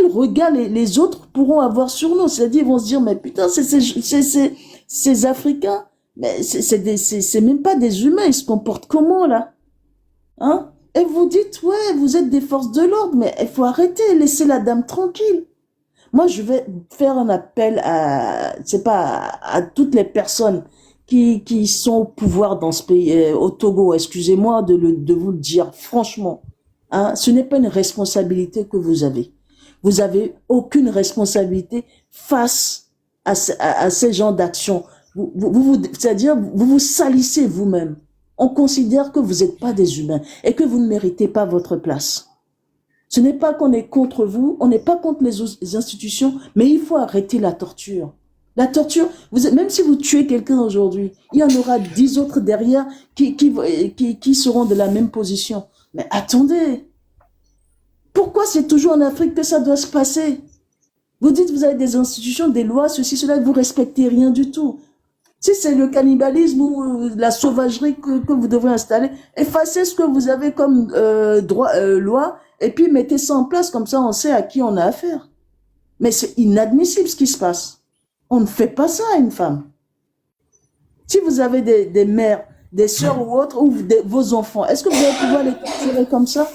regard les autres pourront avoir sur nous. C'est-à-dire, ils vont se dire, mais putain, ces Africains, mais c'est même pas des humains, ils se comportent comment, là? Hein? Et vous dites, ouais, vous êtes des forces de l'ordre, mais il faut arrêter, laissez la dame tranquille. Moi, je vais faire un appel c'est pas, à toutes les personnes qui sont au pouvoir dans ce pays, au Togo. Excusez-moi de vous le dire franchement. Hein, ce n'est pas une responsabilité que vous avez. Vous avez aucune responsabilité face à ces genres d'actions. C'est-à-dire, vous vous salissez vous-même. On considère que vous n'êtes pas des humains et que vous ne méritez pas votre place. Ce n'est pas qu'on est contre vous, on n'est pas contre les institutions, mais il faut arrêter la torture. La torture, même si vous tuez quelqu'un aujourd'hui, il y en aura 10 autres derrière qui seront de la même position. Mais attendez, pourquoi c'est toujours en Afrique que ça doit se passer? Vous dites que vous avez des institutions, des lois, ceci, cela, vous respectez rien du tout. Si c'est le cannibalisme ou la sauvagerie que vous devrez installer, effacez ce que vous avez comme loi et puis mettez ça en place, comme ça on sait à qui on a affaire. Mais c'est inadmissible ce qui se passe. On ne fait pas ça à une femme. Si vous avez des mères, des sœurs ou autres, ou vos enfants, est-ce que vous allez pouvoir les torturer comme ça?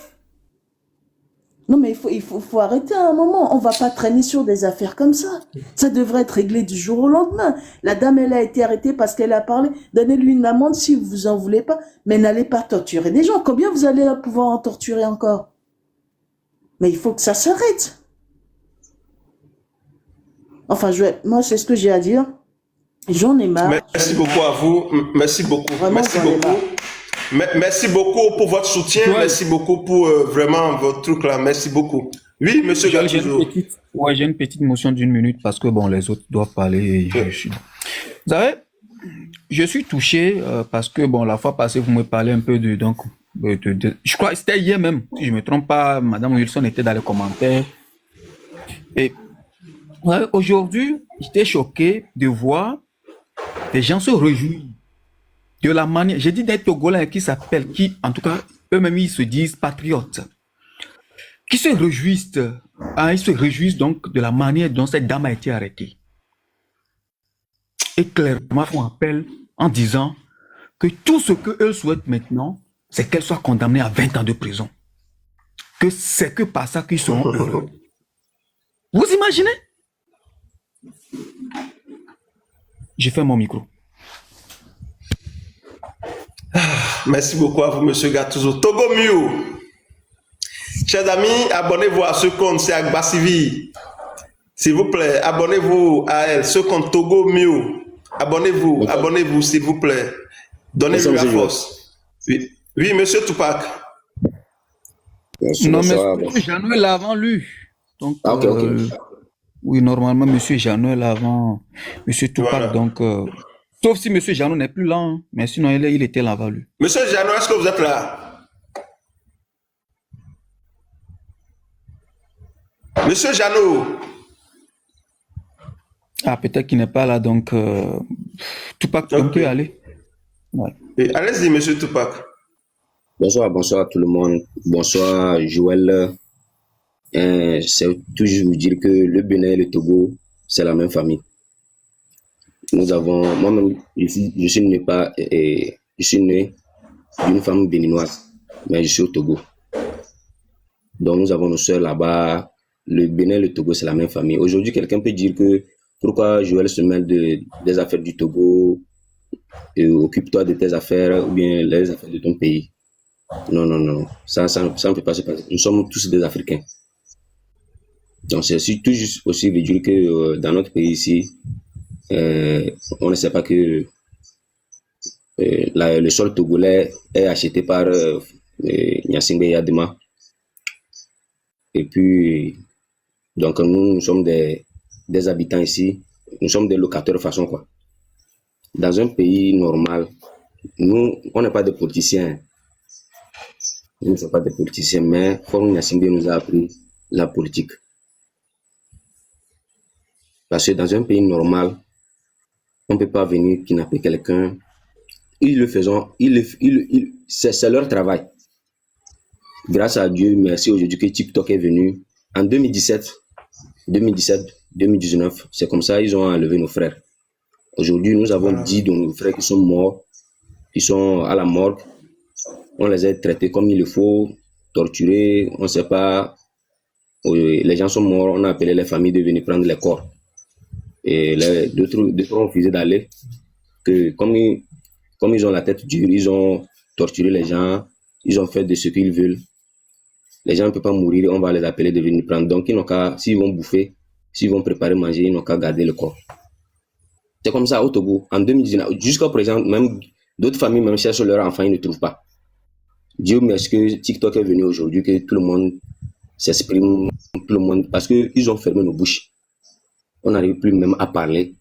Non, mais il faut arrêter à un moment. On va pas traîner sur des affaires comme ça. Ça devrait être réglé du jour au lendemain. La dame, elle a été arrêtée parce qu'elle a parlé. Donnez-lui une amende si vous en voulez pas. Mais n'allez pas torturer des gens. Combien vous allez pouvoir en torturer encore? Mais il faut que ça s'arrête. Enfin, moi, c'est ce que j'ai à dire. J'en ai marre. Merci beaucoup à vous. Merci beaucoup. Vraiment, merci beaucoup. Merci beaucoup pour votre soutien. Ouais. Merci beaucoup pour vraiment votre truc là. Merci beaucoup. Oui, monsieur Gattuso. J'ai une petite motion d'1 minute parce que bon, les autres doivent parler. Vous savez, je suis touché parce que bon, la fois passée, vous me parlez un peu de je crois que c'était hier même, si je ne me trompe pas, Madame Wilson était dans les commentaires. Et ouais, aujourd'hui, j'étais choqué de voir des gens se réjouir de la manière, j'ai dit des Togolais qui s'appellent, qui en tout cas, eux-mêmes ils se disent patriotes, qui se réjouissent, ils se réjouissent donc de la manière dont cette dame a été arrêtée. Et clairement font appel en disant que tout ce qu'eux souhaitent maintenant, c'est qu'elle soit condamnée à 20 ans de prison. Que c'est que par ça qu'ils seront heureux. Vous imaginez? J'ai fait mon micro. Merci beaucoup à vous, monsieur Gattuso. Togo Miu. Chers amis, abonnez-vous à ce compte, c'est Agbasivi. S'il vous plaît, abonnez-vous à elle, ce compte Togo Miu. Abonnez-vous, abonnez-vous, s'il vous plaît. Donnez-lui la force. Oui, oui, monsieur Tupac. Non, mais monsieur Jeannot l'a avant lu. Donc, oui, normalement, monsieur Jeannot l'a avant monsieur Tupac. Voilà. Donc, sauf si monsieur Jeannot n'est plus là, hein. Mais sinon, il était là avant lui. Monsieur Jeannot, est-ce que vous êtes là? Monsieur Jeannot. Ah, peut-être qu'il n'est pas là, donc Tupac, on peut aller. Ouais. Allez-y, monsieur Tupac. Bonsoir à tout le monde. Bonsoir, Joël. C'est toujours vous dire que le Bénin et le Togo, c'est la même famille. Nous avons, moi-même, je suis né d'une femme béninoise, mais je suis au Togo. Donc nous avons nos soeurs là-bas. Le Bénin et le Togo, c'est la même famille. Aujourd'hui, quelqu'un peut dire que pourquoi Joël se mêle des affaires du Togo, occupe-toi de tes affaires ou bien les affaires de ton pays. Non. Ça ne peut pas se passer. Nous sommes tous des Africains. Donc c'est tout juste aussi de dire que dans notre pays ici, on ne sait pas que le sol togolais est acheté par Gnassingbé Yadema. Et puis, donc nous sommes des habitants ici, nous sommes des locataires de façon quoi. Dans un pays normal, nous, on n'est pas des politiciens. Nous ne sommes pas des politiciens, mais Forum Gnassingbé nous a appris la politique. Parce que dans un pays normal, on ne peut pas venir kidnapper quelqu'un. Ils le font, c'est leur travail. Grâce à Dieu, merci aujourd'hui que TikTok est venu. En 2017, 2017, 2019, c'est comme ça ils ont enlevé nos frères. Aujourd'hui, nous avons 10 de nos frères qui sont morts, qui sont à la morgue. On les a traités comme il le faut, torturés, on ne sait pas. Les gens sont morts, on a appelé les familles de venir prendre les corps. Et d'autres ont refusé d'aller. Comme ils ont la tête dure, ils ont torturé les gens, ils ont fait de ce qu'ils veulent. Les gens ne peuvent pas mourir, on va les appeler de venir prendre. Donc, ils n'ont qu'à, s'ils vont bouffer, s'ils vont préparer manger, ils n'ont qu'à garder le corps. C'est comme ça au Togo. En 2019, jusqu'à présent, même d'autres familles même cherchent leurs enfants, ils ne trouvent pas. Dieu merci que TikTok est venu aujourd'hui, que tout le monde s'exprime, tout le monde, parce qu'ils ont fermé nos bouches. On n'arrive plus même à parler.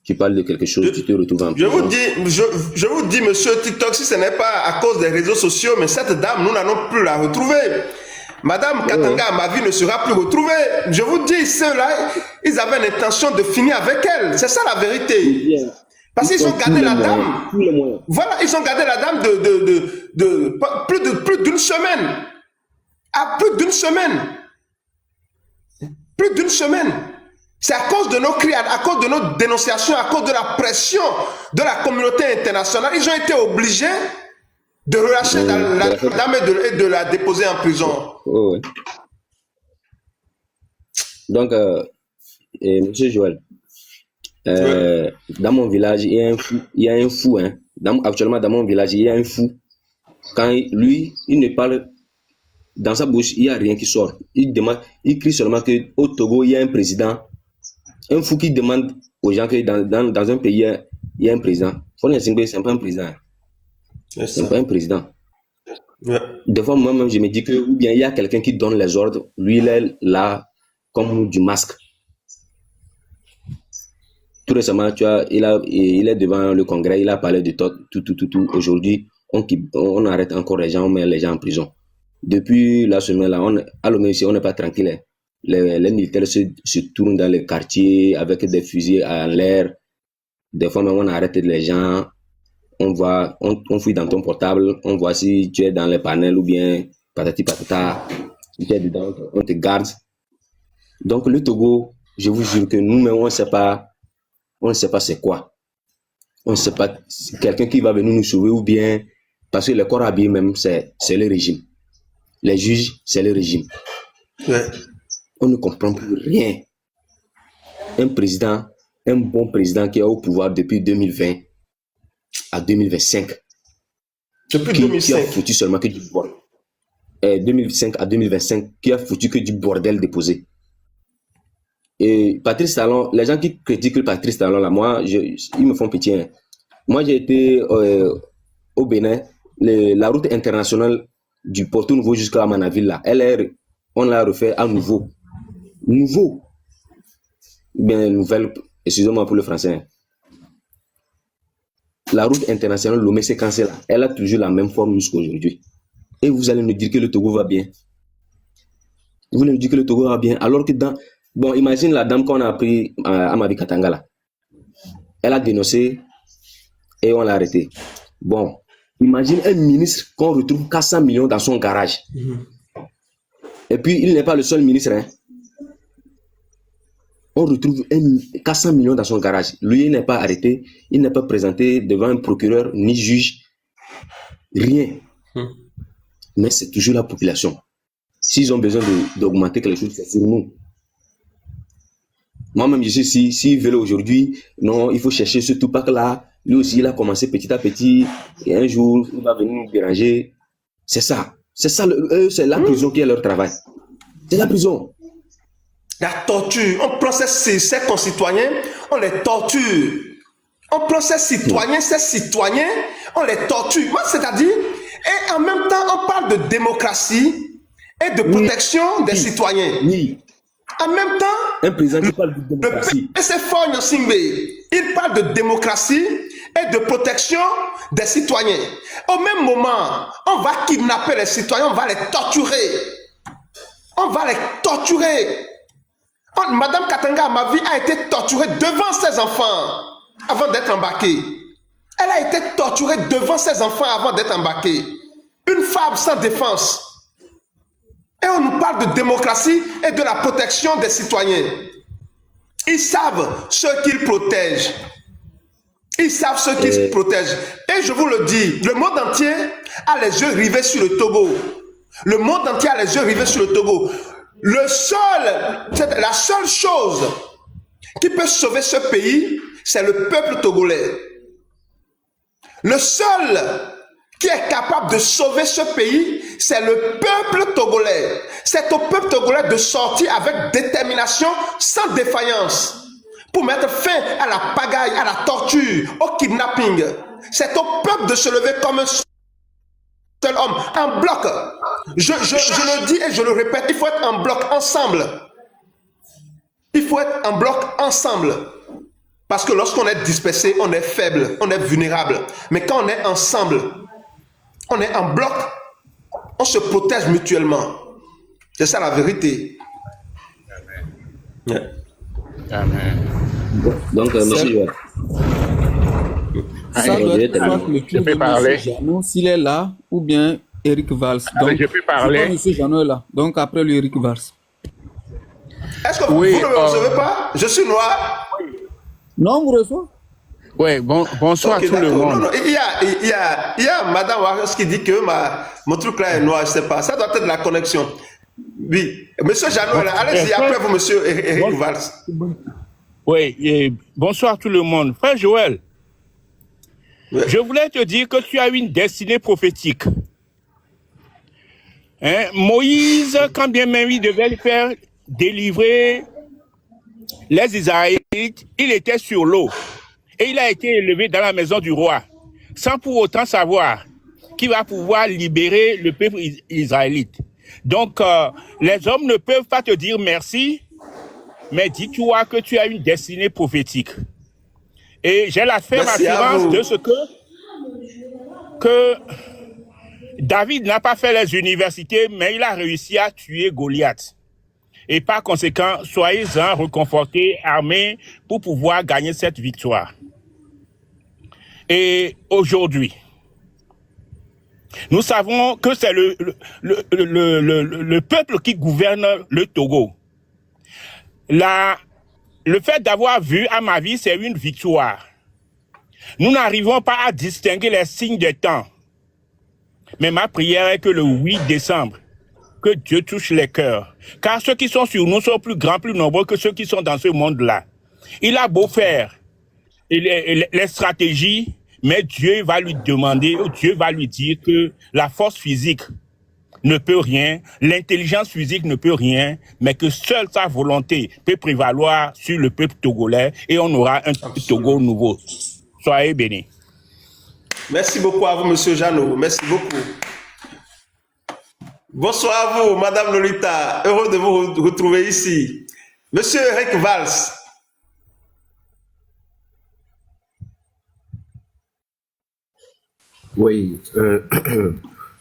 Tu parles de quelque chose, tu te retrouves en prison. Je vous dis, monsieur TikTok, si ce n'est pas à cause des réseaux sociaux, mais cette dame, nous n'allons plus la retrouver. Madame Katanga, ma vie ne sera plus retrouvée. Je vous dis, ceux-là, ils avaient l'intention de finir avec elle. C'est ça la vérité. Parce qu'ils ont gardé la dame. Voilà, ils ont gardé la dame de plus d'une semaine. À plus d'une semaine. Plus d'une semaine. C'est à cause de nos cris, à cause de nos dénonciations, à cause de la pression de la communauté internationale. Ils ont été obligés de relâcher la dame et de la déposer en prison. Oh, ouais. Donc, monsieur Joël, dans mon village, il y a un fou. Hein. Actuellement, dans mon village, il y a un fou. Quand lui, il ne parle, dans sa bouche, il n'y a rien qui sort. Il crie seulement qu'au Togo, il y a un président. Un fou qui demande aux gens que dans un pays, il y a un président. C'est pas un président. C'est pas un président. Ouais. Des fois, moi-même, je me dis que, ou bien il y a quelqu'un qui donne les ordres, lui, il est là comme du masque. Tout récemment, il est devant le Congrès, il a parlé de tout. Aujourd'hui, on arrête encore les gens, on met les gens en prison. Depuis la semaine-là, à l'OMC, on n'est pas tranquille. Hein. Les militaires se tournent dans les quartiers avec des fusils en l'air. Des fois, même, on arrête les gens. On fouille dans ton portable, on voit si tu es dans les panels ou bien patati patata, si tu es dedans, on te garde. Donc le Togo, je vous jure que nous-mêmes, on ne sait pas c'est quoi. On ne sait pas quelqu'un qui va venir nous sauver ou bien, parce que le corps habillé même, c'est le régime. Les juges, c'est le régime. Ouais. On ne comprend plus rien. Un bon président qui est au pouvoir depuis 2020 à 2025. Depuis qui 2005. a foutu seulement que du bordel. 2005 à 2025, qui a foutu que du bordel déposé. Et Patrice Talon, les gens qui critiquent Patrice Talon, là, moi, ils me font pitié. Hein. Moi, j'ai été au Bénin, la route internationale du Porto Nouveau jusqu'à Manaville, là, on l'a refait à nouveau. Nouveau. Bien, nouvelle, excusez-moi pour le français. Hein. La route internationale Lomé c'est cancellé. Elle a toujours la même forme jusqu'à aujourd'hui. Et vous allez me dire que le Togo va bien. Vous allez me dire que le Togo va bien. Alors que bon, imagine la dame qu'on a pris à Amadi Katanga là. Elle a dénoncé et on l'a arrêté. Bon, imagine un ministre qu'on retrouve 400 millions dans son garage. Et puis, il n'est pas le seul ministre. Hein. On retrouve 400 millions dans son garage. Lui, il n'est pas arrêté, il n'est pas présenté devant un procureur ni juge. Rien. Mais c'est toujours la population. S'ils ont besoin d'augmenter quelque chose, c'est sur nous. Moi-même, je sais, s'ils veulent aujourd'hui, non, il faut chercher ce Tupac-là. Lui aussi, il a commencé petit à petit. Et un jour, il va venir nous déranger. C'est ça. C'est ça, c'est la prison qui est leur travail. C'est la prison. La torture. On prend ces concitoyens, on les torture. On prend ces citoyens, on les torture. Moi, c'est-à-dire, et en même temps, on parle de démocratie et de protection des citoyens. Oui. En même temps, un président qui parle de démocratie. Il parle de démocratie et de protection des citoyens. Au même moment, on va kidnapper les citoyens, on va les torturer. On va les torturer. Madame Katanga, ma vie, a été torturée devant ses enfants avant d'être embarquée. Elle a été torturée devant ses enfants avant d'être embarquée. Une femme sans défense. Et on nous parle de démocratie et de la protection des citoyens. Ils savent ce qu'ils protègent. Ils savent ce qu'ils protègent. Et je vous le dis, le monde entier a les yeux rivés sur le Togo. Le monde entier a les yeux rivés sur le Togo. La seule chose qui peut sauver ce pays, c'est le peuple togolais. Le seul qui est capable de sauver ce pays, c'est le peuple togolais. C'est au peuple togolais de sortir avec détermination, sans défaillance, pour mettre fin à la pagaille, à la torture, au kidnapping. C'est au peuple de se lever comme un seul homme, en bloc. Je le dis et je le répète, il faut être en bloc, ensemble. Il faut être en bloc, ensemble. Parce que lorsqu'on est dispersé, on est faible, on est vulnérable. Mais quand on est ensemble, on est en bloc, on se protège mutuellement. C'est ça la vérité. Amen. Amen. Donc, monsieur, Ça doit être soit le tour de parler. M. Jeannot, s'il est là, ou bien Eric Valls. Donc, je peux parler. M. Jeannot est là. Donc, après le Eric Valls. Est-ce que vous ne me recevez pas? Je suis noir. Non, vous recevez? Oui, bonsoir Okay, tout le monde. Non, il y a Madame Waros qui dit que mon truc là est noir, je ne sais pas. Ça doit être la connexion. Oui. Monsieur Jeannot, allez-y, après vous, monsieur Eric Valls. Oui, et bonsoir tout le monde. Frère Joël, Ouais. je voulais te dire que tu as une destinée prophétique. Hein? Moïse, quand bien même il devait faire délivrer les Israélites, il était sur l'eau. Et il a été élevé dans la maison du roi, sans pour autant savoir qu'il va pouvoir libérer le peuple israélite. Donc, les hommes ne peuvent pas te dire merci, mais dis-toi que tu as une destinée prophétique. Et j'ai la ferme assurance de ce que David n'a pas fait les universités, mais il a réussi à tuer Goliath. Et par conséquent, soyez-en reconfortés, armés, pour pouvoir gagner cette victoire. Et aujourd'hui, nous savons que c'est le peuple qui gouverne le Togo. Le fait d'avoir vu à ma vie, c'est une victoire. Nous n'arrivons pas à distinguer les signes des temps. Mais ma prière est que le 8 décembre, que Dieu touche les cœurs. Car ceux qui sont sur nous sont plus grands, plus nombreux que ceux qui sont dans ce monde-là. Il a beau faire les stratégies, mais Dieu va lui demander, Dieu va lui dire que la force physique ne peut rien, l'intelligence physique ne peut rien, mais que seule sa volonté peut prévaloir sur le peuple togolais et on aura un Togo nouveau. Soyez bénis. Merci beaucoup à vous, monsieur Jeannot. Merci beaucoup. Bonsoir à vous, madame Lolita. Heureux de vous retrouver ici. Monsieur Eric Valls. Oui,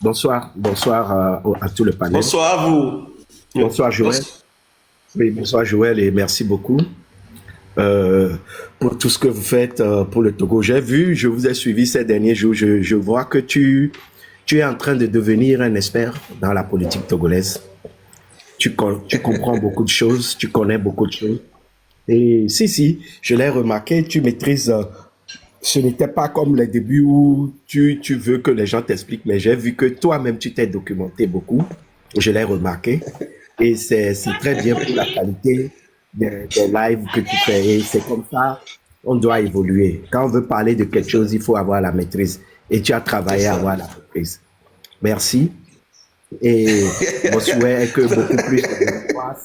bonsoir à tout le panel. Bonsoir à vous. Bonsoir Joël. Oui, bonsoir Joël et merci beaucoup pour tout ce que vous faites pour le Togo. J'ai vu, je vous ai suivi ces derniers jours, je vois que tu es en train de devenir un expert dans la politique togolaise. Tu comprends beaucoup de choses, tu connais beaucoup de choses. Et si, je l'ai remarqué, tu maîtrises... ce n'était pas comme les débuts où tu veux que les gens t'expliquent, mais j'ai vu que toi-même, tu t'es documenté beaucoup. Je l'ai remarqué. Et c'est très bien pour la qualité des lives que tu fais. Et c'est comme ça, on doit évoluer. Quand on veut parler de quelque chose, il faut avoir la maîtrise. Et tu as travaillé à avoir la maîtrise. Merci. Et mon souhait est que beaucoup plus de gens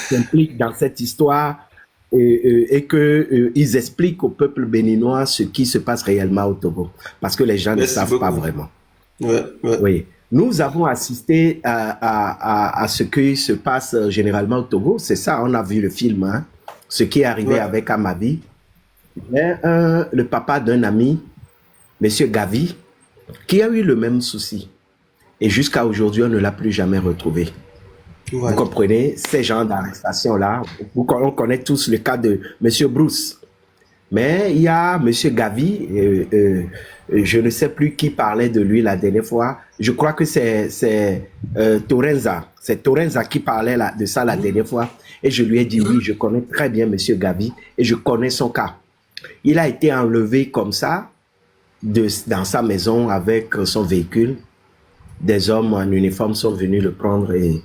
s'impliquent dans cette histoire et qu'ils expliquent au peuple béninois ce qui se passe réellement au Togo. Parce que les gens ne savent pas vraiment. Ouais. Oui. Nous avons assisté à ce qui se passe généralement au Togo. C'est ça, on a vu le film, hein, ce qui est arrivé avec Amavi. Le papa d'un ami, Monsieur Gavi, qui a eu le même souci. Et jusqu'à aujourd'hui, on ne l'a plus jamais retrouvé. Ouais. Vous comprenez, ces gens d'arrestation-là, on connaît tous le cas de Monsieur Bruce. Mais il y a M. Gavi, je ne sais plus qui parlait de lui la dernière fois. Je crois que c'est Torenza. C'est Torenza qui parlait de ça la dernière fois. Et je lui ai dit, oui, je connais très bien M. Gavi et je connais son cas. Il a été enlevé comme ça dans sa maison avec son véhicule. Des hommes en uniforme sont venus le prendre et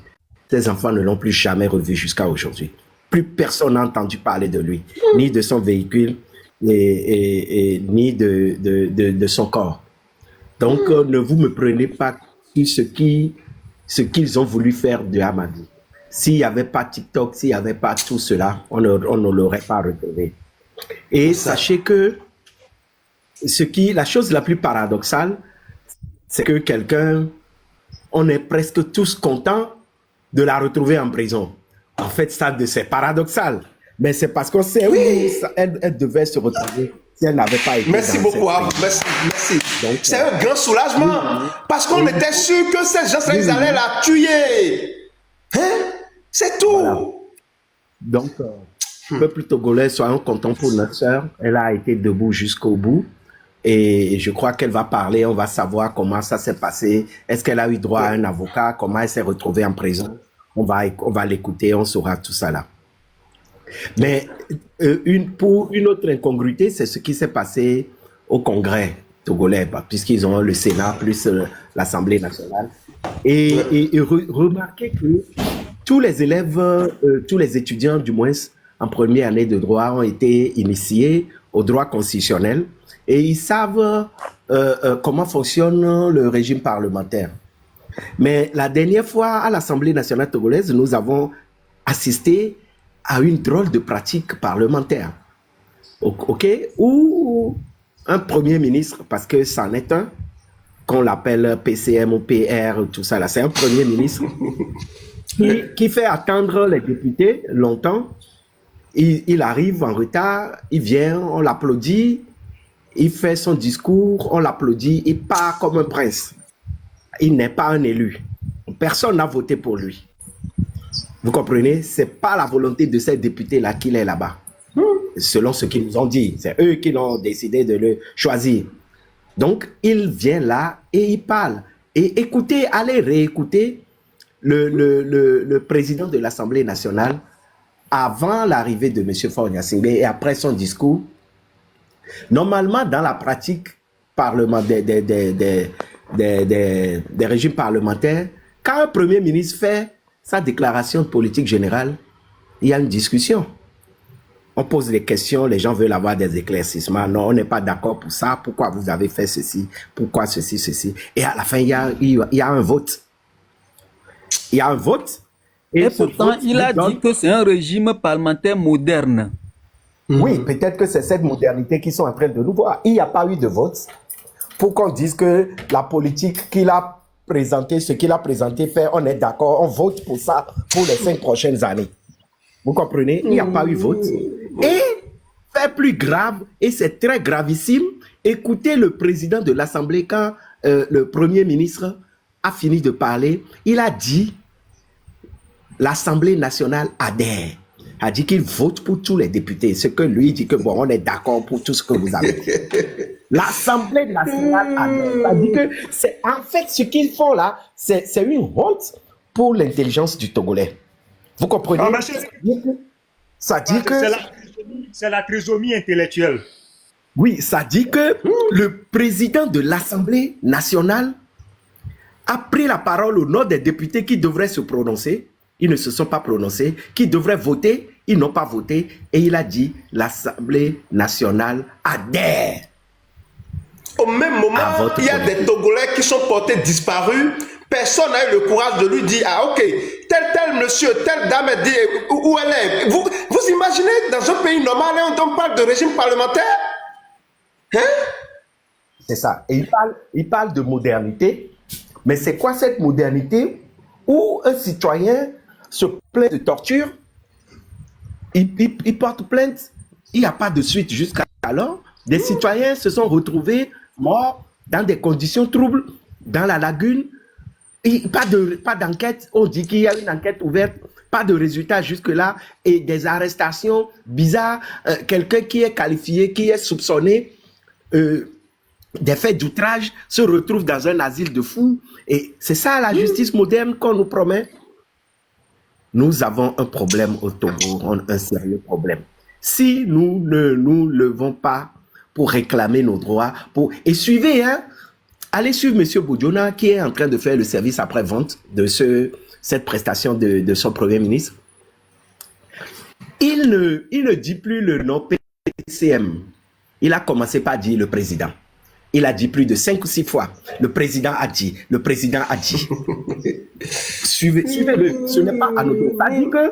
ses enfants ne l'ont plus jamais revu jusqu'à aujourd'hui. Plus personne n'a entendu parler de lui, ni de son véhicule, ni de son corps. Donc, ne vous me prenez pas sur ce qu'ils ont voulu faire de Hamadi. S'il n'y avait pas TikTok, s'il n'y avait pas tout cela, on ne l'aurait pas retrouvé. Et sachez que la chose la plus paradoxale, c'est que on est presque tous contents de la retrouver en prison. En fait, c'est paradoxal. Mais c'est parce qu'on sait, oui, elle devait se retrouver si elle n'avait pas été. Merci beaucoup, merci. C'est un grand soulagement. Parce qu'on était sûr que ces gens, ils allaient la tuer. Hein? C'est tout. Voilà. Donc, peuple togolais, soyons contents pour notre sœur. Elle a été debout jusqu'au bout. Et je crois qu'elle va parler, on va savoir comment ça s'est passé. Est-ce qu'elle a eu droit à un avocat? Comment elle s'est retrouvée en prison? On va l'écouter, on saura tout ça là. Mais pour une autre incongruité, c'est ce qui s'est passé au Congrès togolais, puisqu'ils ont le Sénat plus l'Assemblée nationale. Et remarquez que tous les élèves, tous les étudiants du moins en première année de droit ont été initiés au droit constitutionnel et ils savent comment fonctionne le régime parlementaire. Mais la dernière fois, à l'Assemblée nationale togolaise, nous avons assisté à une drôle de pratique parlementaire. OK? Où un premier ministre, parce que c'en est un, qu'on l'appelle PCM ou PR, tout ça là, c'est un premier ministre qui fait attendre les députés longtemps. Il arrive en retard, il vient, on l'applaudit, il fait son discours, on l'applaudit, il part comme un prince. Il n'est pas un élu. Personne n'a voté pour lui. Vous comprenez? C'est pas la volonté de ces députés-là qu'il est là-bas. Selon ce qu'ils nous ont dit. C'est eux qui l'ont décidé de le choisir. Donc, il vient là et il parle. Et écoutez, allez réécouter le président de l'Assemblée nationale avant l'arrivée de M. Faure Gnassingbé et après son discours. Normalement, dans la pratique parlementaire, des régimes parlementaires, quand un premier ministre fait sa déclaration de politique générale, il y a une discussion. On pose des questions, les gens veulent avoir des éclaircissements. Non, on n'est pas d'accord pour ça. Pourquoi vous avez fait ceci? Pourquoi ceci, ceci? Et à la fin, il y a un vote. Il y a un vote. Et pourtant, il a dit que c'est un régime parlementaire moderne. Oui, peut-être que c'est cette modernité qu'ils sont en train de nous voir. Il n'y a pas eu de vote pour qu'on dise que la politique qu'il a présentée, ce qu'il a présenté, fait, on est d'accord, on vote pour ça pour les 5 prochaines années. Vous comprenez? Il n'y a pas eu vote. Et, fait plus grave, et c'est très gravissime, écoutez le président de l'Assemblée quand le Premier ministre a fini de parler, il a dit l'Assemblée nationale adhère. A dit qu'il vote pour tous les députés. Ce que lui dit que bon, on est d'accord pour tout ce que vous avez dit. L'Assemblée nationale adhère. A dit que c'est en fait ce qu'ils font là, c'est une honte pour l'intelligence du Togolais. Vous comprenez? Ça dit que c'est la trisomie intellectuelle. Oui, ça dit que le président de l'Assemblée nationale a pris la parole au nom des députés qui devraient se prononcer. Ils ne se sont pas prononcés, qui devraient voter, ils n'ont pas voté, et il a dit l'Assemblée nationale adhère. Au même moment, il y a des Togolais qui sont portés disparus. Personne n'a eu le courage de lui dire, ah ok, tel monsieur, telle dame, dit où elle est. Vous imaginez, dans un pays normal, on parle de régime parlementaire? Hein? C'est ça. Et il parle de modernité. Mais c'est quoi cette modernité où un citoyen se plaint de torture, il porte plainte, il n'y a pas de suite jusqu'à alors. Des citoyens se sont retrouvés morts dans des conditions troubles, dans la lagune. Et pas d'enquête. On dit qu'il y a une enquête ouverte pas de résultats jusque-là et des arrestations bizarres. Quelqu'un qui est qualifié, qui est soupçonné des faits d'outrage se retrouve dans un asile de fous. Et c'est ça la justice moderne qu'on nous promet. Nous avons un problème au Togo, un sérieux problème. Si nous ne nous levons pas pour réclamer nos droits, et suivez, hein, allez suivre M. Boudjona qui est en train de faire le service après-vente de cette prestation de son Premier ministre. Il ne dit plus le nom PCM. Il a commencé par dire le président. Il a dit plus de 5 ou 6 fois. Le président a dit. Le président a dit. Suivez-le. Ce n'est pas anodin. Ça dit que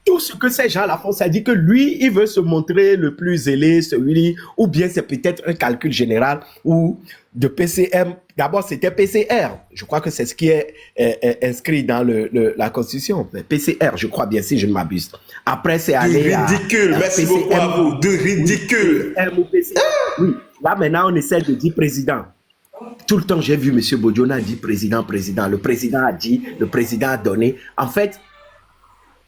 tout ce que ces gens-là font, ça dit que lui, il veut se montrer le plus zélé, celui, ou bien c'est peut-être un calcul général ou de PCM. D'abord, c'était PCR. Je crois que c'est ce qui est inscrit dans la Constitution. PCR, je crois bien, si je ne m'abuse. Après, c'est aller à... ridicule. Merci beaucoup à vous. De ridicule. Oui. Là, maintenant, on essaie de dire président. Tout le temps, j'ai vu M. Boudjona dire président, président. Le président a dit, le président a donné. En fait,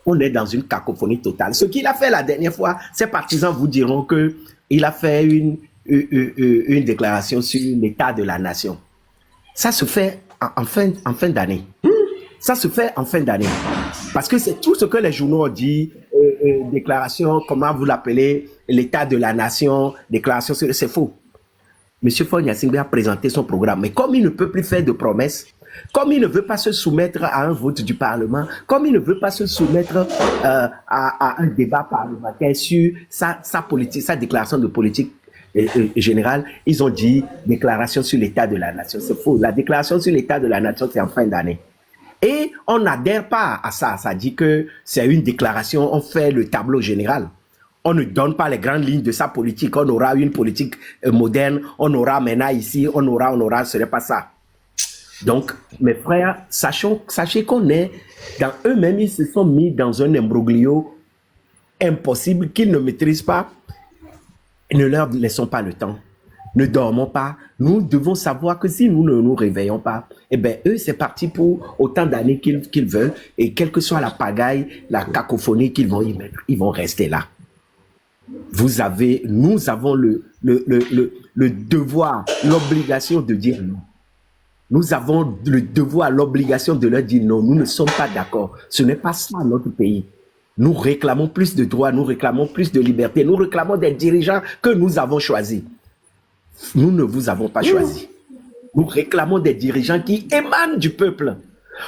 on est dans une cacophonie totale. Ce qu'il a fait la dernière fois, ses partisans vous diront qu'il a fait une déclaration sur l'état de la nation. Ça se fait en fin d'année. Ça se fait en fin d'année. Parce que c'est tout ce que les journaux ont dit, déclaration, comment vous l'appelez, l'état de la nation, déclaration, c'est faux. M. Faure Gnassingbé a présenté son programme, mais comme il ne peut plus faire de promesses, comme il ne veut pas se soumettre à un vote du Parlement, comme il ne veut pas se soumettre à un débat parlementaire sur sa politique, sa déclaration de politique générale, ils ont dit déclaration sur l'état de la nation. C'est faux. La déclaration sur l'état de la nation, c'est en fin d'année. Et on n'adhère pas à ça. Ça dit que c'est une déclaration, on fait le tableau général. On ne donne pas les grandes lignes de sa politique. On aura une politique moderne, on aura maintenant ici, on aura, ce n'est pas ça. Donc, mes frères, sachez qu'on est, dans eux-mêmes, ils se sont mis dans un imbroglio impossible qu'ils ne maîtrisent pas. Ne leur laissons pas le temps. Ne dormons pas. Nous devons savoir que si nous ne nous réveillons pas, eh bien, eux, c'est parti pour autant d'années qu'ils veulent. Et quelle que soit la pagaille, la cacophonie qu'ils vont y mettre, ils vont rester là. Nous avons le devoir, l'obligation de dire non. Nous avons le devoir, l'obligation de leur dire non. Nous ne sommes pas d'accord. Ce n'est pas ça notre pays. Nous réclamons plus de droits, nous réclamons plus de liberté, nous réclamons des dirigeants que nous avons choisis. Nous ne vous avons pas choisi. Nous réclamons des dirigeants qui émanent du peuple.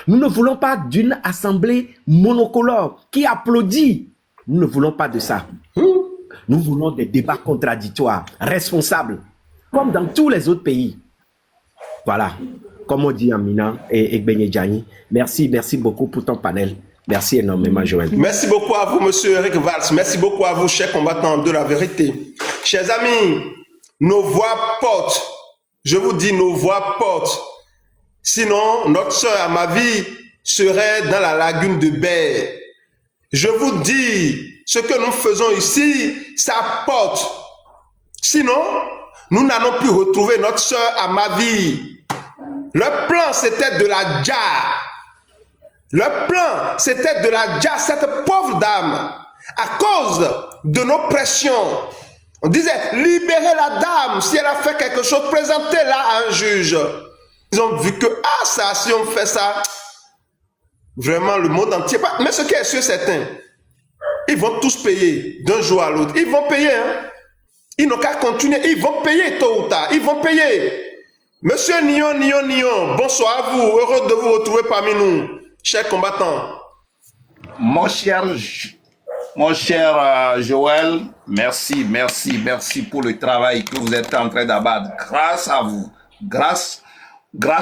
Nous ne voulons pas d'une assemblée monocolore qui applaudit. Nous ne voulons pas de ça. Nous voulons des débats contradictoires, responsables, comme dans tous les autres pays. Voilà, comme on dit Amina et Benye Djani. Merci beaucoup pour ton panel. Merci énormément, Joël. Merci beaucoup à vous, monsieur Eric Valls. Merci beaucoup à vous, chers combattants de la vérité. Chers amis, nos voix portent. Je vous dis, nos voix portent. Sinon, notre sœur Amavi serait dans la lagune de Baie. Je vous dis, ce que nous faisons ici, ça porte. Sinon, nous n'allons plus retrouver notre sœur Amavi. Le plan, c'était de la Dja. Le plan, c'était de la Dja, cette pauvre dame. À cause de nos pressions, on disait, libérez la dame. Si elle a fait quelque chose, présentez-la à un juge. Ils ont vu que, ça, si on fait ça, vraiment le monde entier. Mais ce qui est sûr, certain, ils vont tous payer d'un jour à l'autre. Ils vont payer, hein. Ils n'ont qu'à continuer. Ils vont payer tôt ou tard. Ils vont payer. Monsieur Nion, bonsoir à vous. Heureux de vous retrouver parmi nous, chers combattants. Mon cher Joël, merci pour le travail que vous êtes en train d'abattre. Grâce à vous, grâce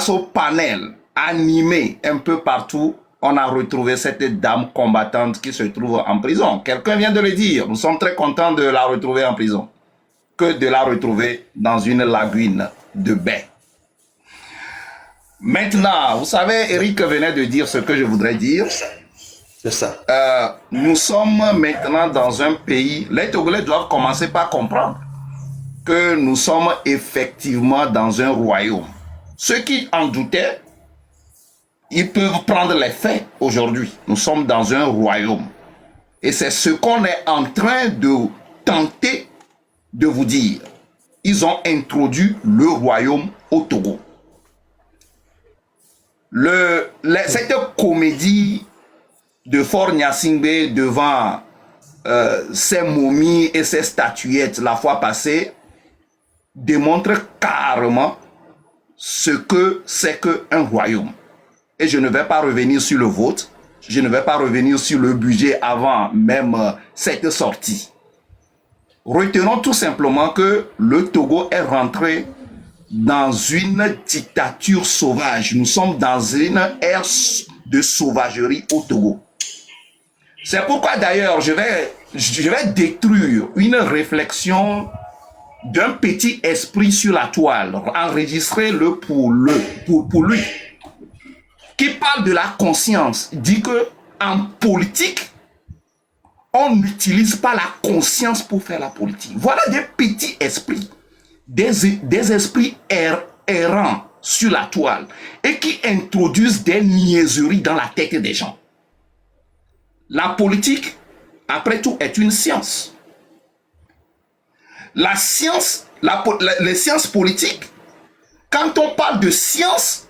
au panel animé un peu partout, on a retrouvé cette dame combattante qui se trouve en prison. Quelqu'un vient de le dire. Nous sommes très contents de la retrouver en prison que de la retrouver dans une lagune de baie. Maintenant, vous savez, Eric venait de dire ce que je voudrais dire. C'est ça. Nous sommes maintenant dans un pays, les Togolais doivent commencer par comprendre que nous sommes effectivement dans un royaume. Ceux qui en doutaient Ils peuvent prendre les faits aujourd'hui. Nous sommes dans un royaume. Et c'est ce qu'on est en train de tenter de vous dire. Ils ont introduit le royaume au Togo. Cette comédie de Faure Gnassingbé devant ces momies et ces statuettes la fois passée démontre carrément ce que c'est qu'un royaume. Et je ne vais pas revenir sur le vote, je ne vais pas revenir sur le budget avant même cette sortie. Retenons tout simplement que le Togo est rentré dans une dictature sauvage. Nous sommes dans une ère de sauvagerie au Togo. C'est pourquoi d'ailleurs je vais détruire une réflexion d'un petit esprit sur la toile, enregistrez-le pour lui, qui parle de la conscience, dit que en politique, on n'utilise pas la conscience pour faire la politique. Voilà des petits esprits, des esprits errants sur la toile et qui introduisent des niaiseries dans la tête des gens. La politique, après tout, est une science. La science, les sciences politiques, quand on parle de science,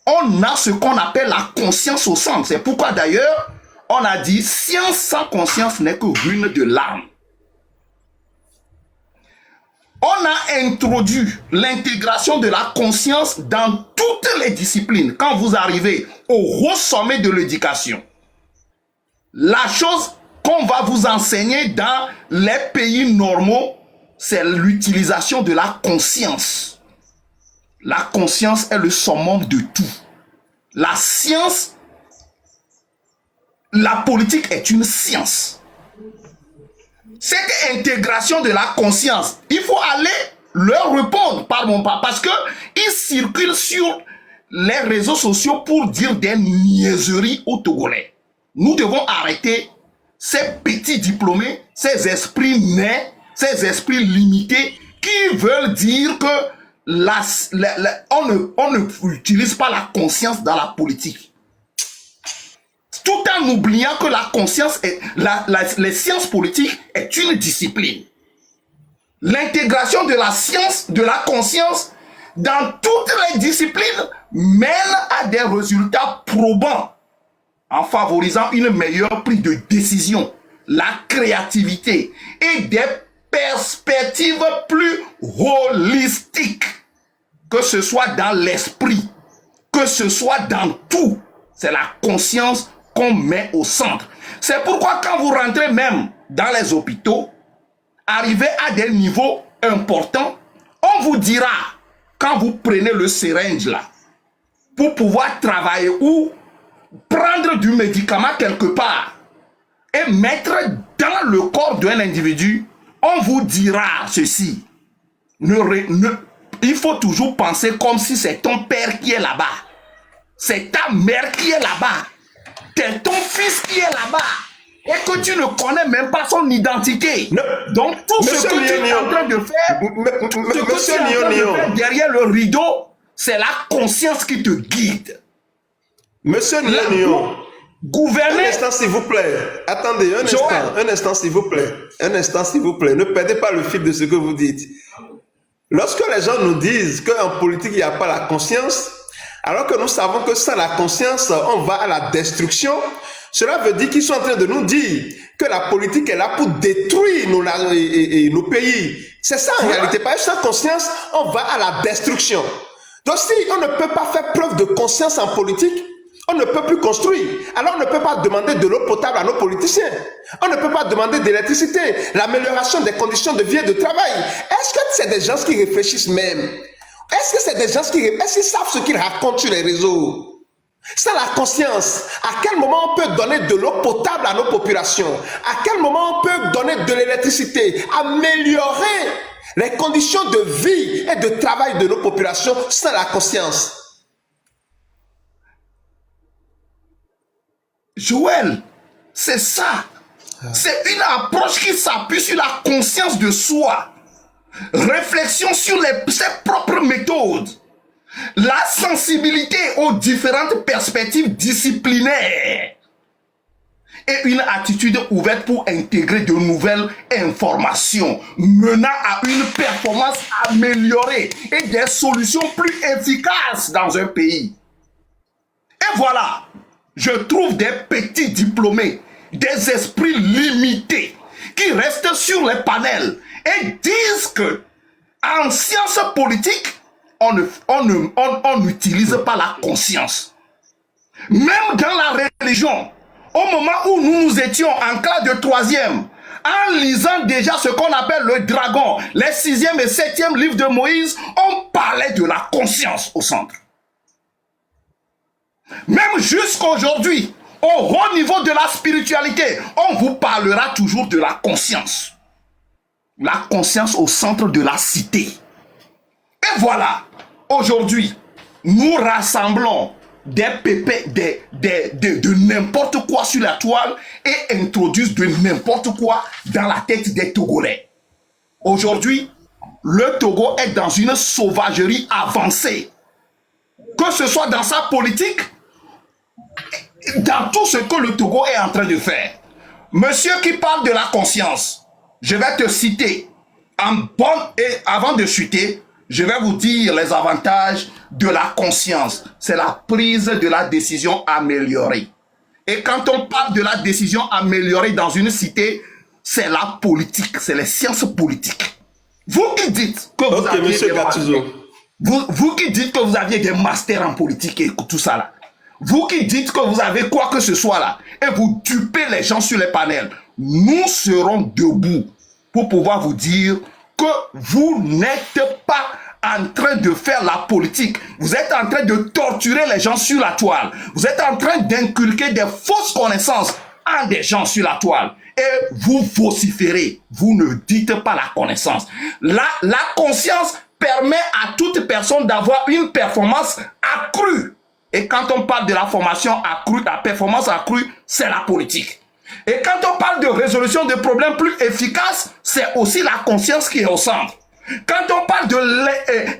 on a ce qu'on appelle la conscience au centre. C'est pourquoi d'ailleurs, on a dit science sans conscience n'est que ruine de l'âme. On a introduit l'intégration de la conscience dans toutes les disciplines. Quand vous arrivez au haut sommet de l'éducation, la chose qu'on va vous enseigner dans les pays normaux, c'est l'utilisation de la conscience. La conscience est le summum de tout. La science, la politique est une science. Cette intégration de la conscience, il faut aller leur répondre, pardon, parce que ils circulent sur les réseaux sociaux pour dire des niaiseries aux Togolais. Nous devons arrêter ces petits diplômés, ces esprits nés, ces esprits limités qui veulent dire que on ne utilise pas la conscience dans la politique. Tout en oubliant que la conscience, les sciences politiques est une discipline. L'intégration de la science, de la conscience dans toutes les disciplines mène à des résultats probants en favorisant une meilleure prise de décision, la créativité et des perspectives plus holistiques, que ce soit dans l'esprit, que ce soit dans tout. C'est la conscience qu'on met au centre. C'est pourquoi quand vous rentrez même dans les hôpitaux, arrivez à des niveaux importants, on vous dira, quand vous prenez le syringe là, pour pouvoir travailler ou prendre du médicament quelque part et mettre dans le corps d'un individu, on vous dira ceci. Il faut toujours penser comme si c'est ton père qui est là-bas. C'est ta mère qui est là-bas. C'est ton fils qui est là-bas. Et que tu ne connais même pas son identité. Donc tout ce que tu es en train de faire, derrière le rideau, c'est la conscience qui te guide. Monsieur Nion, gouverner. Un instant, s'il vous plaît. Attendez, un instant, s'il vous plaît. Un instant, s'il vous plaît. Ne perdez pas le fil de ce que vous dites. Lorsque les gens nous disent qu'en politique, il n'y a pas la conscience, alors que nous savons que sans la conscience, on va à la destruction, cela veut dire qu'ils sont en train de nous dire que la politique est là pour détruire nos pays. C'est ça en réalité. Parce que sans conscience, on va à la destruction. Donc si on ne peut pas faire preuve de conscience en politique, on ne peut plus construire. Alors on ne peut pas demander de l'eau potable à nos politiciens. On ne peut pas demander d'électricité, l'amélioration des conditions de vie et de travail. Est-ce que c'est des gens qui réfléchissent même? Est-ce que c'est des gens est-ce qu'ils savent ce qu'ils racontent sur les réseaux? C'est la conscience. À quel moment on peut donner de l'eau potable à nos populations? À quel moment on peut donner de l'électricité? Améliorer les conditions de vie et de travail de nos populations sans la conscience. Joël, c'est ça. C'est une approche qui s'appuie sur la conscience de soi. Réflexion sur ses propres méthodes. la sensibilité aux différentes perspectives disciplinaires et une attitude ouverte pour intégrer de nouvelles informations menant à une performance améliorée et des solutions plus efficaces dans un pays. Et voilà, je trouve des petits diplômés, des esprits limités qui restent sur les panels et disent que en sciences politiques, on n'utilise pas la conscience. Même dans la religion, au moment où nous étions en classe de 3e, en lisant déjà ce qu'on appelle le dragon, les 6e et 7e livres de Moïse, on parlait de la conscience au centre. Même jusqu'aujourd'hui, au haut niveau de la spiritualité, on vous parlera toujours de la conscience. La conscience au centre de la cité. Et voilà, aujourd'hui, nous rassemblons des pépés, de n'importe quoi sur la toile et introduisent de n'importe quoi dans la tête des Togolais. Aujourd'hui, le Togo est dans une sauvagerie avancée. Que ce soit dans sa politique, dans tout ce que le Togo est en train de faire. Monsieur qui parle de la conscience, je vais te citer, avant de chuter, je vais vous dire les avantages de la conscience. C'est la prise de la décision améliorée. Et quand on parle de la décision améliorée dans une cité, c'est la politique, c'est les sciences politiques. Vous qui dites que vous aviez monsieur Gattuso. Vous qui dites que vous aviez des masters en politique et tout ça là, vous qui dites que vous avez quoi que ce soit là, et vous dupez les gens sur les panels, nous serons debout pour pouvoir vous dire que vous n'êtes pas en train de faire la politique. Vous êtes en train de torturer les gens sur la toile. Vous êtes en train d'inculquer des fausses connaissances à des gens sur la toile. Et vous vociférez. Vous ne dites pas la connaissance. La conscience permet à toute personne d'avoir une performance accrue. Et quand on parle de la formation accrue, la performance accrue, c'est la politique. Et quand on parle de résolution de problèmes plus efficaces, c'est aussi la conscience qui est au centre. Quand on parle de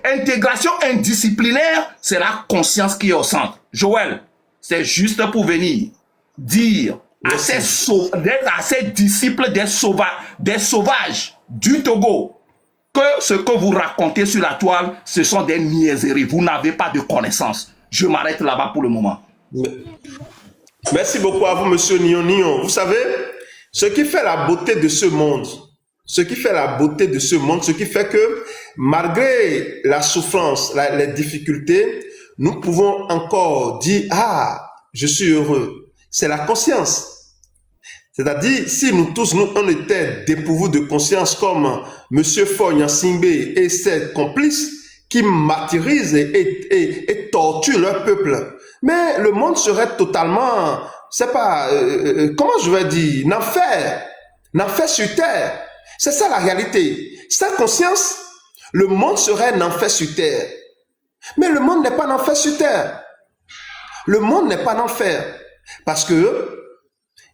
l'intégration indisciplinaire, c'est la conscience qui est au centre. Joël, c'est juste pour venir dire à ces disciples des sauvages du Togo que ce que vous racontez sur la toile, ce sont des niaiseries. Vous n'avez pas de connaissances. Je m'arrête là-bas pour le moment. Merci beaucoup à vous, monsieur Nion. Vous savez, ce qui fait la beauté de ce monde, ce qui fait que malgré la souffrance, les difficultés, nous pouvons encore dire, ah, je suis heureux. C'est la conscience. C'est-à-dire, si nous tous, on était dépourvus de conscience comme monsieur Foy Simbe et ses complices qui martyrisent et torturent leur peuple, mais le monde serait totalement, c'est pas, comment je vais dire, n'enfer sur terre. C'est ça la réalité. Sans conscience, le monde serait un enfer sur terre. Mais le monde n'est pas un enfer sur terre. Le monde n'est pas un enfer. Parce que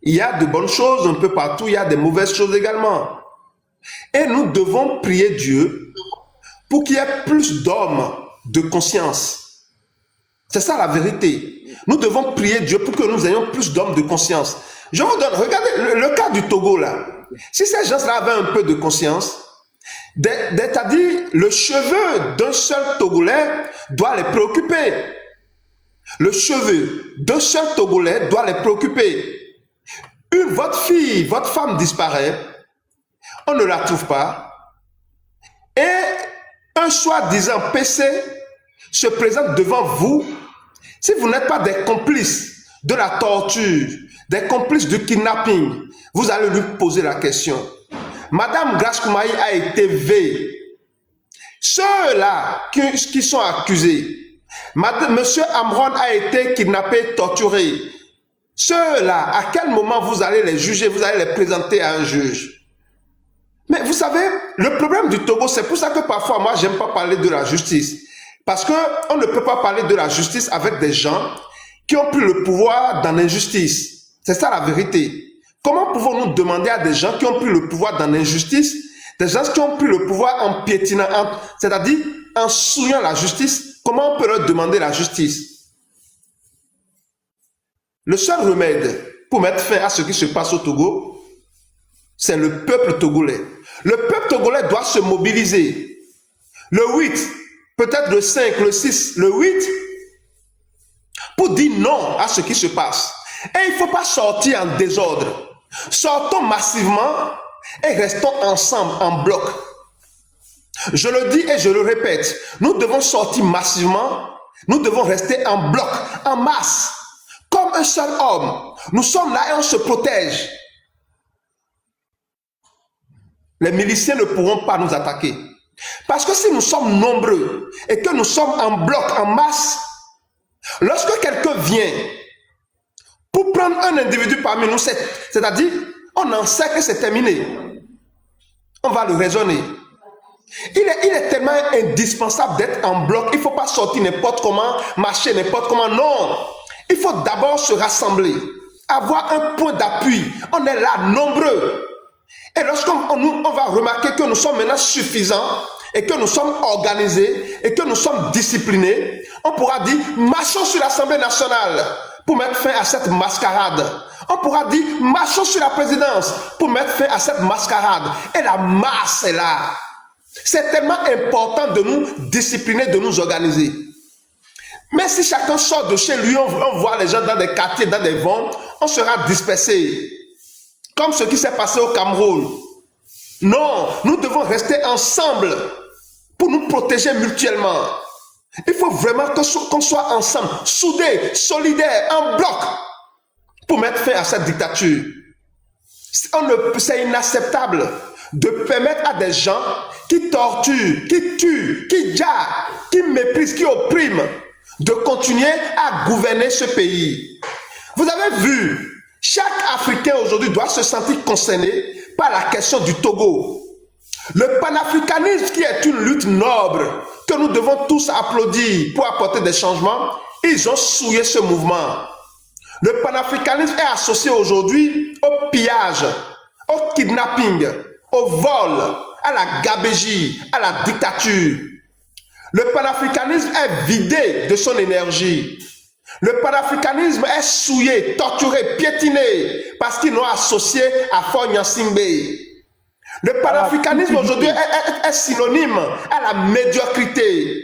il y a de bonnes choses un peu partout, il y a des mauvaises choses également. Et nous devons prier Dieu pour qu'il y ait plus d'hommes de conscience. C'est ça la vérité. Nous devons prier Dieu pour que nous ayons plus d'hommes de conscience. Je vous donne, regardez le cas du Togo là. Si ces gens-là avaient un peu de conscience, c'est-à-dire le cheveu d'un seul Togolais doit les préoccuper. Le cheveu d'un seul Togolais doit les préoccuper. Votre fille, votre femme disparaît, on ne la trouve pas, et un soi-disant PC se présente devant vous. Si vous n'êtes pas des complices de la torture, des complices du kidnapping, vous allez lui poser la question. Madame Grace Koumaï a été V. Ceux-là qui sont accusés, Monsieur Amron a été kidnappé, torturé. Ceux-là, à quel moment vous allez les juger, vous allez les présenter à un juge? Mais vous savez, le problème du Togo, c'est pour ça que parfois, moi, j'aime pas parler de la justice. Parce que on ne peut pas parler de la justice avec des gens qui ont pris le pouvoir dans l'injustice. C'est ça la vérité. Comment pouvons-nous demander à des gens qui ont pris le pouvoir dans l'injustice, des gens qui ont pris le pouvoir en piétinant, c'est-à-dire en souillant la justice, comment on peut leur demander la justice? Le seul remède pour mettre fin à ce qui se passe au Togo, c'est le peuple togolais. Le peuple togolais doit se mobiliser. Le 8, peut-être le 5, le 6, le 8, pour dire non à ce qui se passe. Et il ne faut pas sortir en désordre. Sortons massivement et restons ensemble, en bloc. Je le dis et je le répète, nous devons sortir massivement, nous devons rester en bloc, en masse, comme un seul homme. Nous sommes là et on se protège. Les miliciens ne pourront pas nous attaquer. Parce que si nous sommes nombreux et que nous sommes en bloc, en masse, lorsque quelqu'un vient pour prendre un individu parmi nous, c'est-à-dire, on en sait que c'est terminé. On va le raisonner. Il est tellement indispensable d'être en bloc. Il ne faut pas sortir n'importe comment, marcher n'importe comment. Non. Il faut d'abord se rassembler, avoir un point d'appui. On est là, nombreux. Et lorsqu'on va remarquer que nous sommes maintenant suffisants et que nous sommes organisés et que nous sommes disciplinés, on pourra dire, marchons sur l'Assemblée nationale pour mettre fin à cette mascarade. On pourra dire, marchons sur la présidence pour mettre fin à cette mascarade. Et la masse est là. C'est tellement important de nous discipliner, de nous organiser. Mais si chacun sort de chez lui, on voit les gens dans des quartiers, dans des ventes, on sera dispersé. Comme ce qui s'est passé au Cameroun. Non, nous devons rester ensemble pour nous protéger mutuellement. Il faut vraiment qu'on soit ensemble, soudés, solidaires, en bloc, pour mettre fin à cette dictature. C'est inacceptable de permettre à des gens qui torturent, qui tuent, qui jarent, qui méprisent, qui oppriment, de continuer à gouverner ce pays. Vous avez vu, chaque Africain aujourd'hui doit se sentir concerné par la question du Togo. Le panafricanisme, qui est une lutte noble, que nous devons tous applaudir pour apporter des changements, ils ont souillé ce mouvement. Le panafricanisme est associé aujourd'hui au pillage, au kidnapping, au vol, à la gabégie, à la dictature. Le panafricanisme est vidé de son énergie. Le panafricanisme est souillé, torturé, piétiné, parce qu'ils l'ont associé à Faure Gnassingbé. Le panafricanisme aujourd'hui est synonyme à la médiocrité.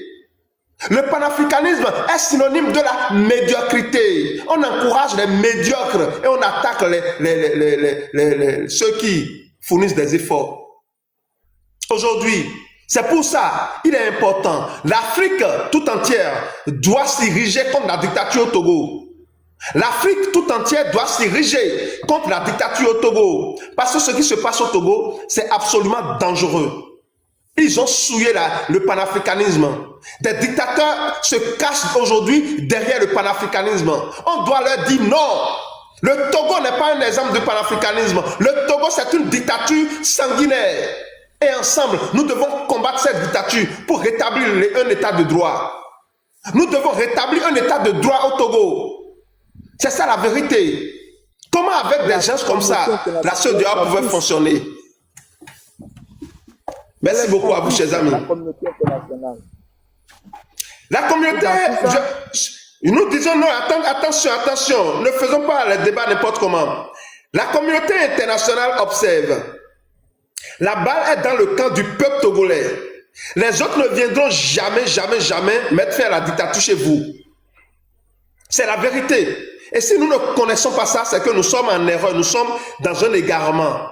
Le panafricanisme est synonyme de la médiocrité. On encourage les médiocres et on attaque ceux qui fournissent des efforts. Aujourd'hui, c'est pour ça qu'il est important. L'Afrique tout entière doit s'ériger contre la dictature au Togo. L'Afrique tout entière doit s'ériger contre la dictature au Togo. Parce que ce qui se passe au Togo, c'est absolument dangereux. Ils ont souillé le panafricanisme. Des dictateurs se cachent aujourd'hui derrière le panafricanisme. On doit leur dire non. Le Togo n'est pas un exemple de panafricanisme. Le Togo, c'est une dictature sanguinaire. Et ensemble, nous devons combattre cette dictature pour rétablir un état de droit. Nous devons rétablir un état de droit au Togo. C'est ça la vérité. Comment avec des gens comme ça, la CEDEAO pouvait fonctionner? Merci beaucoup à vous, chers amis. La communauté internationale. La communauté, nous disons non, attention, ne faisons pas les débats n'importe comment. La communauté internationale observe. La balle est dans le camp du peuple togolais. Les autres ne viendront jamais mettre fin à la dictature chez vous. C'est la vérité. Et si nous ne connaissons pas ça, c'est que nous sommes en erreur, nous sommes dans un égarement.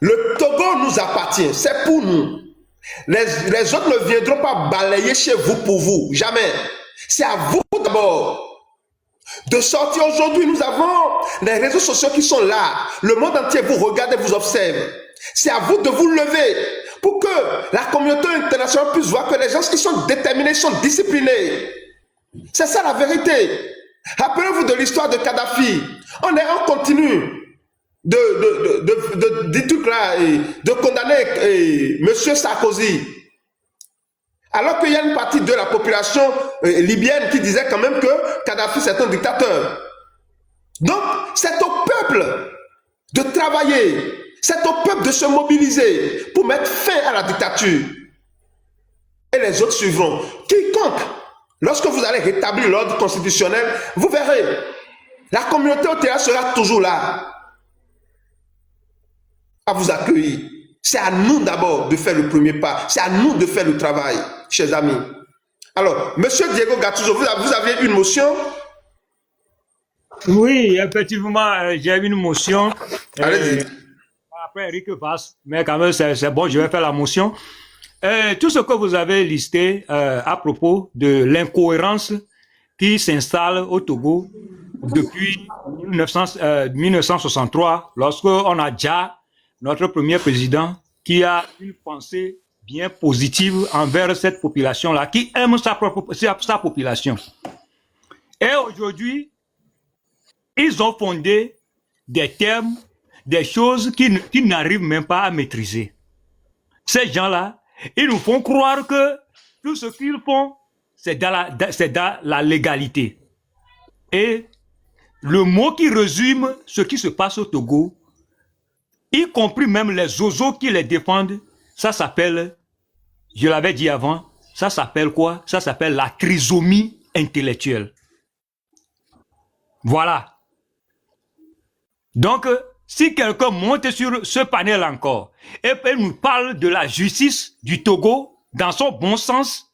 Le Togo nous appartient, c'est pour nous. Les autres ne viendront pas balayer chez vous pour vous, jamais. C'est à vous d'abord de sortir. Aujourd'hui, nous avons les réseaux sociaux qui sont là. Le monde entier vous regarde et vous observe. C'est à vous de vous lever pour que la communauté internationale puisse voir que les gens qui sont déterminés, sont disciplinés. C'est ça la vérité. Rappelez-vous de l'histoire de Kadhafi. On continue de condamner M. Sarkozy. Alors qu'il y a une partie de la population libyenne qui disait quand même que Kadhafi c'est un dictateur. Donc c'est au peuple de travailler, c'est au peuple de se mobiliser pour mettre fin à la dictature. Et les autres suivront. quiconque, lorsque vous allez rétablir l'ordre constitutionnel, vous verrez, la communauté hôtelière sera toujours là à vous accueillir. C'est à nous d'abord de faire le premier pas. C'est à nous de faire le travail, chers amis. Alors, Monsieur Diego Gattuso, vous aviez une motion? Oui, effectivement, j'ai une motion. Allez-y. Après Eric Vass, mais quand même, c'est bon, je vais faire la motion. Tout ce que vous avez listé à propos de l'incohérence qui s'installe au Togo depuis 1963, lorsqu'on a déjà notre premier président qui a une pensée bien positive envers cette population-là, qui aime sa population. Et aujourd'hui, ils ont fondé des termes, des choses qu'ils n'arrivent même pas à maîtriser. Ces gens-là, ils nous font croire que tout ce qu'ils font, c'est dans la légalité. Et le mot qui résume ce qui se passe au Togo, y compris même les zozos qui les défendent, ça s'appelle, je l'avais dit avant, ça s'appelle quoi? Ça s'appelle la trisomie intellectuelle. Voilà. Donc, si quelqu'un monte sur ce panel encore et nous parle de la justice du Togo dans son bon sens,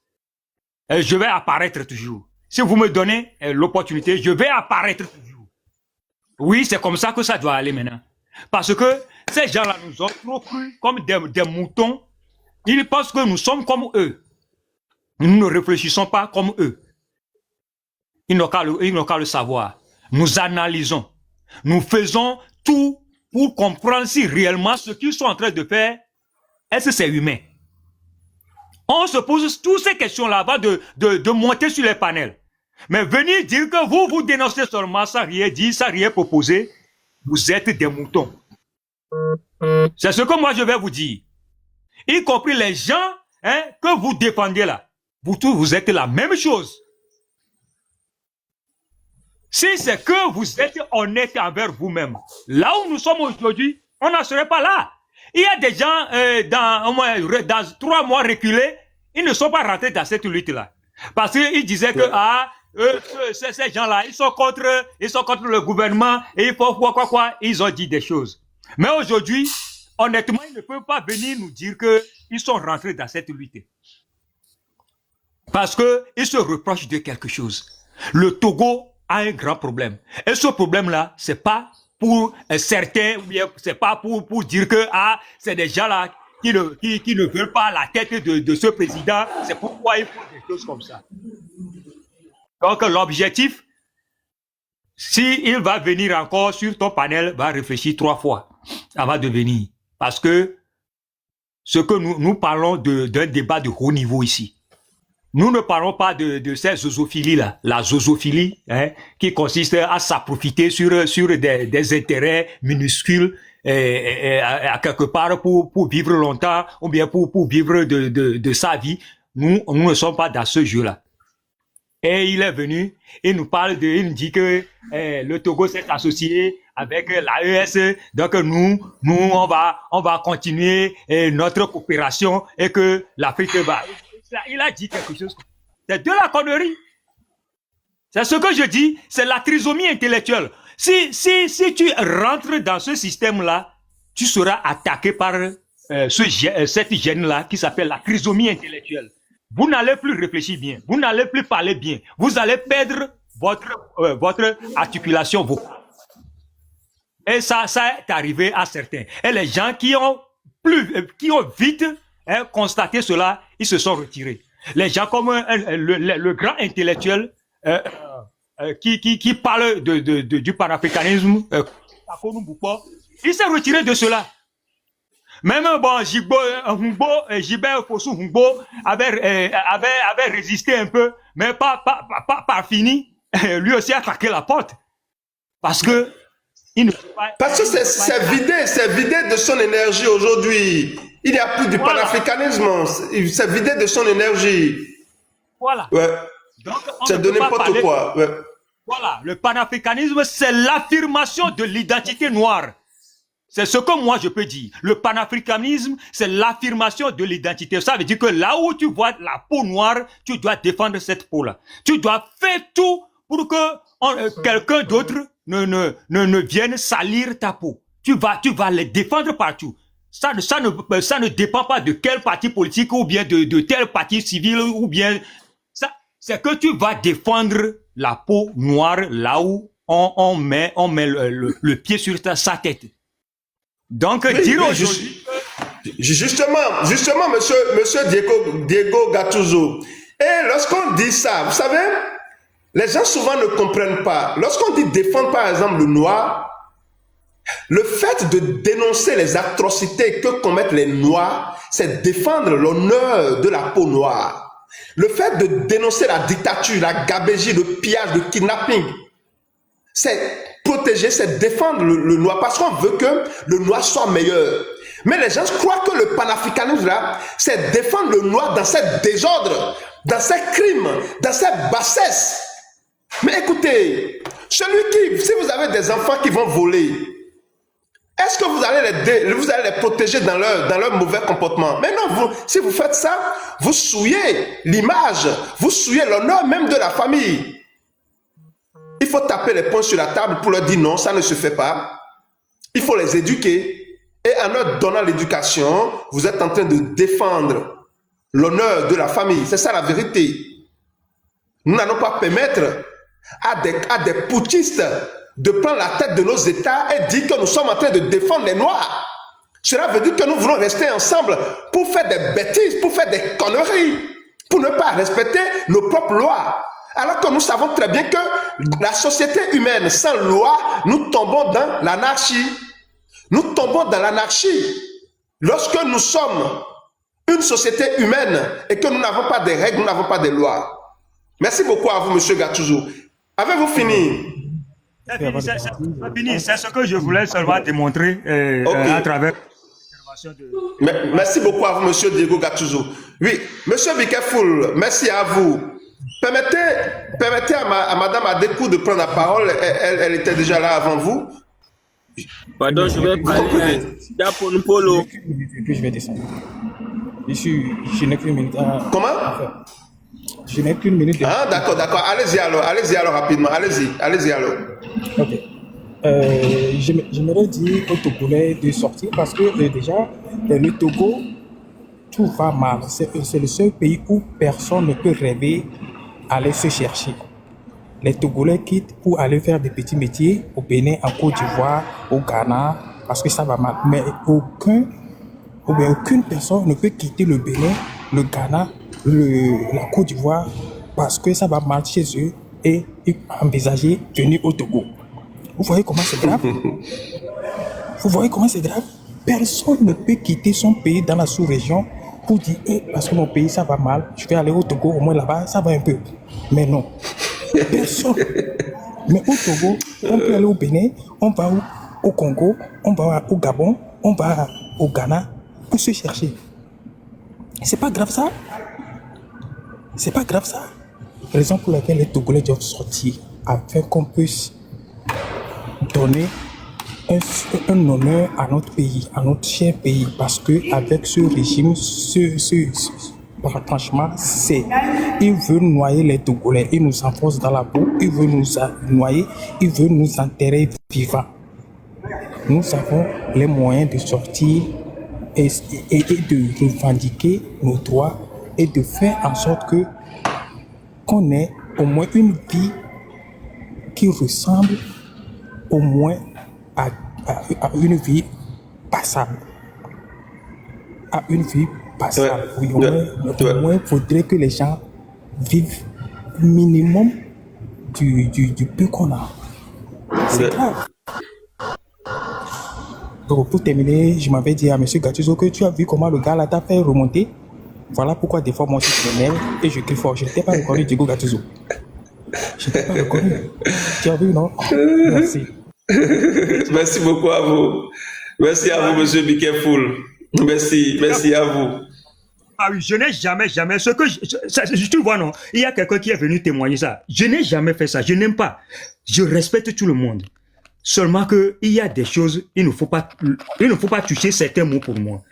je vais apparaître toujours. Si vous me donnez l'opportunité, je vais apparaître toujours. Oui, c'est comme ça que ça doit aller maintenant. Parce que ces gens-là nous ont trop cru comme des moutons. Ils pensent que nous sommes comme eux. Nous ne réfléchissons pas comme eux. Ils n'ont qu'à le savoir. Nous analysons. Nous faisons tout pour comprendre si réellement ce qu'ils sont en train de faire, est-ce que c'est humain? On se pose toutes ces questions-là avant de monter sur les panels. Mais venir dire que vous dénoncez seulement sans rien dire, sans rien proposer, vous êtes des moutons. C'est ce que moi je vais vous dire. Y compris les gens que vous défendez là. Vous tous, vous êtes la même chose. Si c'est que vous êtes honnête envers vous-même, là où nous sommes aujourd'hui, on n'en serait pas là. Il y a des gens dans 3 mois reculés, ils ne sont pas rentrés dans cette lutte-là. Parce qu'ils disaient que ces gens-là, ils sont contre le gouvernement et il faut quoi, ils ont dit des choses. Mais aujourd'hui, honnêtement, ils ne peuvent pas venir nous dire qu'ils sont rentrés dans cette lutte. Parce qu'ils se reprochent de quelque chose. Le Togo a un grand problème. Et ce problème-là, c'est pas pour certains, ou bien c'est pas pour dire que c'est des gens là qui ne veulent pas la tête de ce président. C'est pourquoi ils font des choses comme ça. Donc l'objectif, s'il va venir encore sur ton panel, va réfléchir 3 fois avant de venir. Parce que ce que nous parlons d'un débat de haut niveau ici. Nous ne parlons pas de cette zozophilies-là, la zozophilie, qui consiste à s'approfiter sur des intérêts minuscules à quelque part pour vivre longtemps ou bien pour vivre de sa vie. Nous ne sommes pas dans ce jeu-là. Et il est venu, il nous dit que le Togo s'est associé avec l'AES, donc nous on va continuer notre coopération et que l'Afrique va. Il a dit quelque chose. C'est de la connerie. C'est ce que je dis, c'est la trisomie intellectuelle. Si tu rentres dans ce système-là, tu seras attaqué par cette gêne-là qui s'appelle la trisomie intellectuelle. Vous n'allez plus réfléchir bien, vous n'allez plus parler bien, vous allez perdre votre articulation vocale. Et ça est arrivé à certains. Et les gens qui ont vite constaté cela, ils se sont retirés. Les gens comme le grand intellectuel qui parle du panafricanisme, il s'est retiré de cela. Même Gilbert Fossou Humbo avait résisté un peu, mais pas fini. Lui aussi a claqué la porte. Parce que c'est vidé de son énergie aujourd'hui. Il n'y a plus de panafricanisme. C'est vidé de son énergie. Voilà. Ouais. C'est de n'importe quoi. Ouais. Voilà. Le panafricanisme, c'est l'affirmation de l'identité noire. C'est ce que moi je peux dire. Le panafricanisme, c'est l'affirmation de l'identité. Ça veut dire que là où tu vois la peau noire, tu dois défendre cette peau-là. Tu dois faire tout pour que quelqu'un d'autre ne vienne salir ta peau. Tu vas les défendre partout. Ça ne dépend pas de quel parti politique ou bien de tel parti civil ou bien ça. C'est que tu vas défendre la peau noire là où on met le pied sur sa tête. Donc, Oui, dire oui, aujourd'hui... justement, monsieur Diego Gattuso. Et lorsqu'on dit ça, vous savez, les gens souvent ne comprennent pas. Lorsqu'on dit défendre, par exemple, le noir, le fait de dénoncer les atrocités que commettent les noirs, c'est défendre l'honneur de la peau noire. Le fait de dénoncer la dictature, la gabegie, le pillage, le kidnapping, c'est protéger, c'est défendre le noir parce qu'on veut que le noir soit meilleur. Mais les gens croient que le panafricanisme là, c'est défendre le noir dans cet désordre, dans ces crimes, dans cette bassesse. Mais écoutez, si vous avez des enfants qui vont voler, est-ce que vous allez les protéger dans leur mauvais comportement? Mais non, si vous faites ça, vous souillez l'image, vous souillez l'honneur même de la famille. Il faut taper les poings sur la table pour leur dire non, ça ne se fait pas. Il faut les éduquer. Et en leur donnant l'éducation, vous êtes en train de défendre l'honneur de la famille. C'est ça la vérité. Nous n'allons pas permettre à des putschistes de prendre la tête de nos États et dire que nous sommes en train de défendre les Noirs. Cela veut dire que nous voulons rester ensemble pour faire des bêtises, pour faire des conneries, pour ne pas respecter nos propres lois. Alors que nous savons très bien que la société humaine sans loi, nous tombons dans l'anarchie. Nous tombons dans l'anarchie. Lorsque nous sommes une société humaine et que nous n'avons pas de règles, nous n'avons pas de lois. Merci beaucoup à vous, monsieur Gattuso. Avez-vous fini? C'est fini, c'est ce que je voulais seulement démontrer à travers l'intervention de... Merci beaucoup à vous, monsieur Diego Gattuso. Oui, monsieur Bikeful, merci à vous. Permettez à madame Adekou de prendre la parole. Elle était déjà là avant vous. Pardon, je vais parler à Polo. Puis je vais descendre. Je n'ai qu'une minute. Comment? Je n'ai qu'une minute. Ah, d'accord. Allez-y alors rapidement. Allez-y alors. Ok. J'aimerais dire aux Togolais de sortir parce que déjà, le Togo, tout va mal. C'est le seul pays où personne ne peut rêver aller se chercher. Les Togolais quittent pour aller faire des petits métiers au Bénin, en Côte d'Ivoire, au Ghana, parce que ça va mal. Mais aucune personne ne peut quitter le Bénin, le Ghana, la Côte d'Ivoire, parce que ça va mal chez eux et envisager venir au Togo. Vous voyez comment c'est grave? Vous voyez comment c'est grave? Personne ne peut quitter son pays dans la sous-région pour dire parce que mon pays ça va mal, je vais aller au Togo, au moins là-bas ça va un peu. Mais non. Personne. Mais au Togo, on peut aller au Bénin, on va au Congo, on va au Gabon, on va au Ghana pour se chercher. C'est pas grave ça? C'est pas grave ça? Raison pour laquelle les Togolais doivent sortir afin qu'on puisse donner un honneur à notre pays, à notre cher pays, parce que avec ce régime, franchement, il veut noyer les Togolais, il nous enfonce dans la boue, il veut nous noyer, il veut nous enterrer vivants. Nous avons les moyens de sortir et de revendiquer nos droits et de faire en sorte qu'on ait au moins une vie qui ressemble au moins à une vie passable. À une vie passable. Oui, au moins, il faudrait que les gens vivent minimum du peu qu'on a. C'est grave. Donc, pour terminer, je m'avais dit à M. Gattuso que tu as vu comment le gars là t'a fait remonter. Voilà pourquoi des fois moi je m'énerve et je crie fort. Je n'étais pas reconnu Diego Gattuso. Je n'étais pas reconnu. Tu as vu, non? Merci. Merci beaucoup à vous. Merci à vous, monsieur Bikeful. Merci à vous. Ah oui, je n'ai jamais, tu vois, non, il y a quelqu'un qui est venu témoigner ça. Je n'ai jamais fait ça, je n'aime pas. Je respecte tout le monde. Seulement que il y a des choses, il ne faut pas toucher certains mots pour moi.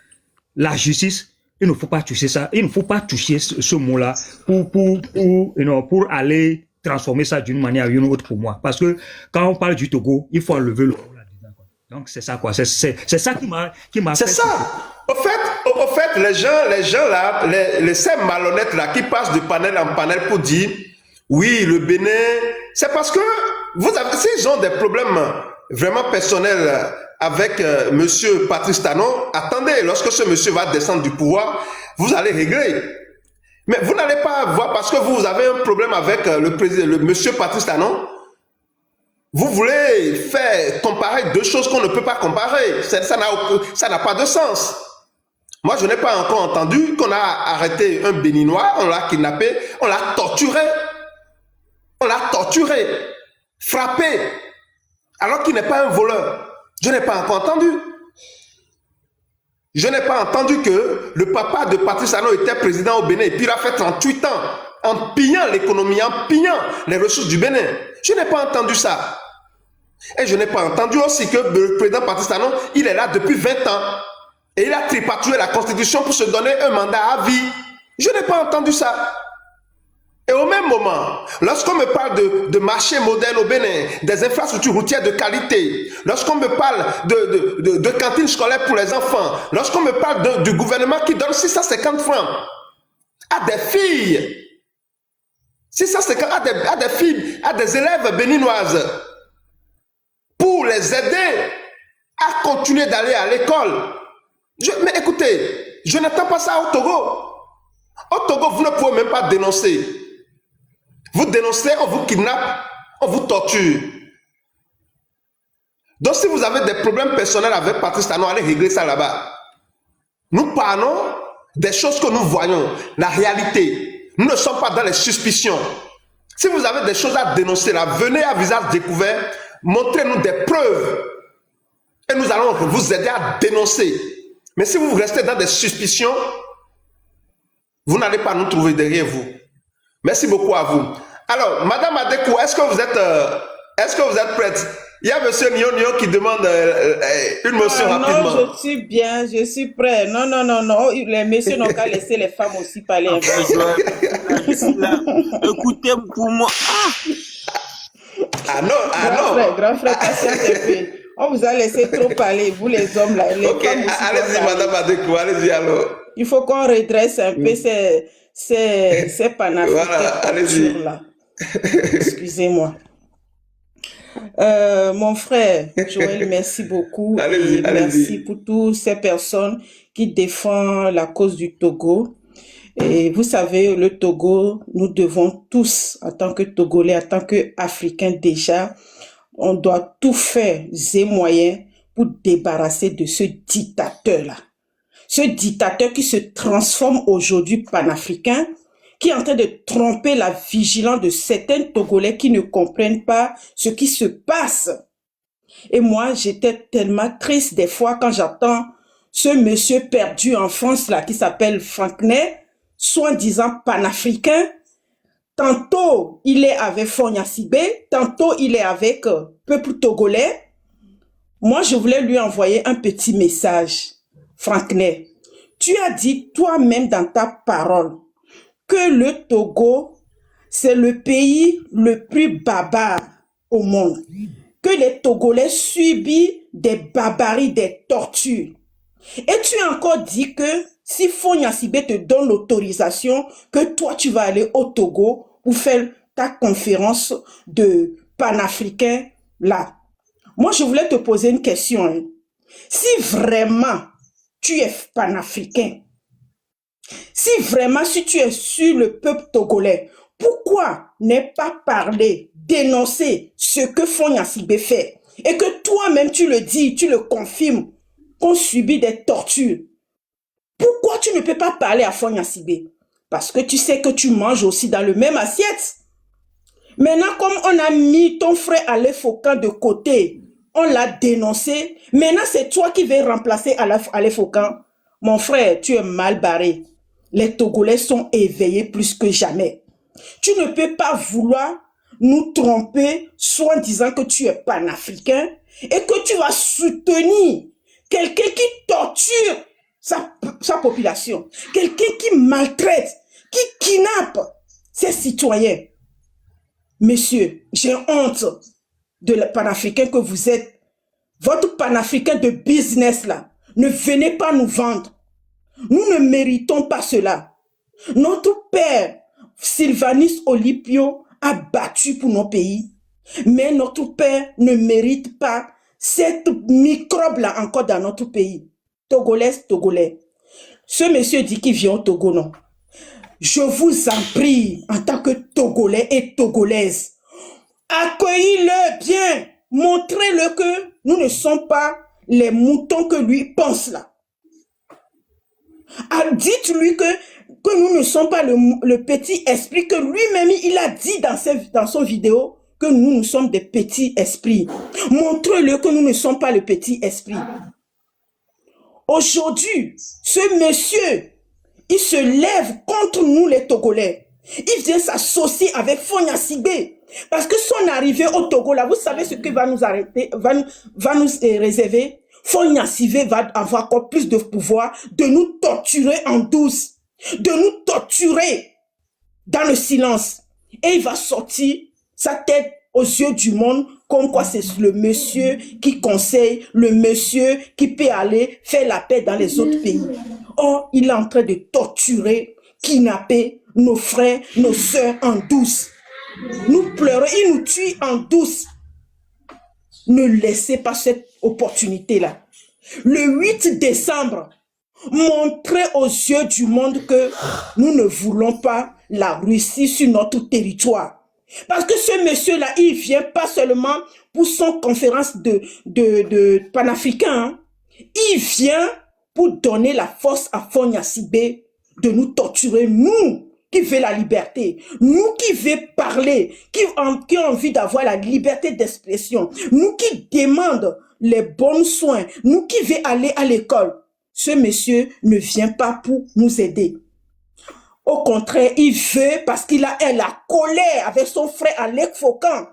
La justice, il ne faut pas toucher ça. Il ne faut pas toucher ce mot-là pour aller transformer ça d'une manière ou d'une autre pour moi. Parce que quand on parle du Togo, il faut enlever le mot là-dedans. Donc c'est ça quoi. C'est ça qui m'a C'est fait. ça. Au fait, les gens là, ces malhonnêtes là qui passent de panel en panel pour dire oui, le Bénin, c'est parce que s'ils ont des problèmes vraiment personnels avec monsieur Patrice Talon, attendez, lorsque ce monsieur va descendre du pouvoir, vous allez régler. Mais vous n'allez pas voir parce que vous avez un problème avec le monsieur Patrice Talon. Vous voulez faire comparer deux choses qu'on ne peut pas comparer. Ça n'a pas de sens. Moi, je n'ai pas encore entendu qu'on a arrêté un Béninois, on l'a kidnappé, on l'a torturé. On l'a torturé, frappé, alors qu'il n'est pas un voleur. Je n'ai pas encore entendu. Je n'ai pas entendu que le papa de Patrice Talon était président au Bénin et puis il a fait 38 ans en pillant l'économie, en pillant les ressources du Bénin. Je n'ai pas entendu ça. Et je n'ai pas entendu aussi que le président Patrice Talon, il est là depuis 20 ans. Et il a tripatouillé la Constitution pour se donner un mandat à vie. Je n'ai pas entendu ça. Et au même moment, lorsqu'on me parle de marché moderne au Bénin, des infrastructures routières de qualité, lorsqu'on me parle de cantines scolaires pour les enfants, lorsqu'on me parle du gouvernement qui donne 650 francs à des filles, 650 à des filles, à des élèves béninoises, pour les aider à continuer d'aller à l'école. Mais écoutez, je n'attends pas ça au Togo. Au Togo, vous ne pouvez même pas dénoncer. Vous dénoncez, on vous kidnappe, on vous torture. Donc si vous avez des problèmes personnels avec Patrice Talon, allez régler ça là-bas. Nous parlons des choses que nous voyons, la réalité. Nous ne sommes pas dans les suspicions. Si vous avez des choses à dénoncer là, venez à visage découvert, montrez-nous des preuves. Et nous allons vous aider à dénoncer. Mais si vous restez dans des suspicions, vous n'allez pas nous trouver derrière vous. Merci beaucoup à vous. Alors, Madame Adekou, est-ce que vous êtes prête? Il y a Monsieur Nyon qui demande une motion rapidement. Non, je suis bien, je suis prêt. Non. Les messieurs n'ont qu'à laisser les femmes aussi parler un peu. Écoutez, pour moi. Grand frère, patiente un peu. On vous a laissé trop parler, vous les hommes là. Les ok, allez-y, Madame Adekou, allez-y alors. Il faut qu'on redresse un peu ces panafricains. Voilà, allez-y. Là. Excusez-moi. Mon frère Joël, merci beaucoup. Merci pour toutes ces personnes qui défendent la cause du Togo. Et vous savez, le Togo, nous devons tous, en tant que Togolais, en tant qu'Africains déjà, on doit tout faire, et moyens, pour débarrasser de ce dictateur-là. Ce dictateur qui se transforme aujourd'hui panafricain, qui est en train de tromper la vigilance de certains Togolais qui ne comprennent pas ce qui se passe. Et moi, j'étais tellement triste des fois quand j'entends ce monsieur perdu en France là qui s'appelle Frankney, soi-disant panafricain. Tantôt, il est avec Fonia Sibé, tantôt, il est avec peuple togolais. Moi, je voulais lui envoyer un petit message. Frankney, tu as dit toi-même dans ta parole que le Togo, c'est le pays le plus barbare au monde. Que les Togolais subissent des barbaries, des tortures. Et tu as encore dit que si Fonia Sibé te donne l'autorisation, que toi tu vas aller au Togo pour faire ta conférence de panafricain là. Moi je voulais te poser une question. Hein. Si vraiment tu es panafricain, si tu es sur le peuple togolais, pourquoi ne pas parler, dénoncer ce que Fonia Sibé fait et que toi-même tu le dis, tu le confirmes, qu'on subit des tortures? Pourquoi tu ne peux pas parler à Fonia Sibé? Parce que tu sais que tu manges aussi dans le même assiette. Maintenant, comme on a mis ton frère Alain Faucan de côté, on l'a dénoncé, maintenant c'est toi qui veux remplacer Alain Faucan. Mon frère, tu es mal barré. Les Togolais sont éveillés plus que jamais. Tu ne peux pas vouloir nous tromper, soit en disant que tu es panafricain, et que tu vas soutenir quelqu'un qui torture sa population, quelqu'un qui maltraite, qui kidnappe ses citoyens. Monsieur, j'ai honte de le panafricain que vous êtes. Votre panafricain de business là, ne venez pas nous vendre. Nous ne méritons pas cela. Notre père, Sylvanus Olympio, a battu pour nos pays. Mais notre père ne mérite pas cette microbe-là encore dans notre pays. Togolais. Ce monsieur dit qu'il vient au Togo, non. Je vous en prie, en tant que Togolais et Togolaises, accueillez-le bien. Montrez-le que nous ne sommes pas les moutons que lui pense là. Dites-lui que nous ne sommes pas le petit esprit que lui-même il a dit dans son vidéo que nous sommes des petits esprits. Montrez-le que nous ne sommes pas le petit esprit. Aujourd'hui, ce monsieur, il se lève contre nous les Togolais. Il vient s'associer avec Fonia Sibé. Parce que son arrivée au Togo, là, vous savez ce qu'il va nous arrêter, va nous réserver. Fonia Sibé va avoir encore plus de pouvoir de nous torturer en douce, de nous torturer dans le silence. Et il va sortir sa tête aux yeux du monde comme quoi c'est le monsieur qui conseille, le monsieur qui peut aller faire la paix dans les autres pays. Or, il est en train de torturer, kidnapper nos frères, nos sœurs en douce. Nous pleurons, il nous tue en douce. Ne laissez pas cette opportunité-là. Le 8 décembre, montrez aux yeux du monde que nous ne voulons pas la Russie sur notre territoire. Parce que ce monsieur-là, il vient pas seulement pour son conférence de panafricain. Hein. Il vient pour donner la force à Fonia Sibé de nous torturer, nous qui veut la liberté, nous qui veut parler, qui ont envie d'avoir la liberté d'expression, nous qui demandent les bons soins, nous qui veut aller à l'école. Ce monsieur ne vient pas pour nous aider. Au contraire, il veut parce qu'il a la colère avec son frère Alec Faucan.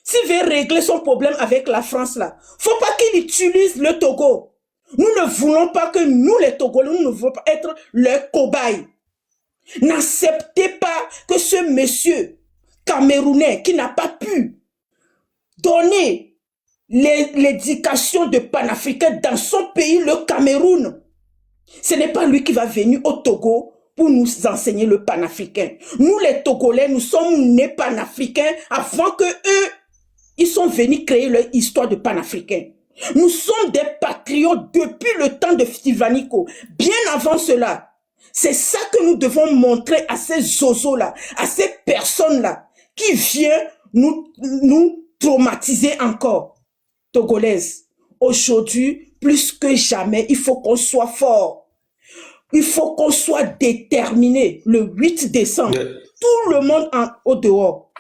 S'il veut régler son problème avec la France là, faut pas qu'il utilise le Togo. Nous ne voulons pas que nous les Togolais, nous ne voulons pas être leurs cobayes. N'acceptez pas que ce monsieur camerounais qui n'a pas pu donner l'éducation de panafricain dans son pays, le Cameroun, ce n'est pas lui qui va venir au Togo pour nous enseigner le panafricain. Nous les Togolais, nous sommes nés panafricains avant que eux, ils sont venus créer leur histoire de panafricain. Nous sommes des patriotes depuis le temps de Sylvanico, bien avant cela. C'est ça que nous devons montrer à ces zozos-là, à ces personnes-là, qui viennent nous traumatiser encore. Togolaises, aujourd'hui, plus que jamais, il faut qu'on soit fort. Il faut qu'on soit déterminé le 8 décembre. Tout le monde au dehors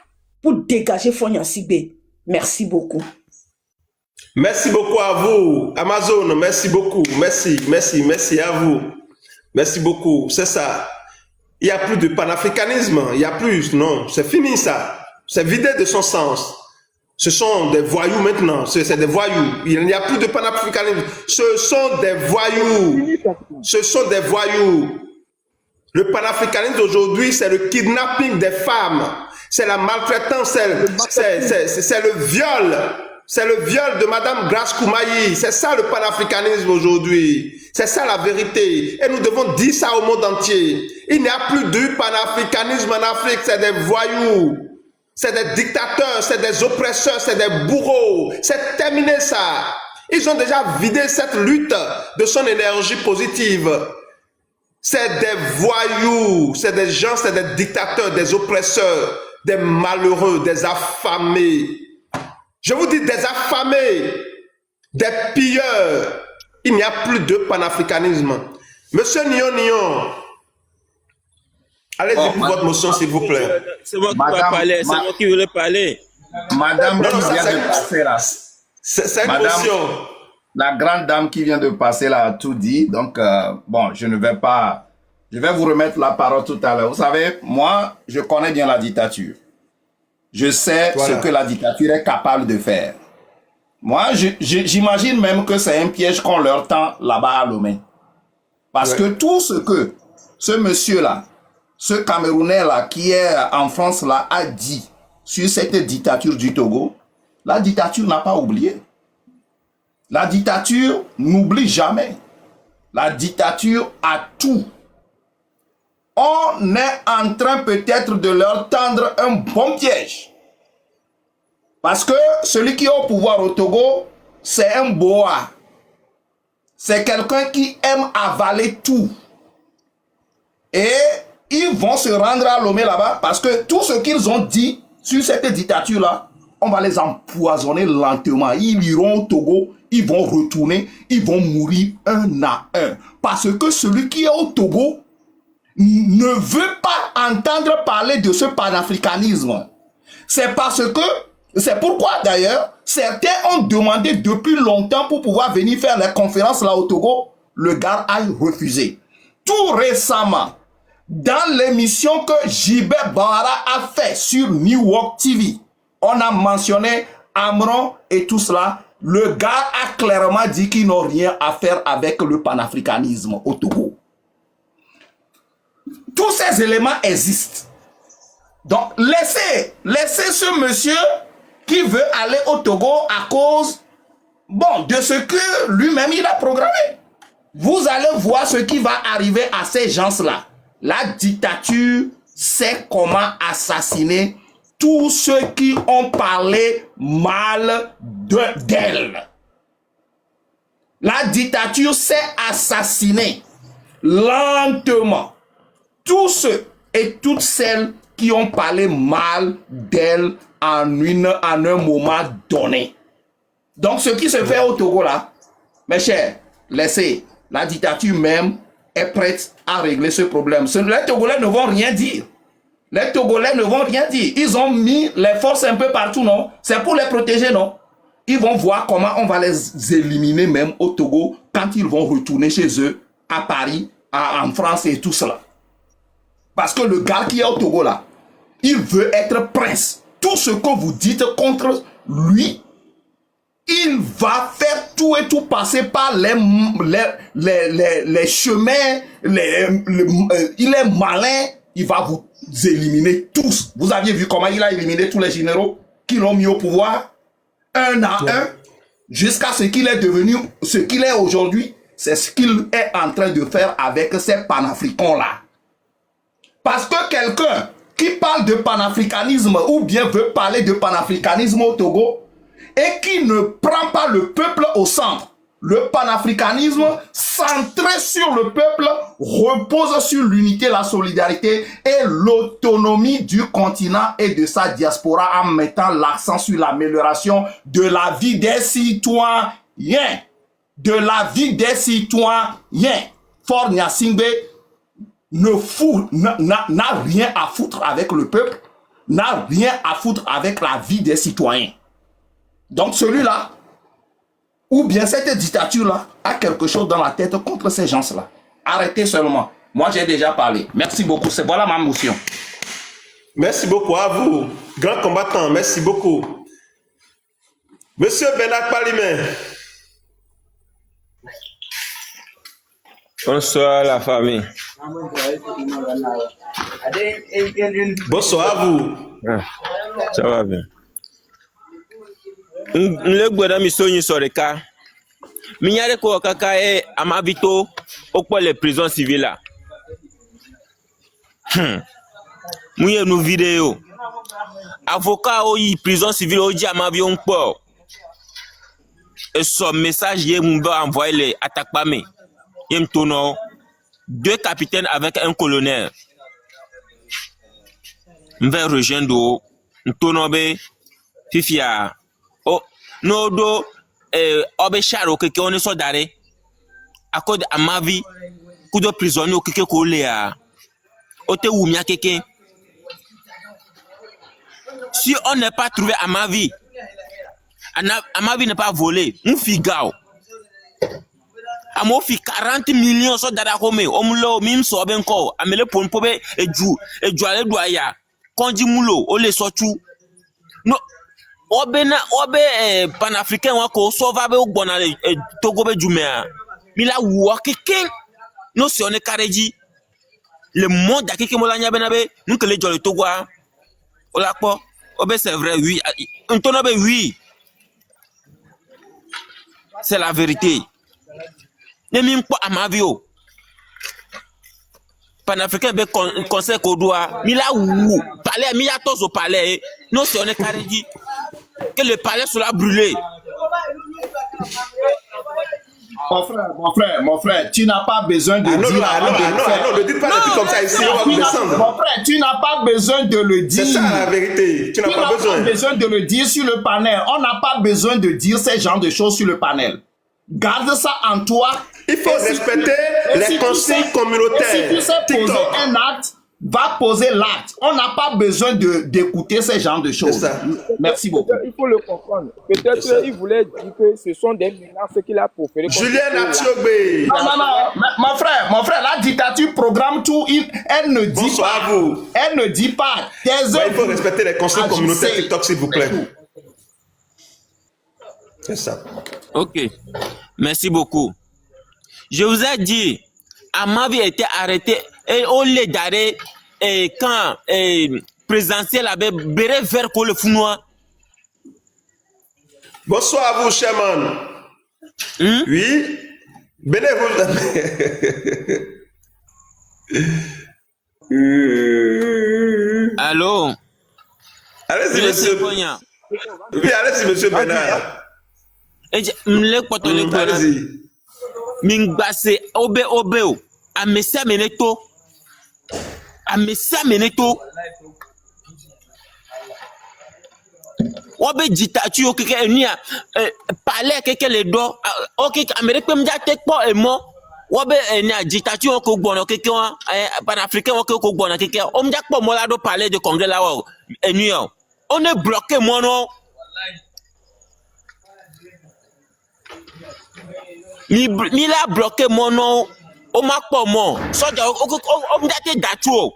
pour dégager Fonia Sibé. Merci beaucoup. Merci beaucoup à vous, Amazon. Merci beaucoup. Merci à vous. Merci beaucoup. C'est ça. Il n'y a plus de panafricanisme. Il n'y a plus. Non, c'est fini ça. C'est vidé de son sens. Ce sont des voyous maintenant. C'est des voyous. Il n'y a plus de panafricanisme. Ce sont des voyous. Ce sont des voyous. Le panafricanisme aujourd'hui, c'est le kidnapping des femmes. C'est la maltraitance. C'est le viol. C'est le viol de Madame Grace Koumaï. C'est ça le panafricanisme aujourd'hui. C'est ça la vérité. Et nous devons dire ça au monde entier. Il n'y a plus de panafricanisme en Afrique. C'est des voyous. C'est des dictateurs. C'est des oppresseurs. C'est des bourreaux. C'est terminé ça. Ils ont déjà vidé cette lutte de son énergie positive. C'est des voyous. C'est des gens, c'est des dictateurs, des oppresseurs, des malheureux, des affamés. Je vous dis des affamés, des pilleurs. Il n'y a plus de panafricanisme. Monsieur Nion, allez-y pour votre motion, s'il vous plaît. C'est moi qui vais parler, c'est moi qui voulais parler. Madame qui vient de passer là. C'est une motion. La grande dame qui vient de passer là a tout dit. Donc, bon, je vais vous remettre la parole tout à l'heure. Vous savez, moi, je connais bien la dictature. Je sais ce que la dictature est capable de faire. Moi, j'imagine même que c'est un piège qu'on leur tend là-bas à Lomé. Parce que tout ce que ce monsieur-là, ce Camerounais-là qui est en France-là a dit sur cette dictature du Togo, la dictature n'a pas oublié. La dictature n'oublie jamais. La dictature a tout. On est en train peut-être de leur tendre un bon piège. Parce que celui qui est au pouvoir au Togo, c'est un boa. C'est quelqu'un qui aime avaler tout. Et ils vont se rendre à Lomé là-bas parce que tout ce qu'ils ont dit sur cette dictature-là, on va les empoisonner lentement. Ils iront au Togo, ils vont retourner, ils vont mourir un à un. Parce que celui qui est au Togo ne veut pas entendre parler de ce panafricanisme. C'est pourquoi d'ailleurs, certains ont demandé depuis longtemps pour pouvoir venir faire les conférences là au Togo, le gars a refusé. Tout récemment, dans l'émission que Gilbert Bahara a fait sur New York TV, on a mentionné Amron et tout cela. Le gars a clairement dit qu'ils n'ont rien à faire avec le panafricanisme au Togo. Tous ces éléments existent. Donc, laissez ce monsieur qui veut aller au Togo à cause, de ce que lui-même il a programmé. Vous allez voir ce qui va arriver à ces gens-là. La dictature sait comment assassiner tous ceux qui ont parlé mal d'elle. La dictature sait assassiner lentement tous ceux et toutes celles qui ont parlé mal d'elle en un moment donné. Donc ce qui se fait au Togo là, mes chers, laissez, la dictature même est prête à régler ce problème. Les Togolais ne vont rien dire. Les Togolais ne vont rien dire. Ils ont mis les forces un peu partout, non? C'est pour les protéger, non? Ils vont voir comment on va les éliminer même au Togo quand ils vont retourner chez eux, à Paris, en France et tout cela. Parce que le gars qui est au Togo là, il veut être prince. Tout ce que vous dites contre lui, il va faire tout et tout passer par les chemins, il est malin, il va vous éliminer tous. Vous aviez vu comment il a éliminé tous les généraux qui l'ont mis au pouvoir, un à un, jusqu'à ce qu'il est devenu, ce qu'il est aujourd'hui. C'est ce qu'il est en train de faire avec ces panafricains-là. Parce que quelqu'un qui parle de panafricanisme ou bien veut parler de panafricanisme au Togo et qui ne prend pas le peuple au centre. Le panafricanisme centré sur le peuple repose sur l'unité, la solidarité et l'autonomie du continent et de sa diaspora en mettant l'accent sur l'amélioration de la vie des citoyens. De la vie des citoyens. Faure Gnassingbé n'a rien à foutre avec le peuple, n'a rien à foutre avec la vie des citoyens. Donc celui-là, ou bien cette dictature-là, a quelque chose dans la tête contre ces gens-là. Arrêtez seulement. Moi, j'ai déjà parlé. Merci beaucoup. Voilà ma motion. Merci beaucoup à vous, grand combattant. Merci beaucoup. Monsieur Bernard Palimé. Bonsoir la famille. Bonsoir à vous. Ça va bien. Le gouvernement missionnaire sur le cas. Mignare ko kaka e amabito okwa les prisons civiles là. Mouye nous vidéo. Avocat o yi prison civile o di amabion po. Et son message yé mumba envoyer les attaques pas mais. Yem tono 2 capitaines avec un colonel. M'vait rejoindre tono be fifia. Oh no do obe charo que on est soldats à cause à ma vie coup de prisonnier que collé à ote oumia quelqu'un si on n'est pas trouvé à ma vie n'est pas volé un figao à mon fi 40 millions soldats comme omlo mim so ben ko amele pompobe et ju ale doya kondi mulo o le sochu no panafricain wako sova be ogbona Togo be jumea. Mila wakeke no se on kareji. Le monde a quelque mola nyabe nabe nous que les gens le Togo ola po obe c'est vrai oui un ton obe oui c'est la vérité ne mi pas à ma vie panafricain be conseil ko doa mi la wu palais mi ya tos au palais non c'est on est carré dit que le palais sera brûlé. Mon frère, tu n'as pas besoin de dire. Non, ne dites pas des trucs comme ça ici, on va vous descendre. Mon frère, tu n'as pas besoin de le dire. C'est ça la vérité, tu n'as pas besoin de le dire sur le panel. On n'a pas besoin de dire ce genre de choses sur le panel. Garde ça en toi. Il faut respecter les consignes communautaires. Si tu sais poser un acte, va poser l'acte. On n'a pas besoin d'écouter ce genre de choses. Merci beaucoup. Il faut le comprendre. Peut-être qu'il voulait dire que ce sont des menaces qu'il a proférées. Julien Atiogbe. Non, mon frère, la dictature programme tout. Elle ne dit Bonsoir pas. À vous. Elle ne dit pas. Il faut respecter les consignes communautaires TikTok, s'il vous plaît. C'est ça. Ok. Merci beaucoup. Je vous ai dit, Amavi a été arrêté et on l'a d'arrêt quand présidentiel avait béré vers le Founois. Bonsoir à vous, Sherman. Oui. Bénévole. Allô. Allez-y, monsieur. Oui, allez-y, monsieur Bernard. Allez-y. Mingbase obe amesa meneto obe dictature okeke enia palais keke le do okeke amerique mja tekpo emo obe enia dictature ko gbona keke wa panafricain ko gbona keke o mja po mola do palais de congrès là wa enia on est bloqué moi non. Mi la bloqué mon nom, on m'a pas mon. Soja, on m'a été d'atouo.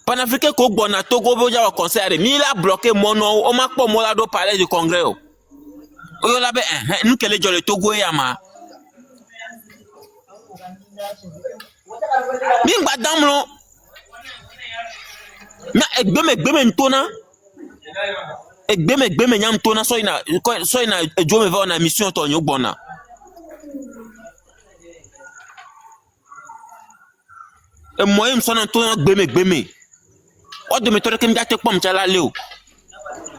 Panafricain ko bona Togo boja au concert. Mi la bloqué mon nom, on m'a pas mon là do palais du congrès. Oyo la be nous que les gens le Togo yama. Mi ngba dam lo. Na egbe ntona. Egbeme nyam tona so ina ejome va na mission to nyogbona e moyem so na tona gbeme o de metore kem jate pom chala leo.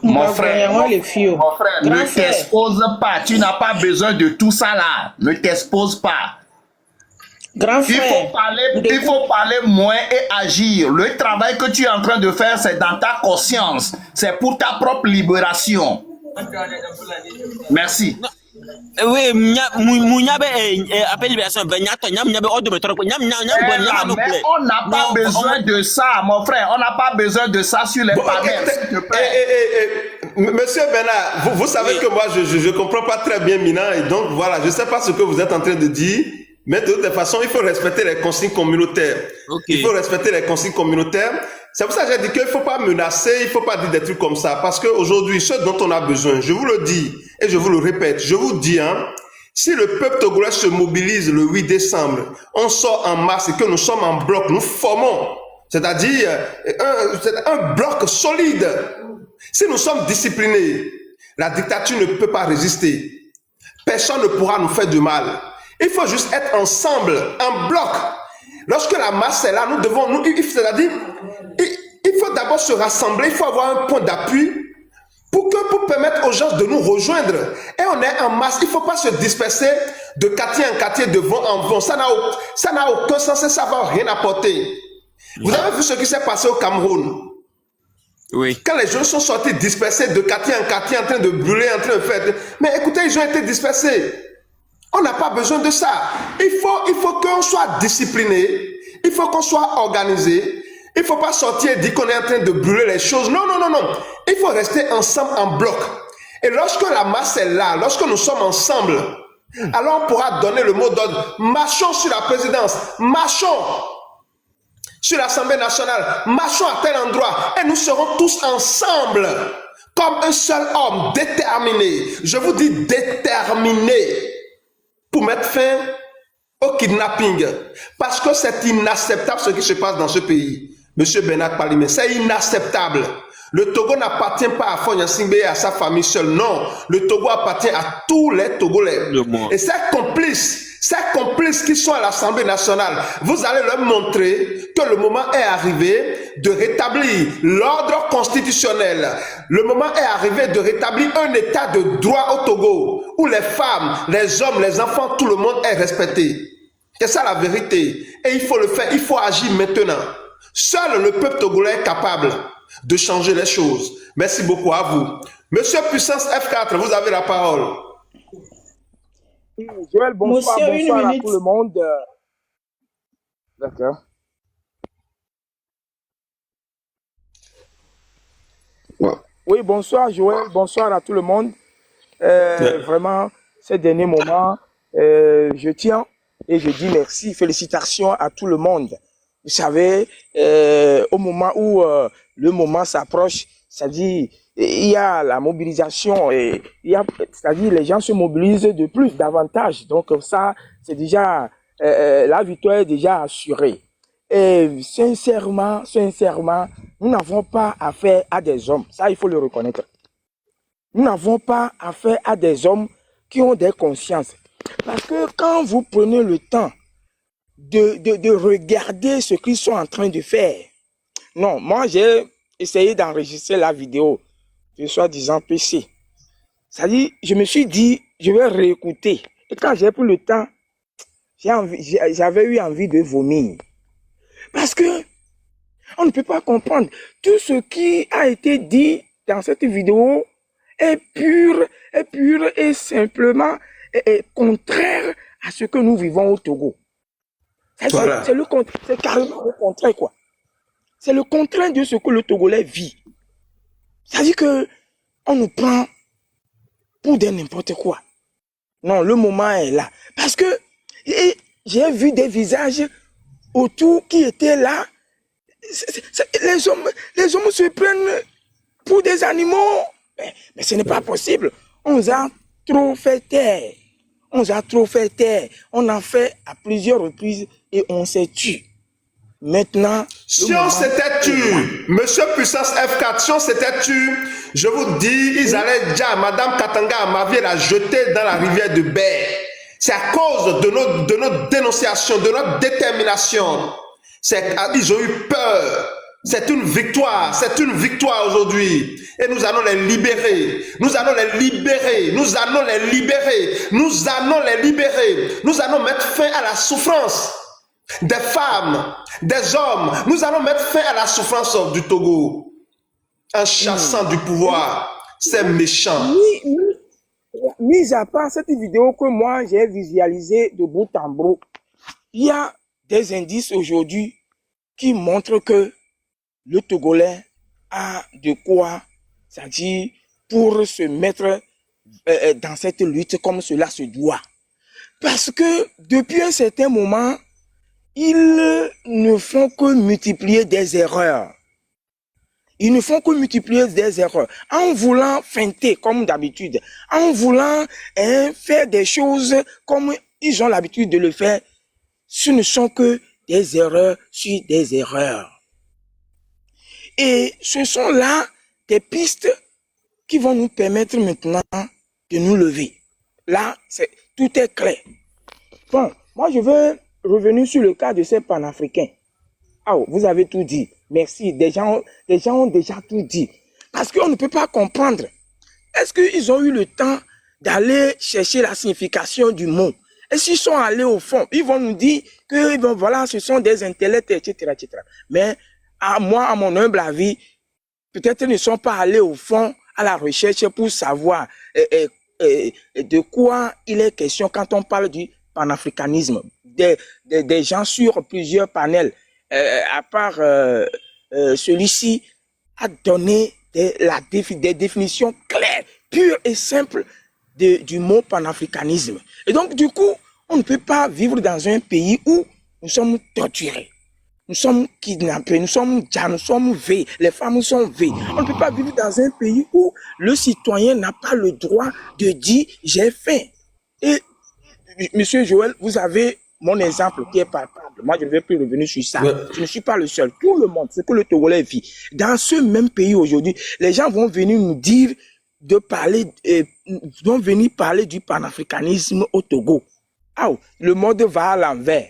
Mon frère, ne t'expose pas, tu n'as pas besoin de tout ça là, ne t'expose pas. Grand frère, il faut parler moins et agir. Le travail que tu es en train de faire, c'est dans ta conscience. C'est pour ta propre libération. Merci. Oui, on n'a pas besoin de ça, mon frère. On n'a pas besoin de ça sur les panels. Monsieur Bernard, vous savez que moi, je ne comprends pas très bien Mina. Et donc, voilà, je ne sais pas ce que vous êtes en train de dire. Mais de toute façon, il faut respecter les consignes communautaires. Okay. Il faut respecter les consignes communautaires. C'est pour ça que j'ai dit qu'il ne faut pas menacer, il ne faut pas dire des trucs comme ça. Parce qu'aujourd'hui, ce dont on a besoin, je vous le dis et je vous le répète, je vous dis, si le peuple togolais se mobilise le 8 décembre, on sort en masse et que nous sommes en bloc, nous formons, c'est-à-dire un bloc solide. Si nous sommes disciplinés, la dictature ne peut pas résister. Personne ne pourra nous faire du mal. Il faut juste être ensemble, en bloc. Lorsque la masse est là, nous devons, c'est-à-dire, il faut d'abord se rassembler, il faut avoir un point d'appui pour permettre aux gens de nous rejoindre. Et on est en masse, il ne faut pas se disperser de quartier en quartier, de vent en vent. Ça n'a aucun sens et ça ne va rien apporter. Vous avez vu ce qui s'est passé au Cameroun? Oui. Quand les gens sont sortis dispersés de quartier en quartier, en train de brûler, en train de faire... Mais écoutez, ils ont été dispersés. On n'a pas besoin de ça. Il faut qu'on soit discipliné. Il faut qu'on soit organisé. Il ne faut pas sortir et dire qu'on est en train de brûler les choses. Non, non, non, non. Il faut rester ensemble en bloc. Et lorsque la masse est là, lorsque nous sommes ensemble, alors on pourra donner le mot d'ordre. Marchons sur la présidence. Marchons. sur l'Assemblée nationale. Marchons à tel endroit et nous serons tous ensemble comme un seul homme déterminé. Je vous dis déterminé pour mettre fin au kidnapping. Parce que c'est inacceptable ce qui se passe dans ce pays. Monsieur Bernard Palimé, c'est inacceptable. Le Togo n'appartient pas à Fonya Singbe et à sa famille seule. Non, le Togo appartient à tous les Togolais. Et ces complices qui sont à l'Assemblée nationale, vous allez leur montrer que le moment est arrivé de rétablir l'ordre constitutionnel. Le moment est arrivé de rétablir un état de droit au Togo, où les femmes, les hommes, les enfants, tout le monde est respecté. C'est ça la vérité. Et il faut le faire, il faut agir maintenant. Seul le peuple togolais est capable de changer les choses. Merci beaucoup à vous. Monsieur Puissance F4, vous avez la parole. Joël, bonsoir, Monsieur, une bonsoir à minute. tout le monde. D'accord. Ouais. Oui, bonsoir Joël, bonsoir à tout le monde. Vraiment, ces derniers moments, je tiens et je dis merci, félicitations à tout le monde. Vous savez, au moment où le moment s'approche, c'est-à-dire il y a la mobilisation et c'est-à-dire les gens se mobilisent de plus, davantage. Donc ça, c'est déjà la victoire est déjà assurée. Et sincèrement, nous n'avons pas affaire à des hommes. Ça, il faut le reconnaître. Nous n'avons pas affaire à des hommes qui ont des consciences. Parce que quand vous prenez le temps de regarder ce qu'ils sont en train de faire. Non, moi j'ai essayé d'enregistrer la vidéo de soi-disant PC. C'est-à-dire, je me suis dit, je vais réécouter. Et quand j'ai pris le temps, j'avais eu envie de vomir. Parce que on ne peut pas comprendre. Tout ce qui a été dit dans cette vidéo est pur et simplement contraire à ce que nous vivons au Togo. Voilà. C'est carrément le contraire, quoi. C'est le contraire de ce que le Togolais vit. C'est-à-dire que on nous prend pour des n'importe quoi. Non, le moment est là. Parce que j'ai vu des visages autour qui étaient là. Les hommes se prennent pour des animaux. Mais ce n'est pas possible. On nous a trop fait taire. On nous a trop fait taire. On a fait à plusieurs reprises et on s'est tué. Maintenant, si on s'était tué, Monsieur Puissance F4, si on s'était tué, je vous dis, ils allaient dire à Madame Katanga Amavi la jeter dans la rivière de Baie. C'est à cause de notre dénonciation, de notre détermination. Ils ont eu peur. C'est une victoire aujourd'hui. Et nous allons les libérer. Nous allons les libérer. Nous allons les libérer. Nous allons les libérer. Nous allons mettre fin à la souffrance des femmes, des hommes. Nous allons mettre fin à la souffrance du Togo en chassant du pouvoir. C'est méchant. Mis à part cette vidéo que moi j'ai visualisée de bout en bout, il y a des indices aujourd'hui qui montrent que le Togolais a de quoi, c'est-à-dire pour se mettre dans cette lutte comme cela se doit. Parce que depuis un certain moment, ils ne font que multiplier des erreurs. Ils ne font que multiplier des erreurs. En voulant feinter comme d'habitude, en voulant faire des choses comme ils ont l'habitude de le faire, ce ne sont que des erreurs sur des erreurs. Et ce sont là des pistes qui vont nous permettre maintenant de nous lever. Là, tout est clair. Bon, moi je veux revenir sur le cas de ces panafricains. Ah, vous avez tout dit. Merci. Des gens ont déjà tout dit. Parce qu'on ne peut pas comprendre. Est-ce qu'ils ont eu le temps d'aller chercher la signification du mot? Est-ce qu'ils sont allés au fond? Ils vont nous dire que bon, voilà, ce sont des intellects, etc., etc. Mais à mon humble avis, peut-être ils ne sont pas allés au fond à la recherche pour savoir de quoi il est question quand on parle du panafricanisme. Des gens sur plusieurs panels, à part celui-ci, a donné des définitions claires, pures et simples du mot panafricanisme. Et donc, du coup, on ne peut pas vivre dans un pays où nous sommes torturés. Nous sommes kidnappés, nous sommes V, les femmes sont V. On ne peut pas vivre dans un pays où le citoyen n'a pas le droit de dire j'ai faim. Et Monsieur Joël, vous avez mon exemple qui est palpable. Moi, je ne vais plus revenir sur ça. Je ne suis pas le seul. Tout le monde, c'est que le Togolais vit. Dans ce même pays aujourd'hui, les gens vont venir nous dire vont venir parler du panafricanisme au Togo. Oh, le monde va à l'envers.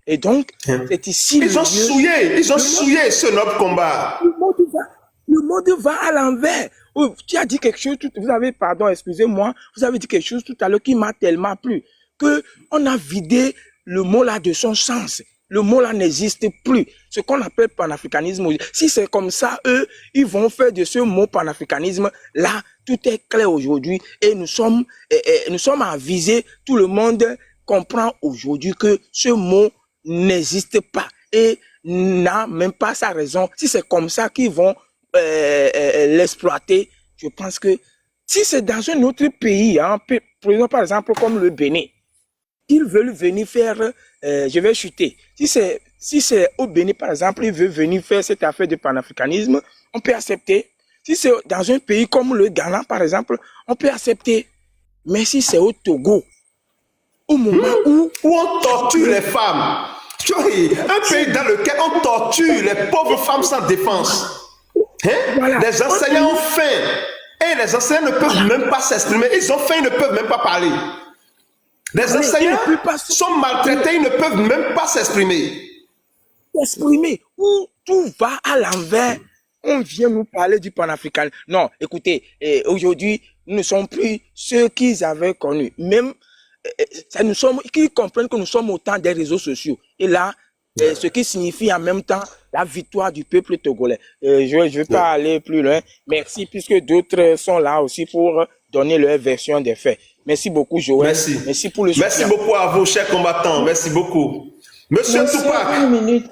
Et donc, c'est ici. Ils ont souillé ce noble combat. Le monde va à l'envers. Oh, tu as dit quelque chose, vous avez, pardon, excusez-moi, vous avez dit quelque chose tout à l'heure qui m'a tellement plu, que on a vidé le mot là de son sens. Le mot là n'existe plus. Ce qu'on appelle panafricanisme, si c'est comme ça, eux, ils vont faire de ce mot panafricanisme là, tout est clair aujourd'hui et nous sommes avisés, tout le monde comprend aujourd'hui que ce mot n'existe pas et n'a même pas sa raison. Si c'est comme ça qu'ils vont l'exploiter, je pense que si c'est dans un autre pays, hein, prenons par exemple comme le Bénin, ils veulent venir faire, je vais chuter, si c'est au Bénin par exemple, ils veulent venir faire cette affaire de panafricanisme, on peut accepter. Si c'est dans un pays comme le Ghana par exemple, on peut accepter. Mais si c'est au Togo, au moment où on torture les femmes, un pays dans lequel on torture les pauvres femmes sans défense. Voilà. Les enseignants ont faim et les enseignants ne peuvent même pas s'exprimer. Ils ont faim, ils ne peuvent même pas parler. Les enseignants sont maltraités, ils ne peuvent même pas s'exprimer. Où tout va à l'envers. On vient nous parler du panafricanisme. Non, écoutez, aujourd'hui, nous ne sommes plus ceux qu'ils avaient connus. Même qu'ils comprennent que nous sommes au temps des réseaux sociaux. Et là, ce qui signifie en même temps la victoire du peuple togolais. Je ne vais pas aller plus loin. Merci, puisque d'autres sont là aussi pour donner leur version des faits. Merci beaucoup, Joël. Merci pour le soutien. Merci beaucoup à vous, chers combattants. Merci beaucoup. Monsieur Tupac. Une minute.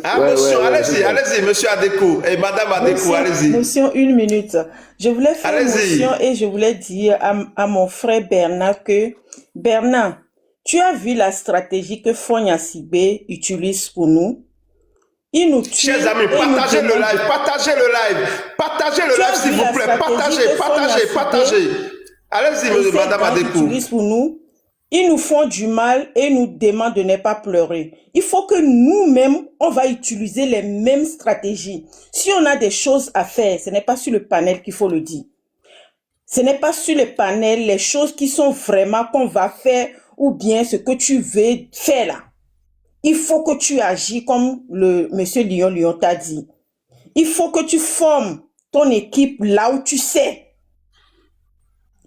Allez-y, monsieur Adekou et madame Adekou, allez-y. Motion, une minute. Je voulais faire une motion et je voulais dire à mon frère Bernard que, Bernard, tu as vu la stratégie que Fonya Sibé utilise pour nous? Il nous tue. Chers amis, partagez le live, s'il vous plaît. Partagez. Allez-y, madame Adekou. Pour nous. Ils nous font du mal et nous demandent de ne pas pleurer. Il faut que nous-mêmes, on va utiliser les mêmes stratégies. Si on a des choses à faire, ce n'est pas sur le panel qu'il faut le dire. Ce n'est pas sur le panel les choses qui sont vraiment qu'on va faire ou bien ce que tu veux faire là. Il faut que tu agis comme le monsieur Lyon t'a dit. Il faut que tu formes ton équipe là où tu sais.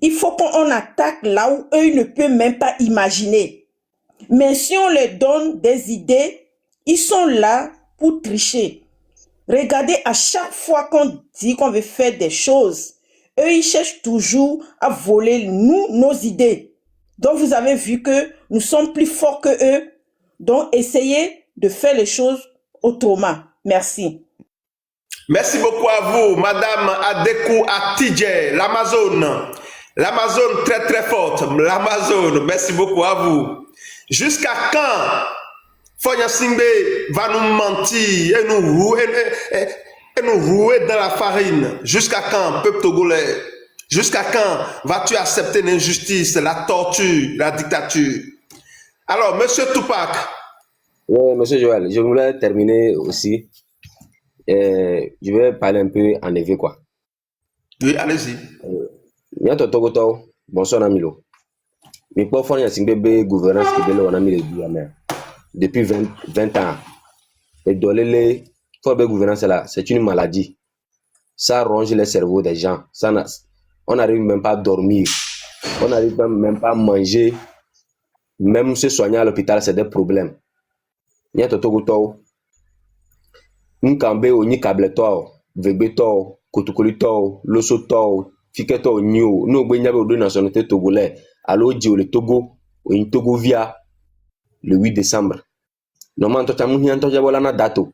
Il faut qu'on attaque là où eux ne peuvent même pas imaginer. Mais si on leur donne des idées, ils sont là pour tricher. Regardez, à chaque fois qu'on dit qu'on veut faire des choses, eux, ils cherchent toujours à voler nos idées. Donc, vous avez vu que nous sommes plus forts que eux. Donc, essayez de faire les choses autrement. Merci. Merci beaucoup à vous, madame Adekou Atidje, l'Amazone très très forte, l'Amazone, merci beaucoup à vous. Jusqu'à quand Fonya Singbe va nous mentir et nous rouer dans la farine? Jusqu'à quand, peuple togolais? Jusqu'à quand vas-tu accepter l'injustice, la torture, la dictature? Alors, monsieur Tupac. Oui, monsieur Joël, je voulais terminer aussi. Je vais parler un peu en éveil, quoi. Oui, allez-y. Bonsoir, Namilo. Mais pour faire une gouvernance qui est là, depuis 20 ans. Et dans les gouvernance là, c'est une maladie. Ça ronge les cerveaux des gens. On n'arrive même pas à dormir. On n'arrive même pas à manger. Même se soigner à l'hôpital, c'est des problèmes. Nkambe o ni kableto, vegbeto, kotukolito, losoto, fiketo nyo, no gbenyabe o de nationalité togolais. Alors dit le Togo, ou Togo via le 8 décembre. Normalement, toi tamu hianto jabola na dato.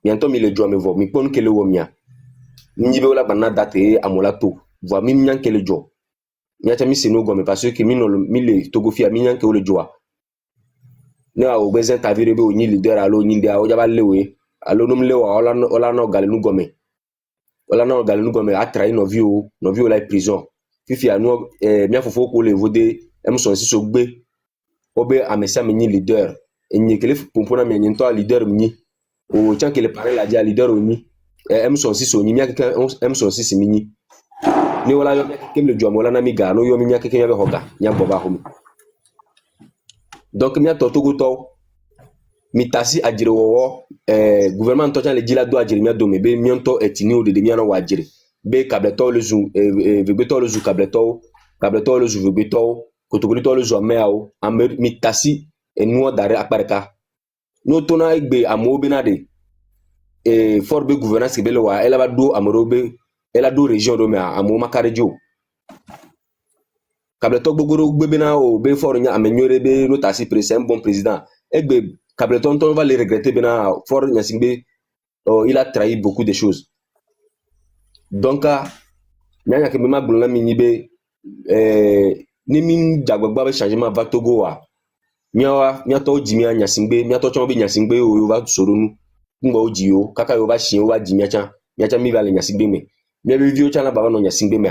Bientôt mi le joie me vo, mi pon kele wo mia. Mi be ola bana date amolato. Vo mi myan kele jo. Mi ata mi seno go me parce que mi le Togo fia mi nyan ke o le joie. ne a obezin tavire be onyi leader alo nyi dia o jaba lewe alo num lewa ola no gale nu gome a trahi no vio la prison fifi anu mia fofo ko le vode emson si so gbe obe amesa menyi leader enyi kele pompona menyi nto leader menyi o chan kele parler la dia leader oni emson si so nyi mia keke emson si menyi ni wala yo kem le jomo la na mi ga no yo mi mia keke yabe hoga nya boba homi donc mia totogo to mi tasi ajire wo gouvernement to chan le dila do ajire mia do me be mianto etini o de mia no wajire be kableto le zu vebeto le zu kableto le zu vebeto kotokoli le zu ameao amer mi tasi enu dare aparka no tona igbe amobe na de forbe gouvernance ke bele wa ela ba do amorobe ela do région do me amo makarejo kableto gbogoro gbebe na o be for nya amenyore be no tasi président un bon président egbe kableton on va le regretter bena for Nyasingbe il a trahi beaucoup de choses donc nyanya ke mema gbulna minibe ni min jagbagba be changement va Togo wa mia to jimia Nyasingbe mia to chombe Nyasingbe o va soronu ngba ojio kaka yo va shin o va jimia cha mi va le Nyasingbe me mia be vio cha na baba no Nyasingbe me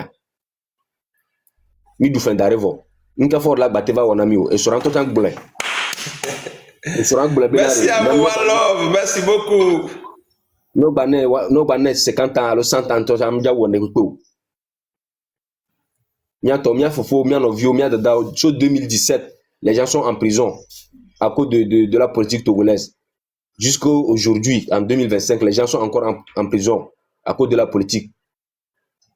mi du fin d'arrivo nka for la bateva wona mi o e soran to chan gbule. Merci à vous, love. Merci beaucoup. No banet 50 ans, alors 100 ans, toi, amja wone ko. Mia to mia fofo, mia no vio, mia dada, sur 2017, les gens sont en prison à cause de la politique togolaise. Jusqu'à aujourd'hui, en 2025, les gens sont encore en prison à cause de la politique.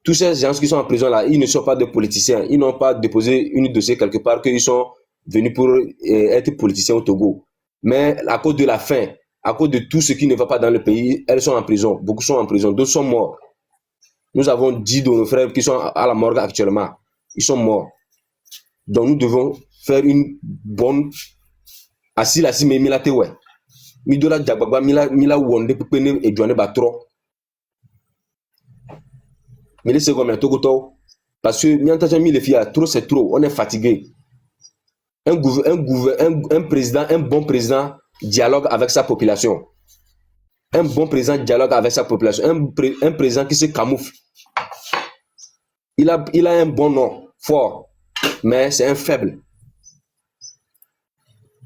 Tous ces gens qui sont en prison là, ils ne sont pas des politiciens, ils n'ont pas déposé une dossier quelque part qu'ils sont venus pour être politiciens au Togo. Mais à cause de la faim, à cause de tout ce qui ne va pas dans le pays, elles sont en prison. Beaucoup sont en prison, d'autres sont morts. Nous avons 10 de nos frères qui sont à la morgue actuellement. Ils sont morts. Donc nous devons faire une bonne... Assis mais mila tewe. Midola jababa mila wonde pepene et douane batro. Mais les secondes, parce que les filles, trop c'est trop, on est fatigué. Un président, un bon président dialogue avec sa population. Un bon président dialogue avec sa population. Un président qui se camoufle. Il a un bon nom, fort, mais c'est un faible.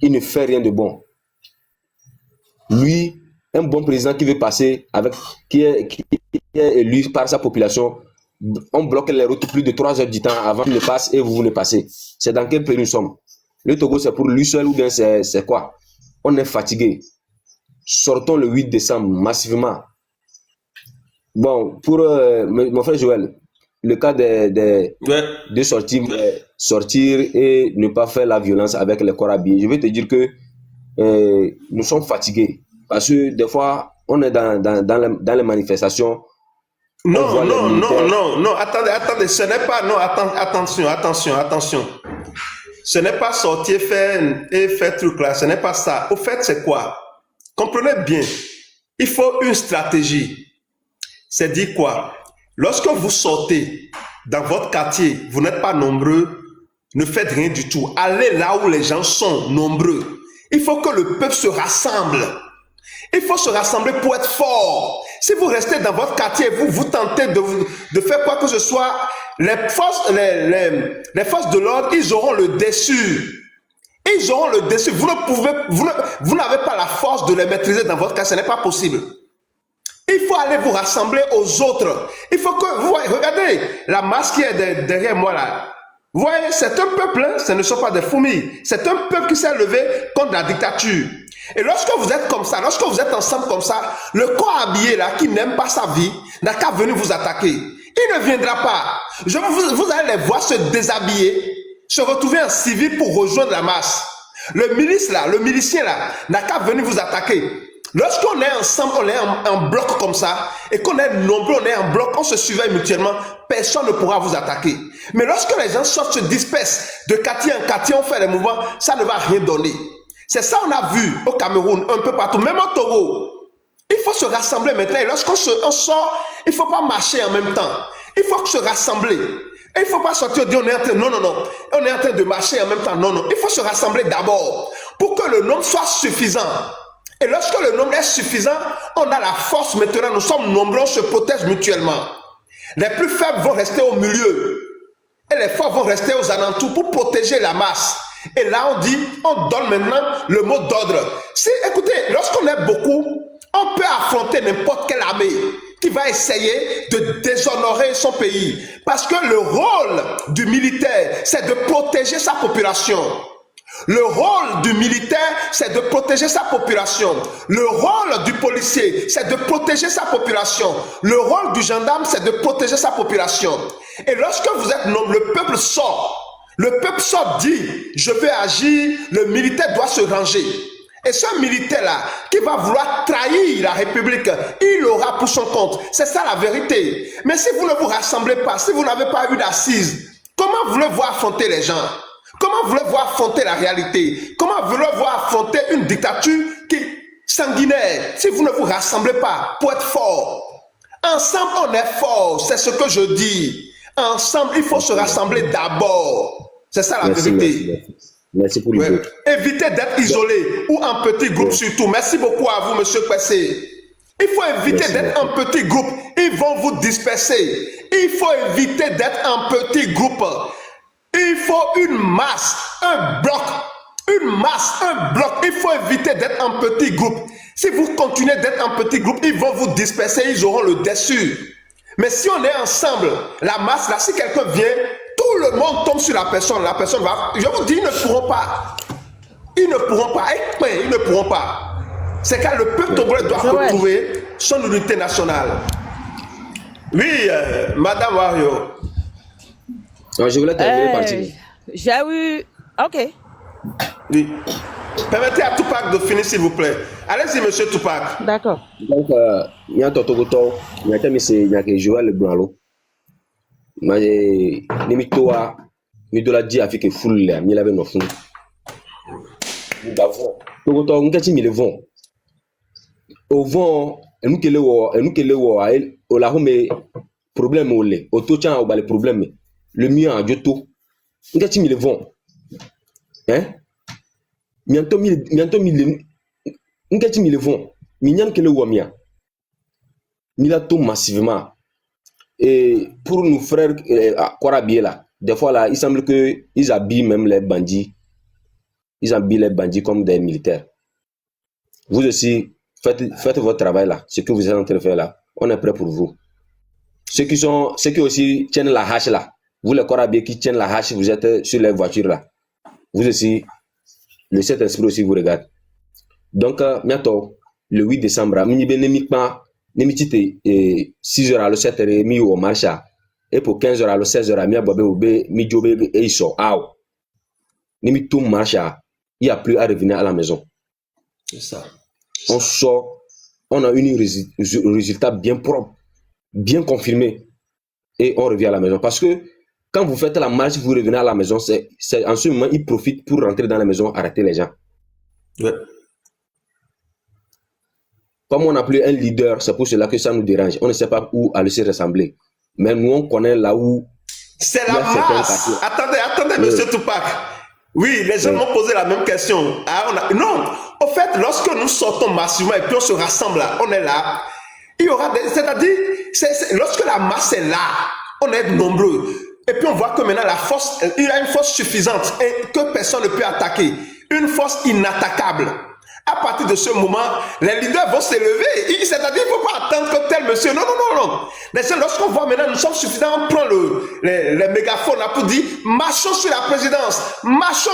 Il ne fait rien de bon. Lui, un bon président qui veut passer avec, qui est élu par sa population, on bloque les routes plus de 3 heures du temps avant qu'il ne passe et vous ne passez. C'est dans quel pays nous sommes? Le Togo, c'est pour lui seul ou bien c'est quoi? On est fatigué. Sortons le 8 décembre massivement. Bon, pour mon frère Joël, le cas de sortir et ne pas faire la violence avec les corps habillés, je vais te dire que nous sommes fatigués. Parce que des fois, on est dans les manifestations. Non, attendez, ce n'est pas, non, attention. Ce n'est pas sortir faire truc là, ce n'est pas ça. Au fait, c'est quoi? Comprenez bien, il faut une stratégie. C'est dire quoi? Lorsque vous sortez dans votre quartier, vous n'êtes pas nombreux, ne faites rien du tout. Allez là où les gens sont nombreux. Il faut que le peuple se rassemble. Il faut se rassembler pour être fort. Si vous restez dans votre quartier, vous tentez de faire quoi que ce soit, les forces de l'ordre, ils auront le dessus. Ils auront le dessus. Vous n'avez pas la force de les maîtriser dans votre quartier. Ce n'est pas possible. Il faut aller vous rassembler aux autres. Il faut que vous voyez, regardez la masse qui est derrière moi là. Vous voyez, c'est un peuple, hein, ce ne sont pas des fourmis. C'est un peuple qui s'est levé contre la dictature. Et lorsque vous êtes comme ça, lorsque vous êtes ensemble comme ça, le corps habillé là, qui n'aime pas sa vie, n'a qu'à venir vous attaquer. Il ne viendra pas. Vous allez les voir se déshabiller, se retrouver en civil pour rejoindre la masse. Le milicien là, n'a qu'à venir vous attaquer. Lorsqu'on est ensemble, on est en bloc comme ça, et qu'on est nombreux, on est en bloc, on se surveille mutuellement, personne ne pourra vous attaquer. Mais lorsque les gens sortent, se dispersent de quartier en quartier, on fait des mouvements, ça ne va rien donner. C'est ça qu'on a vu au Cameroun, un peu partout, même au Togo. Il faut se rassembler maintenant, et lorsqu'on sort, il ne faut pas marcher en même temps. Il faut se rassembler. Et il ne faut pas sortir et dire on est en train, non, on est en train de marcher en même temps, non. Il faut se rassembler d'abord. pour que le nombre soit suffisant. Et lorsque le nombre est suffisant, on a la force maintenant, nous sommes nombreux, on se protège mutuellement. Les plus faibles vont rester au milieu et les forts vont rester aux alentours pour protéger la masse. Et là, on donne maintenant le mot d'ordre. Si, écoutez, lorsqu'on est beaucoup, on peut affronter n'importe quelle armée qui va essayer de déshonorer son pays. Parce que le rôle du militaire, c'est de protéger sa population. Le rôle du militaire, c'est de protéger sa population. Le rôle du policier, c'est de protéger sa population. Le rôle du gendarme, c'est de protéger sa population. Et lorsque vous êtes nombreux, le peuple sort. Le peuple sort, dit, je vais agir, le militaire doit se ranger. Et ce militaire-là, qui va vouloir trahir la République, il aura pour son compte. C'est ça la vérité. Mais si vous ne vous rassemblez pas, si vous n'avez pas eu d'assises, comment voulez-vous affronter les gens? Comment voulez-vous affronter la réalité? Comment voulez-vous affronter une dictature qui sanguinaire si vous ne vous rassemblez pas pour être fort? Ensemble, on est fort, c'est ce que je dis. Ensemble, il faut se rassembler d'abord. C'est ça la vérité. Merci pour l'idée. Évitez d'être isolé ou en petit groupe surtout. Merci beaucoup à vous, monsieur Kwesi. Il faut éviter d'être en petit groupe. Ils vont vous disperser. Il faut éviter d'être en petit groupe. Il faut une masse, un bloc. Une masse, un bloc. Il faut éviter d'être en petit groupe. Si vous continuez d'être en petit groupe, ils vont vous disperser. Ils auront le dessus. Mais si on est ensemble, la masse, là, si quelqu'un vient, tout le monde tombe sur la personne va... Je vous dis, ils ne pourront pas. Ils ne pourront pas. Ils ne pourront pas. C'est car le peuple togolais doit retrouver son unité nationale. Oui, Madame Wario. Je voulais terminer par dire. J'ai eu... Ok. Oui. Permettez à Tupac de finir, s'il vous plaît. Allez-y, monsieur Tupac. D'accord. Donc, il y a un totogoto, il y a un Joël Le Blanc. Mais Nimitoa, Midola dit avec que foule là, il avait nos fonds. Nous avons. Togoto, nous avons mis le vent. Au vent, nous qui le voit, au la home problème au lait, au tochan au bas les problèmes. Le mieux en joto. Nous avons mis le vent. Hein? Mianto mille, nous avons mis le vent. Minyan que le voit mien. Milato massivement. Et pour nos frères à Korabié là, des fois là, il semble qu'ils habillent même les bandits. Ils habillent les bandits comme des militaires. Vous aussi, faites votre travail là. Ce que vous êtes en train de faire là, on est prêt pour vous. Ceux qui aussi tiennent la hache là, vous les Korabié qui tiennent la hache, vous êtes sur les voitures là. Vous aussi, le Saint-Esprit aussi vous regarde. Donc, bientôt, le 8 décembre, Nemitite 6h à le 7h mi au marcha et pour 15h à le 16h mi abobe obe mi jobe et iso aw Nimitum marcha, il n'y a plus à revenir à la maison. C'est ça. On sort, on a un résultat bien propre, bien confirmé et on revient à la maison parce que quand vous faites la marche, vous revenez à la maison, c'est en ce moment ils profitent pour rentrer dans la maison, arrêter les gens. Ouais. Comme on n'a plus un leader, c'est pour cela que ça nous dérange. On ne sait pas où aller se rassembler. Mais nous, on connaît là où... C'est la masse. Attendez, monsieur Tupac. Oui, les gens m'ont posé la même question. Non, au fait, lorsque nous sortons massivement et puis on se rassemble là, on est là, il y aura des... C'est-à-dire, lorsque la masse est là, on est nombreux. Et puis on voit que maintenant la force, il y a une force suffisante et que personne ne peut attaquer. Une force inattaquable. À partir de ce moment, les leaders vont s'élever. C'est-à-dire qu'il ne faut pas attendre que tel monsieur. Non. Lorsqu'on voit maintenant, nous sommes suffisants, on prend les mégaphones là pour dire marchons sur la présidence, marchons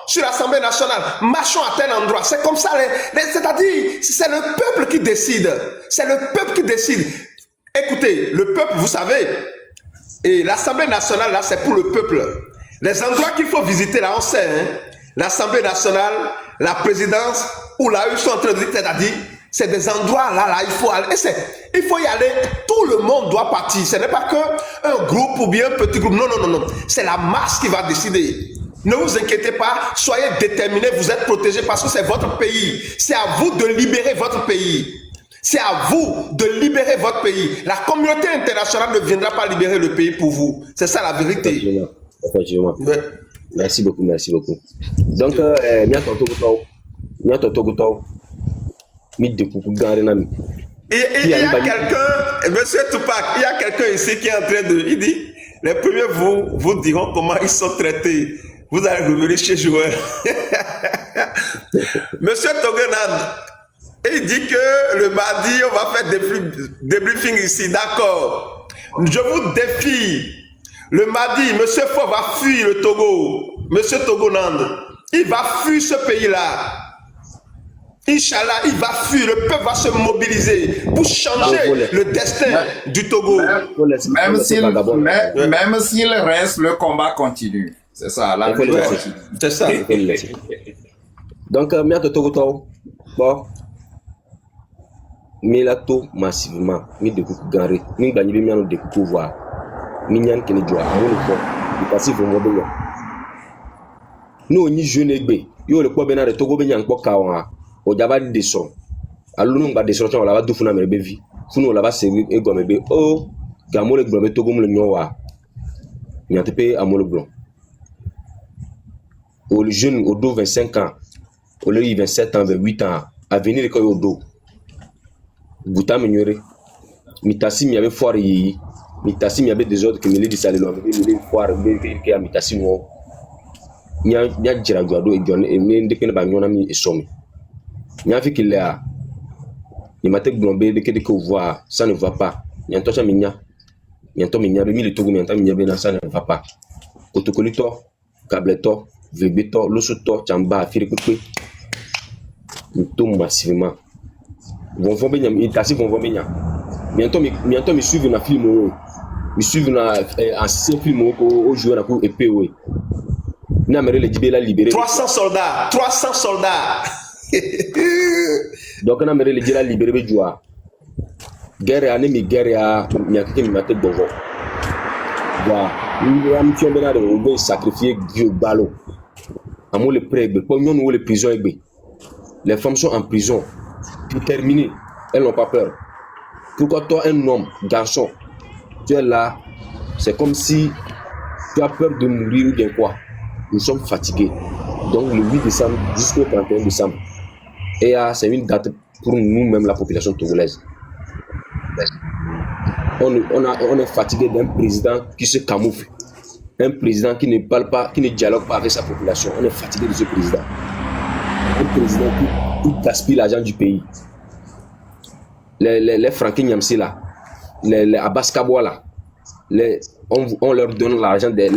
sur l'Assemblée nationale, marchons à tel endroit. C'est comme ça. C'est-à-dire, c'est le peuple qui décide. C'est le peuple qui décide. Écoutez, le peuple, vous savez, et l'Assemblée nationale, là, c'est pour le peuple. Les endroits qu'il faut visiter, là, on sait, hein. L'Assemblée nationale, la présidence, où là, ils sont en train de dire, c'est-à-dire, c'est des endroits là, il faut aller. Il faut y aller, tout le monde doit partir. Ce n'est pas qu'un groupe ou bien un petit groupe. Non. C'est la masse qui va décider. Ne vous inquiétez pas, soyez déterminés, vous êtes protégés parce que c'est votre pays. C'est à vous de libérer votre pays. C'est à vous de libérer votre pays. La communauté internationale ne viendra pas libérer le pays pour vous. C'est ça la vérité. Effectivement. Ouais. Merci beaucoup. Donc, Nya to Togo to. Mi de coucou gare na mi. Il y a quelqu'un, monsieur Tupac, il y a quelqu'un ici qui est en train de. Il dit, les premiers vous diront comment ils sont traités. Vous allez revenir chez Joël. Monsieur Togonan, il dit que le mardi, on va faire des briefings ici. D'accord. Je vous défie. Le mardi, monsieur Fo va fuir le Togo. Monsieur Togonan, il va fuir ce pays-là. Inch'Allah, il va fuir, le peuple va se mobiliser pour changer le destin du Togo. Même s'il reste, le combat continue. C'est ça, la c'est ça. Donc, miato Togo, bon, mais là, tout massivement, mi de coucou garé, mi gagné miano de coucou voir, mi nyan qui ne joue à mon fond, il passe pour moi bien. Nous, ni jeune égbe, yo le quoi benare Togo benyan quoi kawa. O jaba descend alunu ba descend on la ba dufuna me be vi funu la ba se e go me be o gamole gbo me Togo le nyowa nyatepe amole blanc au jeune au dos 25 ans au le 27 ans 28 ans à venir ko au dos buta me nyore mitasi mi avait foire yi mitasi mi avait des ordres que me le dit ça le me foire me ke mitasi no nya jira do e jonne e me ndeke ba nyona mi e somi. Il y a vu qu'il a il m'a dit que voir ça ne va pas. Il y a un tocha minya. Il y a un tocha minya. Il y a un tocha minya. Ça ne va pas. Autocolito, cableto, vebeto, losoto, chamba, firikupe. Nous tombons massivement. Vont voir bien. Il t'assure vont voir bien. Bientôt me suivre dans film. Me suivre dans ancien film au joueur à coup épée. N'amène les dibela libérés. 300 soldats. 300 soldats. Donc on a mis les gens libérés de joie. Guerre à nemi guerre à miakeke mi mate bovo. Voilà, nous avons tué benade on veut sacrifier Dieu ballot. Amour le prêt, pour nous les prisons les femmes sont en prison. Pour terminer, elles n'ont pas peur. Pourquoi toi un homme, garçon, tu es là, c'est comme si tu as peur de mourir ou bien quoi. Nous sommes fatigués. Donc le 8 décembre jusqu'au 31 décembre. Et c'est une date pour nous-mêmes, la population togolaise. On est fatigué d'un président qui se camoufle. Un président qui ne parle pas, qui ne dialogue pas avec sa population. On est fatigué de ce président. Un président qui gaspille l'argent du pays. Les Franky Nyamsi là, les Abbas Kaboua là, on leur donne l'argent des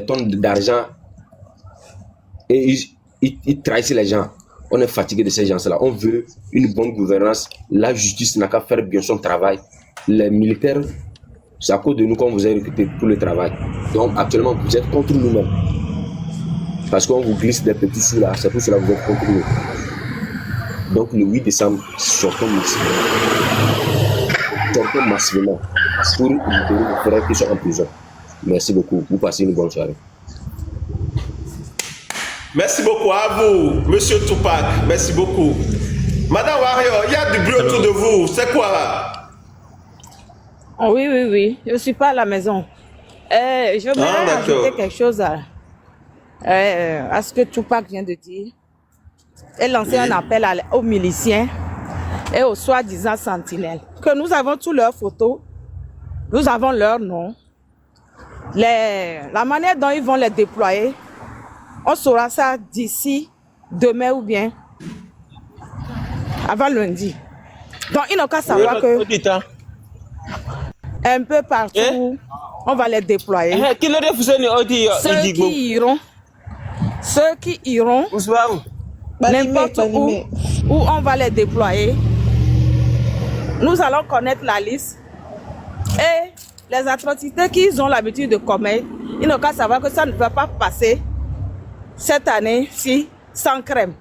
tonnes d'argent et ils trahissent les gens. On est fatigué de ces gens-là. On veut une bonne gouvernance. La justice n'a qu'à faire bien son travail. Les militaires, c'est à cause de nous qu'on vous a recruté pour le travail. Donc actuellement, vous êtes contre nous-mêmes. Parce qu'on vous glisse des petits sous là, c'est pour cela que vous êtes contre nous. Donc le 8 décembre, sortons massivement pour libérer les frères qui sont en prison. Merci beaucoup. Vous passez une bonne soirée. Merci beaucoup à vous, monsieur Tupac. Merci beaucoup. Madame Warrior, il y a du bruit autour de vous. C'est quoi? Oh, oui. Je ne suis pas à la maison. Je voudrais ajouter quelque chose à ce que Tupac vient de dire. Et lancer un appel aux miliciens et aux soi-disant sentinelles. Que nous avons tous leurs photos, nous avons leurs noms, la manière dont ils vont les déployer. On saura ça d'ici demain ou bien avant lundi. Donc, il n'a qu'à savoir que un peu partout, on va les déployer. Ceux qui iront n'importe où on va les déployer, nous allons connaître la liste et les atrocités qu'ils ont l'habitude de commettre. Il n'a qu'à savoir que ça ne va pas passer cette année-ci sans crème.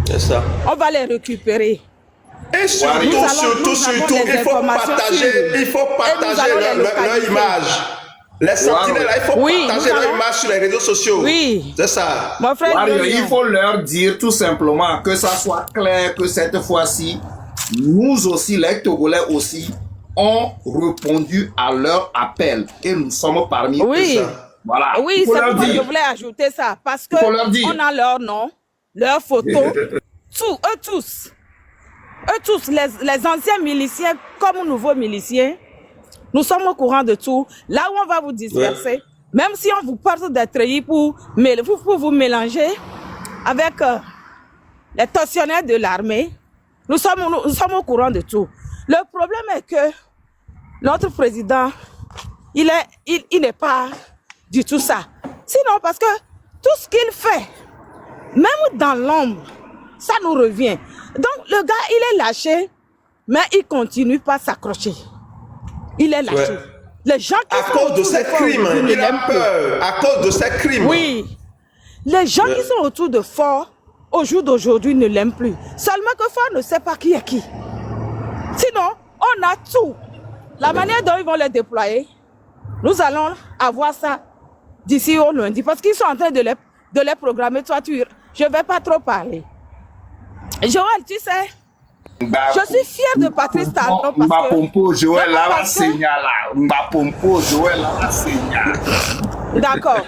C'est ça. On va les récupérer. Et surtout, il faut partager leur image. Les sentinelles, il faut partager leur image sur les réseaux sociaux. Oui. C'est ça. Mon frère, il faut leur dire tout simplement que ça soit clair que cette fois-ci, nous aussi, les Togolais aussi, ont répondu à leur appel. Et nous sommes parmi eux. Oui. Voilà. Oui, c'est pourquoi je voulais ajouter ça. Parce qu'on a leur nom, leurs photos, eux tous, les anciens miliciens comme nouveaux miliciens, nous sommes au courant de tout. Là où on va vous disperser, même si on vous porte des treillis pour vous mélanger avec les tortionnaires de l'armée, nous sommes au courant de tout. Le problème est que notre président, il n'est pas du tout ça. Sinon, parce que tout ce qu'il fait, même dans l'ombre, ça nous revient. Donc, le gars, il est lâché, mais il continue pas à s'accrocher. Il est lâché. Les gens qui à cause de ses crimes, il a peur. À cause de ses crimes. Oui. Les gens qui sont autour de Fort, au jour d'aujourd'hui, ne l'aiment plus. Seulement que Fort ne sait pas qui est qui. Sinon, on a tout. La manière dont ils vont les déployer, nous allons avoir ça d'ici au lundi. Parce qu'ils sont en train de les programmer. Toi, je ne vais pas trop parler. Joël, tu sais, je suis fière de Patrice Talon parce que... D'accord.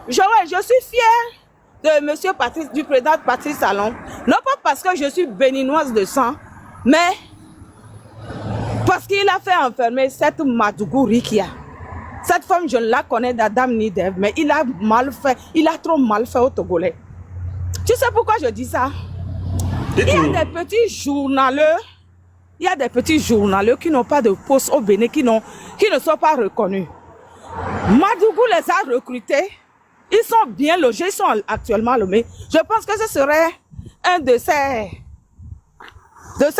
Joël, je suis fière de monsieur Patrice, du président Patrice Talon. Non pas parce que je suis béninoise de sang, mais parce qu'il a fait enfermer cette Madougou Rikia. Cette femme, je ne la connais d'Adam ni d'Ève, mais il a mal fait, il a trop mal fait au Togolais. Tu sais pourquoi je dis ça? Il y a des petits journaleux, qui n'ont pas de poste au Bénin, qui ne sont pas reconnus. Madougou les a recrutés, ils sont bien logés, ils sont actuellement lomés. Je pense que ce serait un de ces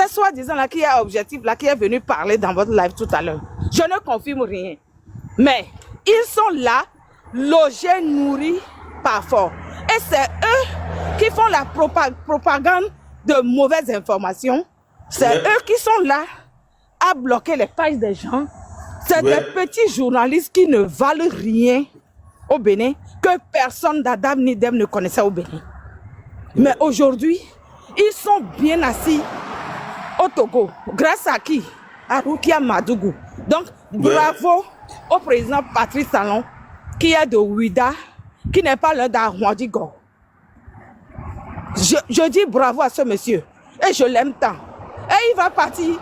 soi-disant là qui est objectif là, qui est venu parler dans votre live tout à l'heure. Je ne confirme rien. Mais ils sont là, logés, nourris par Fort. Et c'est eux qui font la propagande de mauvaises informations. C'est eux qui sont là à bloquer les pages des gens. C'est des petits journalistes qui ne valent rien au Bénin, que personne d'Adam ni d'Ève ne connaissait au Bénin. Mais aujourd'hui, ils sont bien assis au Togo. Grâce à qui? À Rukia Madougou. Donc, bravo au président Patrice Talon, qui est de Ouida, qui n'est pas l'un d'Arwandigo. Je dis bravo à ce monsieur. Et je l'aime tant. Et il va partir.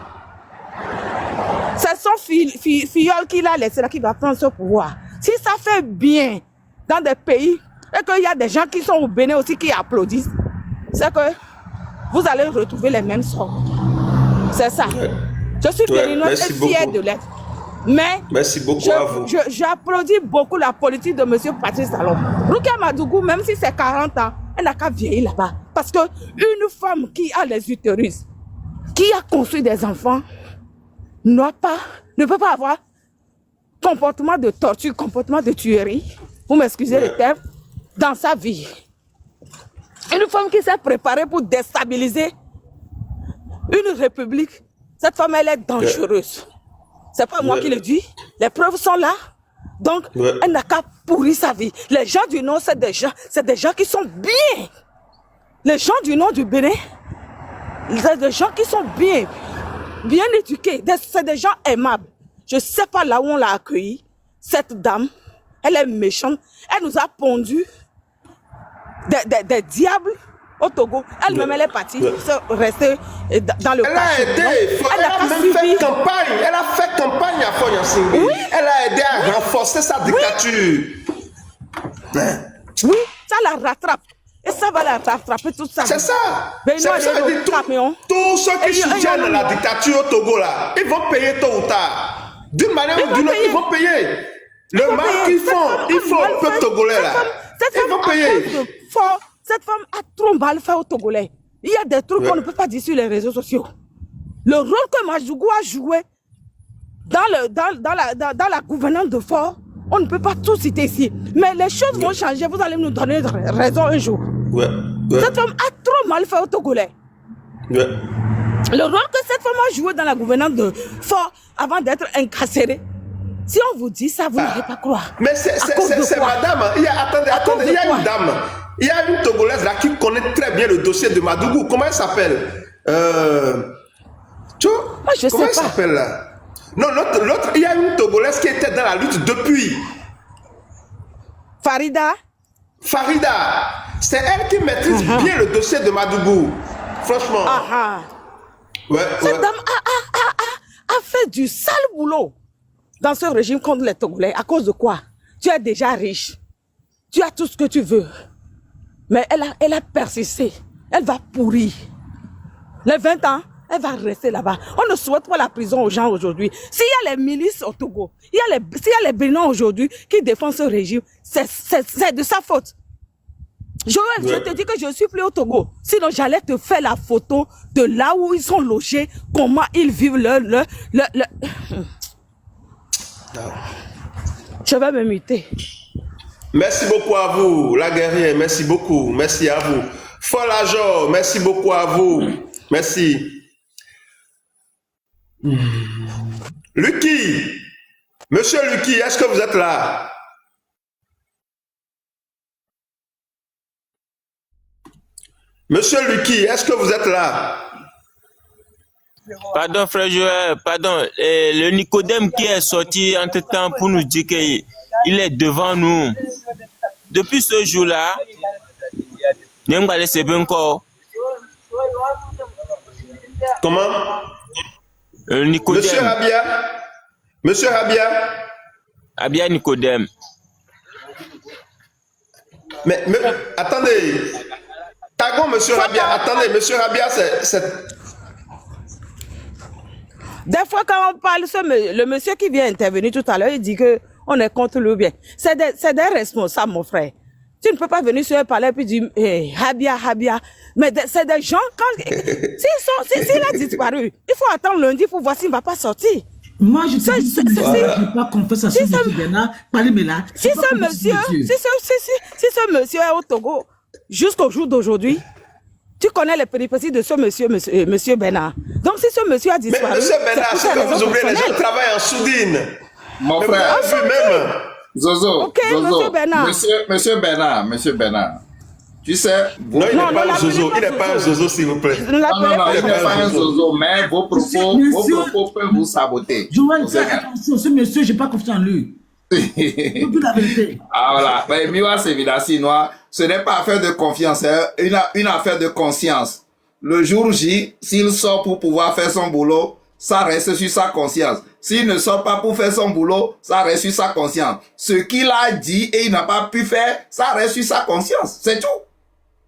C'est son filleul qu'il a laissé là qui va prendre ce pouvoir. Si ça fait bien dans des pays et qu'il y a des gens qui sont au Bénin aussi qui applaudissent, c'est que vous allez retrouver les mêmes sorts. C'est ça. Je suis béninoise et fière de l'être. Mais merci beaucoup à vous. J'applaudis beaucoup la politique de M. Patrice Talon. Rukia Madougou, même si c'est 40 ans, elle n'a qu'à vieillir là-bas. Parce qu'une femme qui a les utérus, qui a construit des enfants, ne peut pas avoir comportement de torture, comportement de tuerie, vous m'excusez le terme, dans sa vie. Une femme qui s'est préparée pour déstabiliser une république, cette femme, elle est dangereuse. C'est pas moi qui le dis, les preuves sont là. Donc, elle n'a qu'à pourrir sa vie. Les gens du Nord, c'est des gens qui sont bien. Les gens du Nord du Bénin, c'est des gens qui sont bien éduqués. C'est des gens aimables. Je ne sais pas là où on l'a accueillie. Cette dame, elle est méchante. Elle nous a pondu des diables au Togo. Elle-même, elle est partie rester dans le cachot. Elle a même fait campagne. Elle a fait campagne à Foyansingé. Elle a aidé à renforcer sa dictature. Oui, ça la rattrape. Et ça va la rattraper toute ça. C'est ça. C'est ça. Tous ceux qui soutiennent la dictature au Togo, là, ils vont payer tôt ou tard. D'une manière ou d'une autre, ils vont payer. Le mal qu'ils font, au peuple togolais, là. Ils vont payer. Cette femme a trop mal fait au Togolais. Il y a des trucs qu'on ne peut pas dire sur les réseaux sociaux. Le rôle que Madougou a joué dans la gouvernance de Fort, on ne peut pas tout citer ici. Mais les choses vont changer, vous allez nous donner raison un jour. Cette femme a trop mal fait au Togolais. Le rôle que cette femme a joué dans la gouvernance de Fort avant d'être incarcérée, si on vous dit ça, vous n'allez pas croire. Mais c'est madame, attendez, il y a une dame. Il y a une Togolaise là qui connaît très bien le dossier de Madougou. Comment elle s'appelle? Moi, je comment sais elle s'appelle là? Non, l'autre, il y a une Togolaise qui était dans la lutte depuis. Farida. C'est elle qui maîtrise bien le dossier de Madougou. Franchement. Cette dame a fait du sale boulot dans ce régime contre les Togolais. À cause de quoi? Tu es déjà riche. Tu as tout ce que tu veux. Mais elle a persisté. Elle va pourrir. Les 20 ans, elle va rester là-bas. On ne souhaite pas la prison aux gens aujourd'hui. S'il y a les milices au Togo, s'il y a les Bénins aujourd'hui qui défendent ce régime, c'est de sa faute. Joël, je te dis que je ne suis plus au Togo. Sinon, j'allais te faire la photo de là où ils sont logés, comment ils vivent Je vais me muter. Merci beaucoup à vous, la guerrière. Merci beaucoup. Merci à vous. Folajor, merci beaucoup à vous. Merci. Lucky, Monsieur Lucky, est-ce que vous êtes là? Monsieur Lucky, est-ce que vous êtes là? Pardon, frère Joël, pardon. Le Nicodème qui est sorti entre-temps pour nous dire qu'il est devant nous. Depuis ce jour-là, comment? Nicodème. Monsieur Rabia? Monsieur Rabia? Rabia Nicodème. Mais attendez. Tagon, Monsieur Rabia. Attendez, Monsieur Rabia, c'est... Des fois, quand on parle, le monsieur qui vient intervenir tout à l'heure, il dit qu'on est contre le bien. C'est des responsables, mon frère. Tu ne peux pas venir sur un palais et puis dire Habia, Habia. Mais c'est des gens, s'il a disparu, il faut attendre lundi pour voir s'il ne va pas sortir. Moi, je te dis, je n'ai pas confiance à ce monsieur Bernard. Parlez-moi. Si ce monsieur est au Togo jusqu'au jour d'aujourd'hui, tu connais les péripéties de ce monsieur Bernard. Donc, si ce monsieur a disparu... Mais monsieur Bernard, c'est que vous oubliez, les gens travaillent en soudine. Mon frère, même. Zozo, ok, Zozo, monsieur Bernard. Monsieur Bernard. Tu sais... Non, il n'est pas un Zozo. Il n'est pas un Zozo, s'il vous plaît. Non, il n'est pas un Zozo, mais vos propos peuvent vous saboter. Joël, fais attention, ce monsieur, je n'ai pas confiance en lui. C'est toute la vérité. Ah voilà, mais Miwa Sevidasi Noir, ce n'est pas affaire de confiance, c'est une affaire de conscience. Le jour J, s'il sort pour pouvoir faire son boulot, ça reste sur sa conscience. S'il ne sort pas pour faire son boulot, ça reste sur sa conscience. Ce qu'il a dit et il n'a pas pu faire, ça reste sur sa conscience. C'est tout.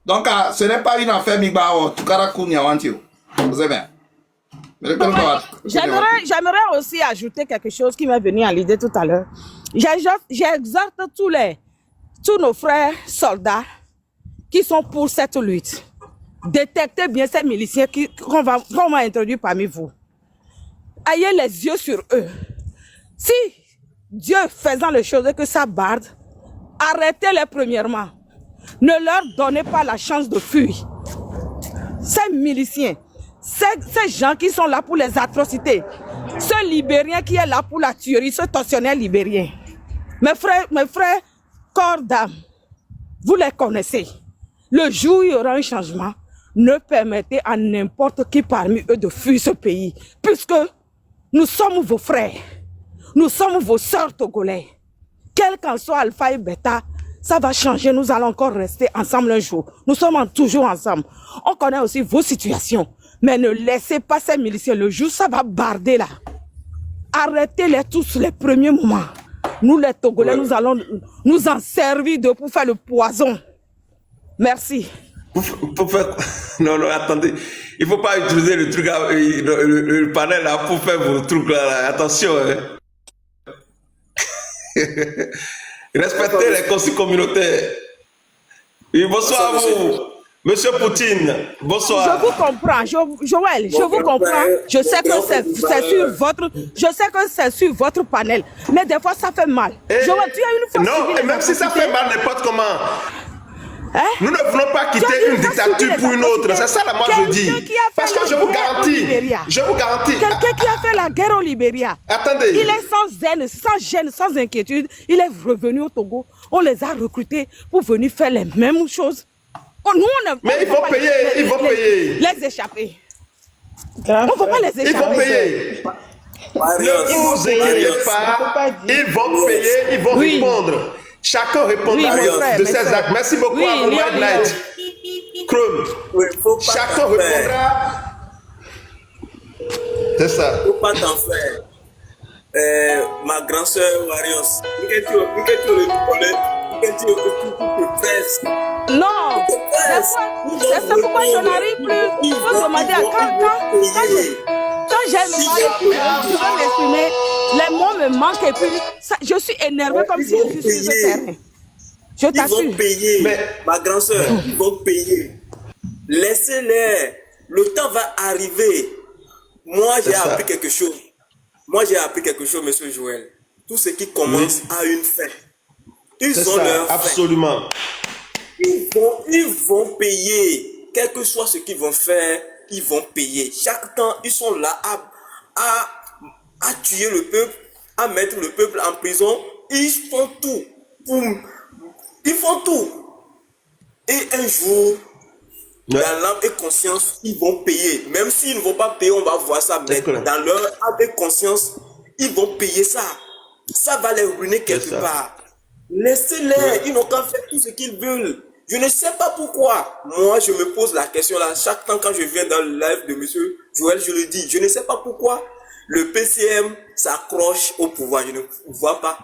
Donc, ce n'est pas une affaire Migba ou Tukarakouni Awantio. Vous savez bien. J'aimerais aussi ajouter quelque chose qui m'est venu à l'idée tout à l'heure. J'exhorte tous nos frères soldats qui sont pour cette lutte. Détectez bien ces miliciens qu'on va introduire parmi vous. Ayez les yeux sur eux. Si Dieu faisant les choses et que ça barde, arrêtez-les premièrement. Ne leur donnez pas la chance de fuir. Ces miliciens, ces gens qui sont là pour les atrocités, ce Libérien qui est là pour la tuerie, ce tortionnaire libérien. Mes frères, corps d'âme, vous les connaissez. Le jour où il y aura un changement, ne permettez à n'importe qui parmi eux de fuir ce pays, puisque nous sommes vos frères, nous sommes vos sœurs togolais. Quel qu'en soit Alpha et Beta, ça va changer, nous allons encore rester ensemble un jour. Nous sommes toujours ensemble. On connaît aussi vos situations, mais ne laissez pas ces miliciens, le jour ça va barder là. Arrêtez-les tous les premiers moments. Nous les Togolais, nous allons nous en servir d'eux pour faire le poison. Merci. Pour faire... Non, attendez. Il ne faut pas utiliser le truc, le panel là pour faire vos trucs là. Attention. Hein. Respectez les consignes communautaires. Et bonsoir à vous. Monsieur Poutine, bonsoir. Je vous comprends, Joël, je vous comprends. Je sais que c'est sur votre panel, mais des fois ça fait mal. Joël, tu as une fois non, et même si ça fait mal, n'importe comment. Hein? Nous ne voulons pas quitter une dictature pour une autre. C'est ça, là, moi, je dis. Parce que je vous garantis. Quelqu'un qui a fait la guerre au Libéria. Attendez. Il est sans gêne, sans inquiétude. Il est revenu au Togo. On les a recrutés pour venir faire les mêmes choses. Mais ils vont payer, Les échapper. On ne peut pas les échapper. Ils vont payer. Ne vous inquiétez pas. Ils vont payer, ils vont répondre. Chacun répondra de ses actes. Merci beaucoup à vous, White Knight. Chrome. Chacun répondra. C'est ça. Faut pas t'en faire. Ma grande soeur Warios, non, c'est pourquoi je n'arrive plus. Il faut demander à quand j'ai le mal, je veux m'exprimer, les mots me manquent et puis je suis énervée comme si je suis sur ce terrain. Je t'assure. Ils vont payer, ma grande soeur, ils vont payer. Laissez-les, le temps va arriver. Moi, j'ai appris quelque chose. Moi, j'ai appris quelque chose, monsieur Joël. Tout ce qui commence a une fin. Ils ont leur fin. Absolument. Ils vont payer. Quel que soit ce qu'ils vont faire, ils vont payer. Chaque temps, ils sont là à tuer le peuple, à mettre le peuple en prison. Ils font tout. Ils font tout. Et un jour, dans l'âme et conscience, ils vont payer. Même s'ils ne vont pas payer, on va voir ça. Mais dans leur âme et conscience, ils vont payer ça. Ça va les ruiner quelque part. Laissez-les. Ils n'ont qu'à faire tout ce qu'ils veulent. Je ne sais pas pourquoi. Moi, je me pose la question là. Chaque temps quand je viens dans le live de monsieur Joël, je le dis. Je ne sais pas pourquoi le PCM s'accroche au pouvoir. Je ne vois pas.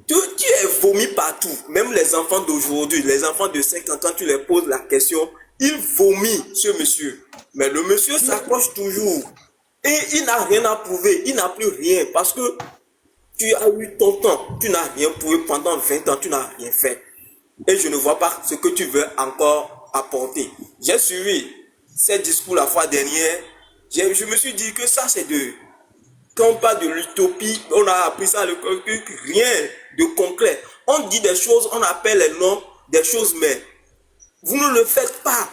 Tu es vomi partout. Même les enfants d'aujourd'hui, les enfants de 5 ans, quand tu leur poses la question, il vomit, ce monsieur. Mais le monsieur s'accroche toujours. Et il n'a rien à prouver. Il n'a plus rien. Parce que tu as eu ton temps. Tu n'as rien prouvé pendant 20 ans. Tu n'as rien fait. Et je ne vois pas ce que tu veux encore apporter. J'ai suivi ces discours la fois dernière. Je me suis dit que ça, c'est de... Quand on parle de l'utopie, on a appris ça, rien de concret. On dit des choses, on appelle les noms des choses, mais vous ne le faites pas.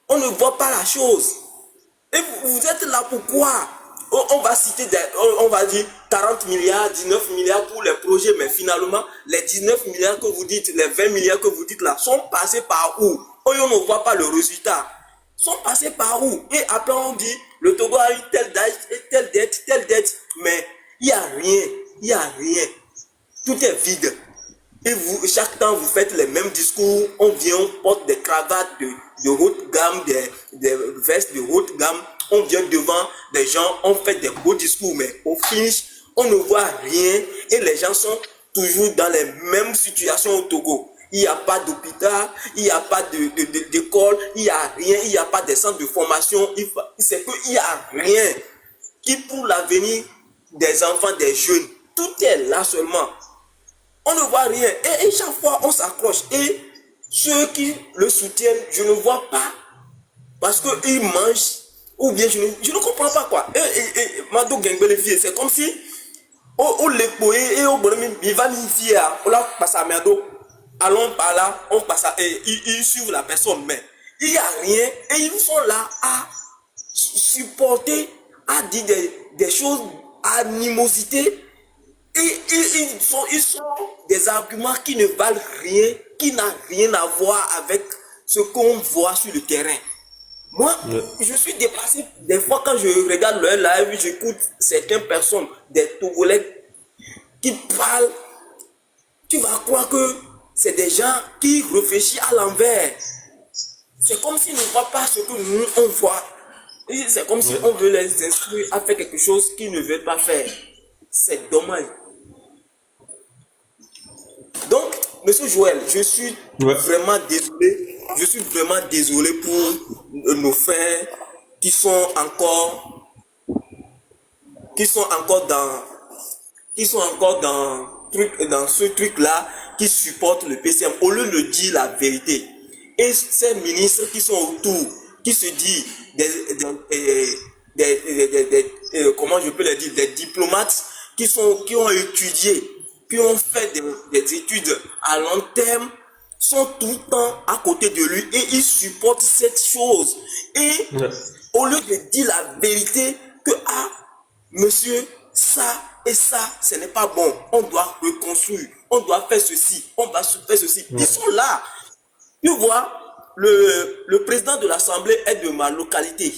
On ne voit pas la chose. Et vous êtes là pourquoi? On va citer, on va dire 40 milliards, 19 milliards pour les projets, mais finalement, les 19 milliards que vous dites, les 20 milliards que vous dites là, sont passés par où? On ne voit pas le résultat. Sont passés par où? Et après on dit, le Togo a eu telle dette, mais il n'y a rien, il n'y a rien. Tout est vide. Et vous, chaque temps, vous faites les mêmes discours. On vient, on porte des cravates de haute gamme, des vestes de haute gamme. On vient devant des gens, on fait des beaux discours, mais au finish, on ne voit rien. Et les gens sont toujours dans les mêmes situations au Togo. Il n'y a pas d'hôpital, il n'y a pas d'école, il n'y a rien, il n'y a pas de centre de formation. C'est qu'il n'y a rien qui pour l'avenir des enfants, des jeunes. Tout est là seulement. On ne voit rien. Et chaque fois, on s'accroche. Et ceux qui le soutiennent, je ne vois pas. Parce qu'ils mangent. Ou bien, je ne comprends pas quoi. Mado Gengbele Fie, c'est comme si on l'époque et on va m'y on l'a passé à Merdo. Allons par là, on passe à. Ils suivent la personne, mais il n'y a rien. Et ils sont là à supporter, à dire des choses, à animosité. Et ils sont des arguments qui ne valent rien, qui n'ont rien à voir avec ce qu'on voit sur le terrain. Moi, je suis dépassé. Des fois, quand je regarde leur live, j'écoute certaines personnes, des Togolais, qui parlent. Tu vas croire que c'est des gens qui réfléchissent à l'envers. C'est comme s'ils ne voient pas ce que nous, on voit. C'est comme si on veut les instruire à faire quelque chose qu'ils ne veulent pas faire. C'est dommage. Donc, monsieur Joël, je suis vraiment désolé. Je suis vraiment désolé pour nos frères qui sont encore dans ce truc-là, qui supportent le PCM, au lieu de dire la vérité. Et ces ministres qui sont autour, qui se disent comment je peux le dire, des diplomates qui ont étudié, qui ont fait des études à long terme, sont tout le temps à côté de lui et ils supportent cette chose. Et au lieu de dire la vérité, que monsieur, ça et ça, ce n'est pas bon, on doit reconstruire, on doit faire ceci, on va faire ceci. Ils sont là. Tu vois, le président de l'Assemblée est de ma localité.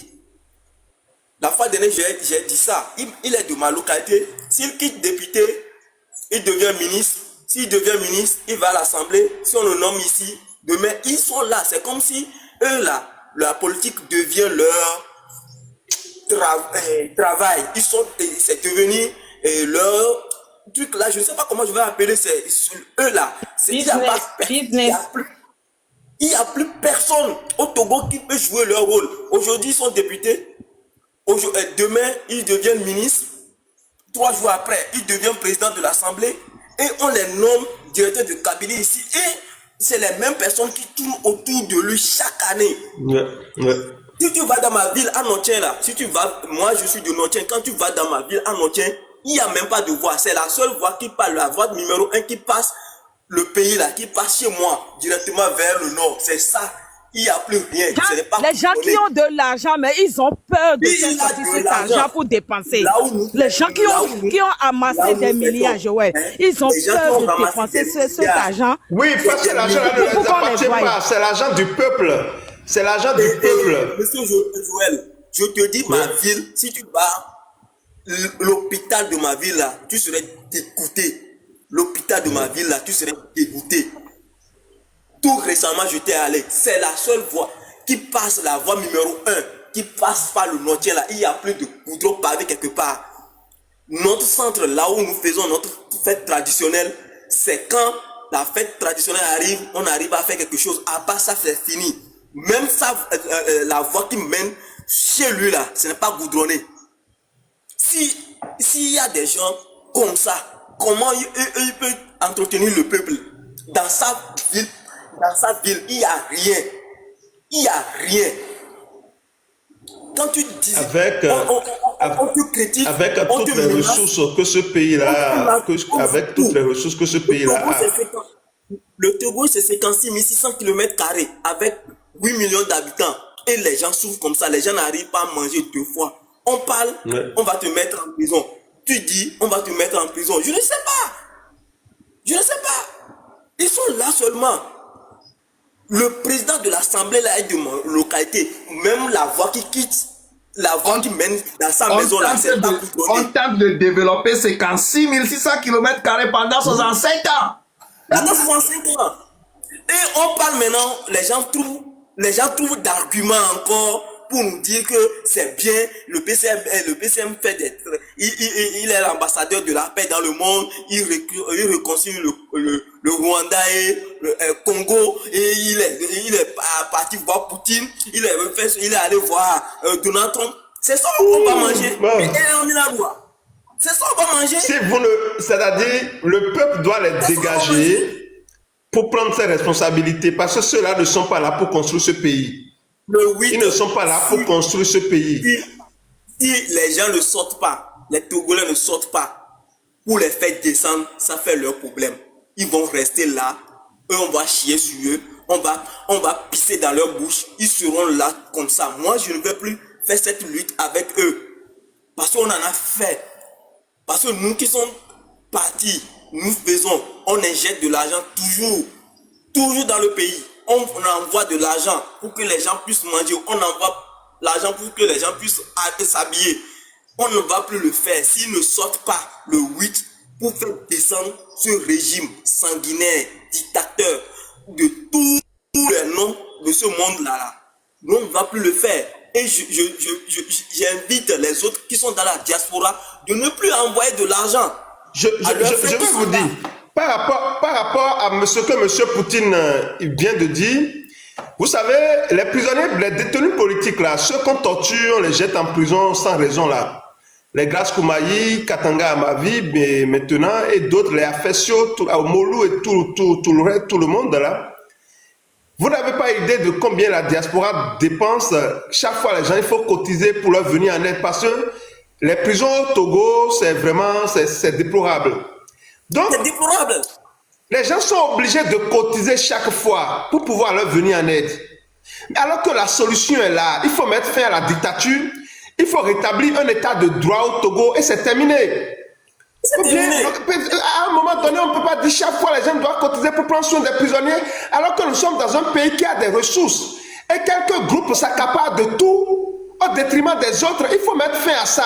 La fois dernière, j'ai dit ça. Il est de ma localité. S'il quitte député, il devient ministre. s'il devient ministre, il va à l'Assemblée. Si on le nomme ici, demain, ils sont là. C'est comme si eux, là, la politique devient leur travail. C'est devenu leur truc là. Je ne sais pas comment je vais appeler eux là. Il n'y a plus personne au Togo qui peut jouer leur rôle. Aujourd'hui, ils sont députés. Demain, ils deviennent ministres. 3 jours après, ils deviennent président de l'Assemblée. Et on les nomme directeurs de cabinet ici. Et c'est les mêmes personnes qui tournent autour de lui chaque année. Si tu vas dans ma ville à Nontien, là, moi je suis de Nontien, quand tu vas dans ma ville à Nontien, il n'y a même pas de voix. C'est la seule voix qui parle, la voix numéro 1 qui passe le pays là, qui passe chez moi, directement vers le nord. C'est ça. Il n'y a plus rien. Les gens qui ont de l'argent, mais ils ont peur de faire sortir cet argent pour dépenser. Les gens qui ont amassé des milliards, Joël, ils ont peur de dépenser cet argent. Oui, parce que l'argent ne les appartient pas. C'est l'argent du peuple. C'est l'argent du peuple. Monsieur Joël, je te dis, ma ville, si tu vas, l'hôpital de ma ville là, tu serais dégoûté. L'hôpital de ma ville là, tu serais dégoûté. Tout récemment, j'étais allé. C'est la seule voie qui passe, la voie numéro 1, qui passe par le Nontien là. Il n'y a plus de goudron pavé quelque part. Notre centre, là où nous faisons notre fête traditionnelle, c'est quand la fête traditionnelle arrive, on arrive à faire quelque chose. À part ça, c'est fini. Même ça, la voie qui mène chez lui là, ce n'est pas goudronné. S'il y a des gens comme ça, comment il peut entretenir le peuple dans sa ville? Dans sa ville, il n'y a rien. Il n'y a rien. Quand tu dis... on te critique, avec toutes les ressources que ce pays-là... Avec toutes les ressources que ce pays-là a. Le Togo, c'est 56 600 km² avec 8 millions d'habitants. Et les gens souffrent comme ça. Les gens n'arrivent pas à manger 2 fois. On parle, on va te mettre en prison. Tu dis, on va te mettre en prison. Je ne sais pas. Je ne sais pas. Ils sont là seulement. Le président de l'Assemblée là est de ma localité. Même la voie qui quitte, la voie qui mène dans sa maison là, c'est pas on tente de développer 56 600 km² pendant 65 ans. Pendant 65 ans. Et on parle maintenant, les gens trouvent d'arguments encore pour nous dire que c'est bien, le PCM fait des... Il est l'ambassadeur de la paix dans le monde, il réconcilie le Rwanda et le Congo, et il est parti voir Poutine, il est allé voir Donald Trump. C'est ça qu'on va manger. Et on est là, c'est ça qu'on va manger. C'est-à-dire, le peuple doit les dégager pour prendre ses responsabilités, parce que ceux-là ne sont pas là pour construire ce pays. Ils ne sont pas là pour construire ce pays. Si les gens ne sortent pas, les Togolais ne sortent pas pour les faire descendre, ça fait leur problème. Ils vont rester là, eux on va chier sur eux, on va pisser dans leur bouche, ils seront là comme ça. Moi je ne veux plus faire cette lutte avec eux, parce qu'on en a fait. Parce que nous qui sommes partis, nous faisons, on injecte de l'argent toujours dans le pays. On envoie de l'argent pour que les gens puissent manger. On envoie l'argent pour que les gens puissent s'habiller. On ne va plus le faire. S'ils ne sortent pas le 8 pour faire descendre ce régime sanguinaire, dictateur, de tous les noms de ce monde-là, nous, on ne va plus le faire. Et j'invite les autres qui sont dans la diaspora de ne plus envoyer de l'argent. Je vous dis, par rapport à ce que M. Poutine vient de dire, vous savez, les prisonniers, les détenus politiques là, ceux qu'on torture, on les jette en prison sans raison là. Les Grace Koumaï, Katanga Amavi, mais maintenant, et d'autres, les Afessio, Molou et tout le monde là. Vous n'avez pas idée de combien la diaspora dépense. Chaque fois, les gens, il faut cotiser pour leur venir en aide, parce que les prisons au Togo, c'est vraiment, c'est déplorable. Donc, les gens sont obligés de cotiser chaque fois pour pouvoir leur venir en aide. Alors que la solution est là, il faut mettre fin à la dictature, il faut rétablir un état de droit au Togo et c'est terminé. À un moment donné, on ne peut pas dire chaque fois les gens doivent cotiser pour prendre soin des prisonniers, alors que nous sommes dans un pays qui a des ressources et quelques groupes s'accaparent de tout au détriment des autres. Il faut mettre fin à ça.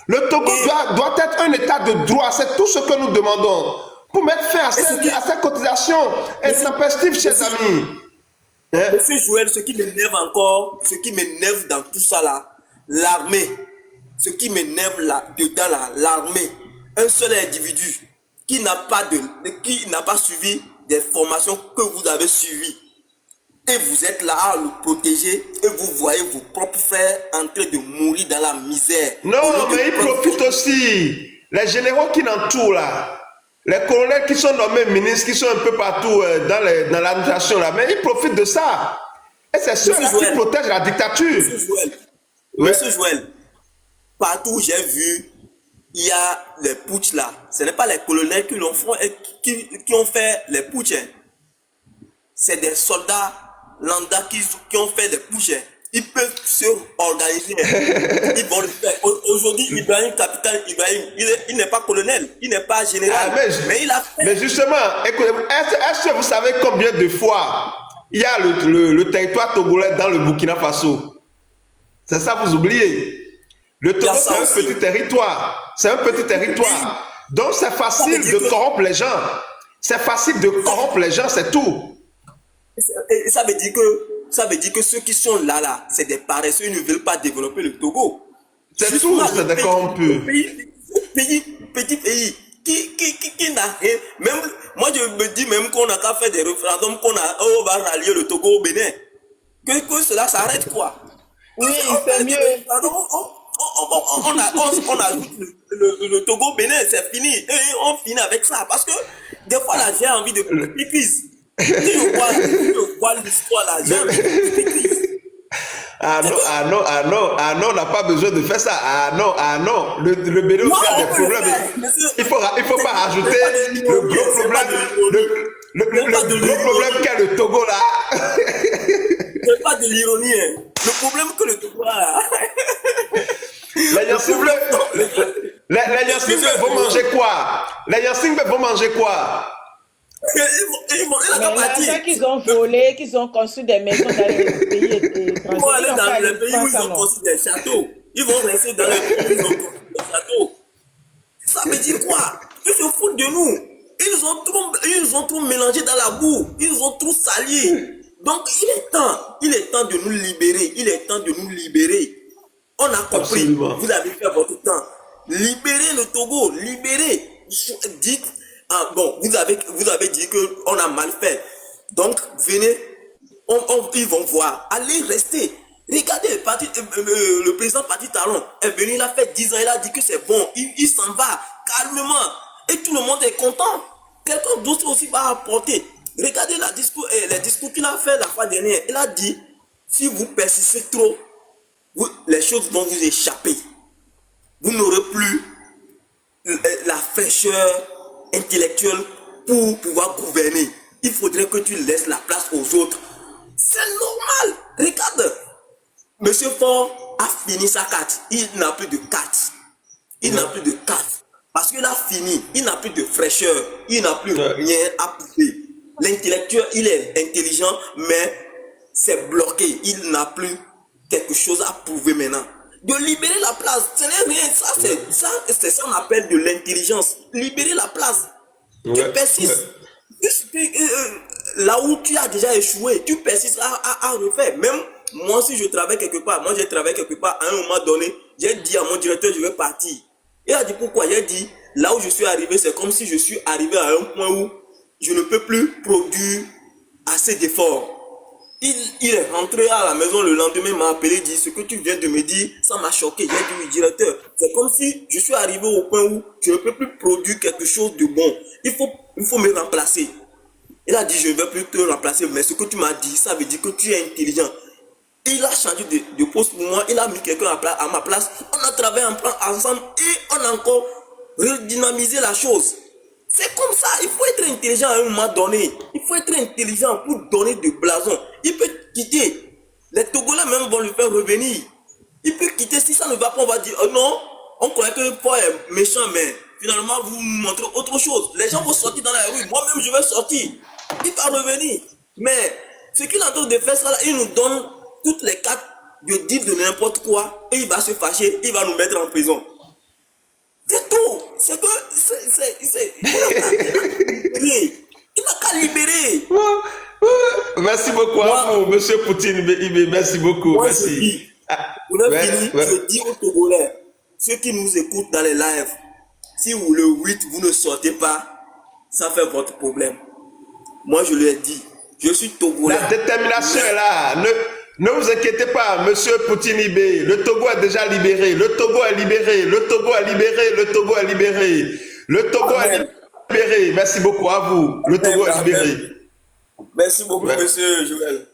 Le Togo doit être un état de droit, c'est tout ce que nous demandons. pour mettre fin à ces cotisations intempestives, chers amis. Monsieur Joël, ce qui m'énerve encore, ce qui m'énerve dans tout ça là, l'armée. Ce qui m'énerve là-dedans là, l'armée. Un seul individu qui n'a pas suivi des formations que vous avez suivies. Et vous êtes là à le protéger et vous voyez vos propres frères en train de mourir dans la misère. Non, mais ils profitent aussi. Les généraux qui l'entourent là, les colonels qui sont nommés ministres, qui sont un peu partout dans l'administration là, mais ils profitent de ça. Et c'est ceux-là qui protègent la dictature. Monsieur Joël, partout où j'ai vu, il y a les putsch là. Ce n'est pas les colonels qui ont fait les putsch. C'est des soldats lambda qui ont fait des putsch. Ils peuvent se organiser. Ils vont le faire. Aujourd'hui, Ibrahim, capitaine Ibrahim, il n'est pas colonel, il n'est pas général. Mais il a fait. Mais justement, est-ce que vous savez combien de fois il y a le territoire togolais dans le Burkina Faso? C'est ça, vous oubliez. Le Togo, c'est un petit territoire. C'est un petit territoire. Donc, c'est facile de corrompre les gens. C'est facile de corrompre les gens, c'est tout. Et ça veut dire que ceux qui sont là, c'est des paresseux, ils ne veulent pas développer le Togo. C'est tout, c'est des corrompus. Petit pays qui n'a rien. Même, moi, je me dis même qu'on n'a qu'à faire des référendums, on va rallier le Togo au Bénin. Que cela s'arrête, quoi. Oui, c'est mieux. On ajoute le Togo Bénin, c'est fini. Et on finit avec ça. Parce que des fois, là, j'ai envie de pipise. Si je vois l'histoire, là, j'ai envie de pipise. Ah non, on n'a pas besoin de faire ça. Ah non. Le Bénin a des problèmes. Il faut pas rajouter le gros problème. Le gros problème qu'a le Togo, là. C'est pas de l'ironie, hein. Le problème que le Togo a. Les Yansingbe vont manger quoi? Les Yansingbe vont manger quoi? Mais qu'ils ont volé, qu'ils ont construit des maisons dans les pays étrangers. Ils vont aller dans les pays où ils ont construit des châteaux. Ils vont rester dans les pays où ils ont construit des châteaux. Ça veut dire quoi? Ils se foutent de nous. Ils ont tout mélangé dans la boue. Ils ont tout sali. Donc il est temps de nous libérer. Il est temps de nous libérer. On a compris. Absolument. Vous avez fait votre temps. Libérez le Togo. Libérez. Dites. Ah, bon, vous avez dit qu'on a mal fait. Donc, venez, ils vont voir. Allez rester. Regardez, le président Patrice Talon est venu, il a fait 10 ans, il a dit que c'est bon. Il s'en va calmement. Et tout le monde est content. Quelqu'un d'autre aussi va apporter. Regardez les discours qu'il a fait la fois dernière. Il a dit, si vous persistez trop, les choses vont vous échapper. Vous n'aurez plus la fraîcheur intellectuelle pour pouvoir gouverner. Il faudrait que tu laisses la place aux autres. C'est normal. Regarde. Monsieur Faure a fini sa carte. Il n'a plus de carte. Il n'a plus de carte. Parce qu'il a fini. Il n'a plus de fraîcheur. Il n'a plus rien à prouver. L'intellectuel, il est intelligent, mais c'est bloqué. Il n'a plus quelque chose à prouver maintenant. De libérer la place, ce n'est rien. C'est ça qu'on appelle de l'intelligence. Libérer la place. Tu persistes. Là où tu as déjà échoué, tu persistes à refaire. Même moi, si je travaille quelque part, j'ai travaillé quelque part, à un moment donné, j'ai dit à mon directeur, je vais partir. Il a dit pourquoi? J'ai dit, là où je suis arrivé, c'est comme si je suis arrivé à un point où je ne peux plus produire assez d'efforts. Il est rentré à la maison le lendemain, il m'a appelé, il dit, ce que tu viens de me dire, ça m'a choqué. J'ai dit, oui, directeur, c'est comme si je suis arrivé au point où je ne peux plus produire quelque chose de bon. Il faut me remplacer. Il a dit, je ne vais plus te remplacer, mais ce que tu m'as dit, ça veut dire que tu es intelligent. Il a changé de poste pour moi, il a mis quelqu'un à ma place. On a travaillé ensemble et on a encore redynamisé la chose. C'est comme ça, il faut être intelligent à un moment donné. Il faut être intelligent pour donner du blason. Il peut quitter. Les Togolais même vont le faire revenir. Il peut quitter. Si ça ne va pas, on va dire, oh non, on croit que le poids est méchant, mais finalement, vous nous montrez autre chose. Les gens vont sortir dans la rue. Moi-même, je vais sortir. Il va revenir. Mais ce qu'il est en train de faire, ça, là, il nous donne toutes les cartes de dire de n'importe quoi. Et il va se fâcher. Il va nous mettre en prison. C'est tout. C'est que... Merci beaucoup à vous, monsieur Poutine Ibe. Merci beaucoup. Moi, merci. je dis, on a fini, je dis aux Togolais, ceux qui nous écoutent dans les lives, si vous le 8, vous ne sortez pas, ça fait votre problème. Moi, je lui ai dit, je suis Togolais. La détermination est là. Ne vous inquiétez pas, monsieur Poutine Ibe. Le Togo est déjà libéré. Le Togo est libéré. Le Togo est libéré. Le Togo est libéré. Le Togo est libéré. Merci beaucoup à vous. Le Togo est libéré. Merci beaucoup, monsieur Joël.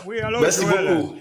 Oui, alors, Merci Joël. beaucoup.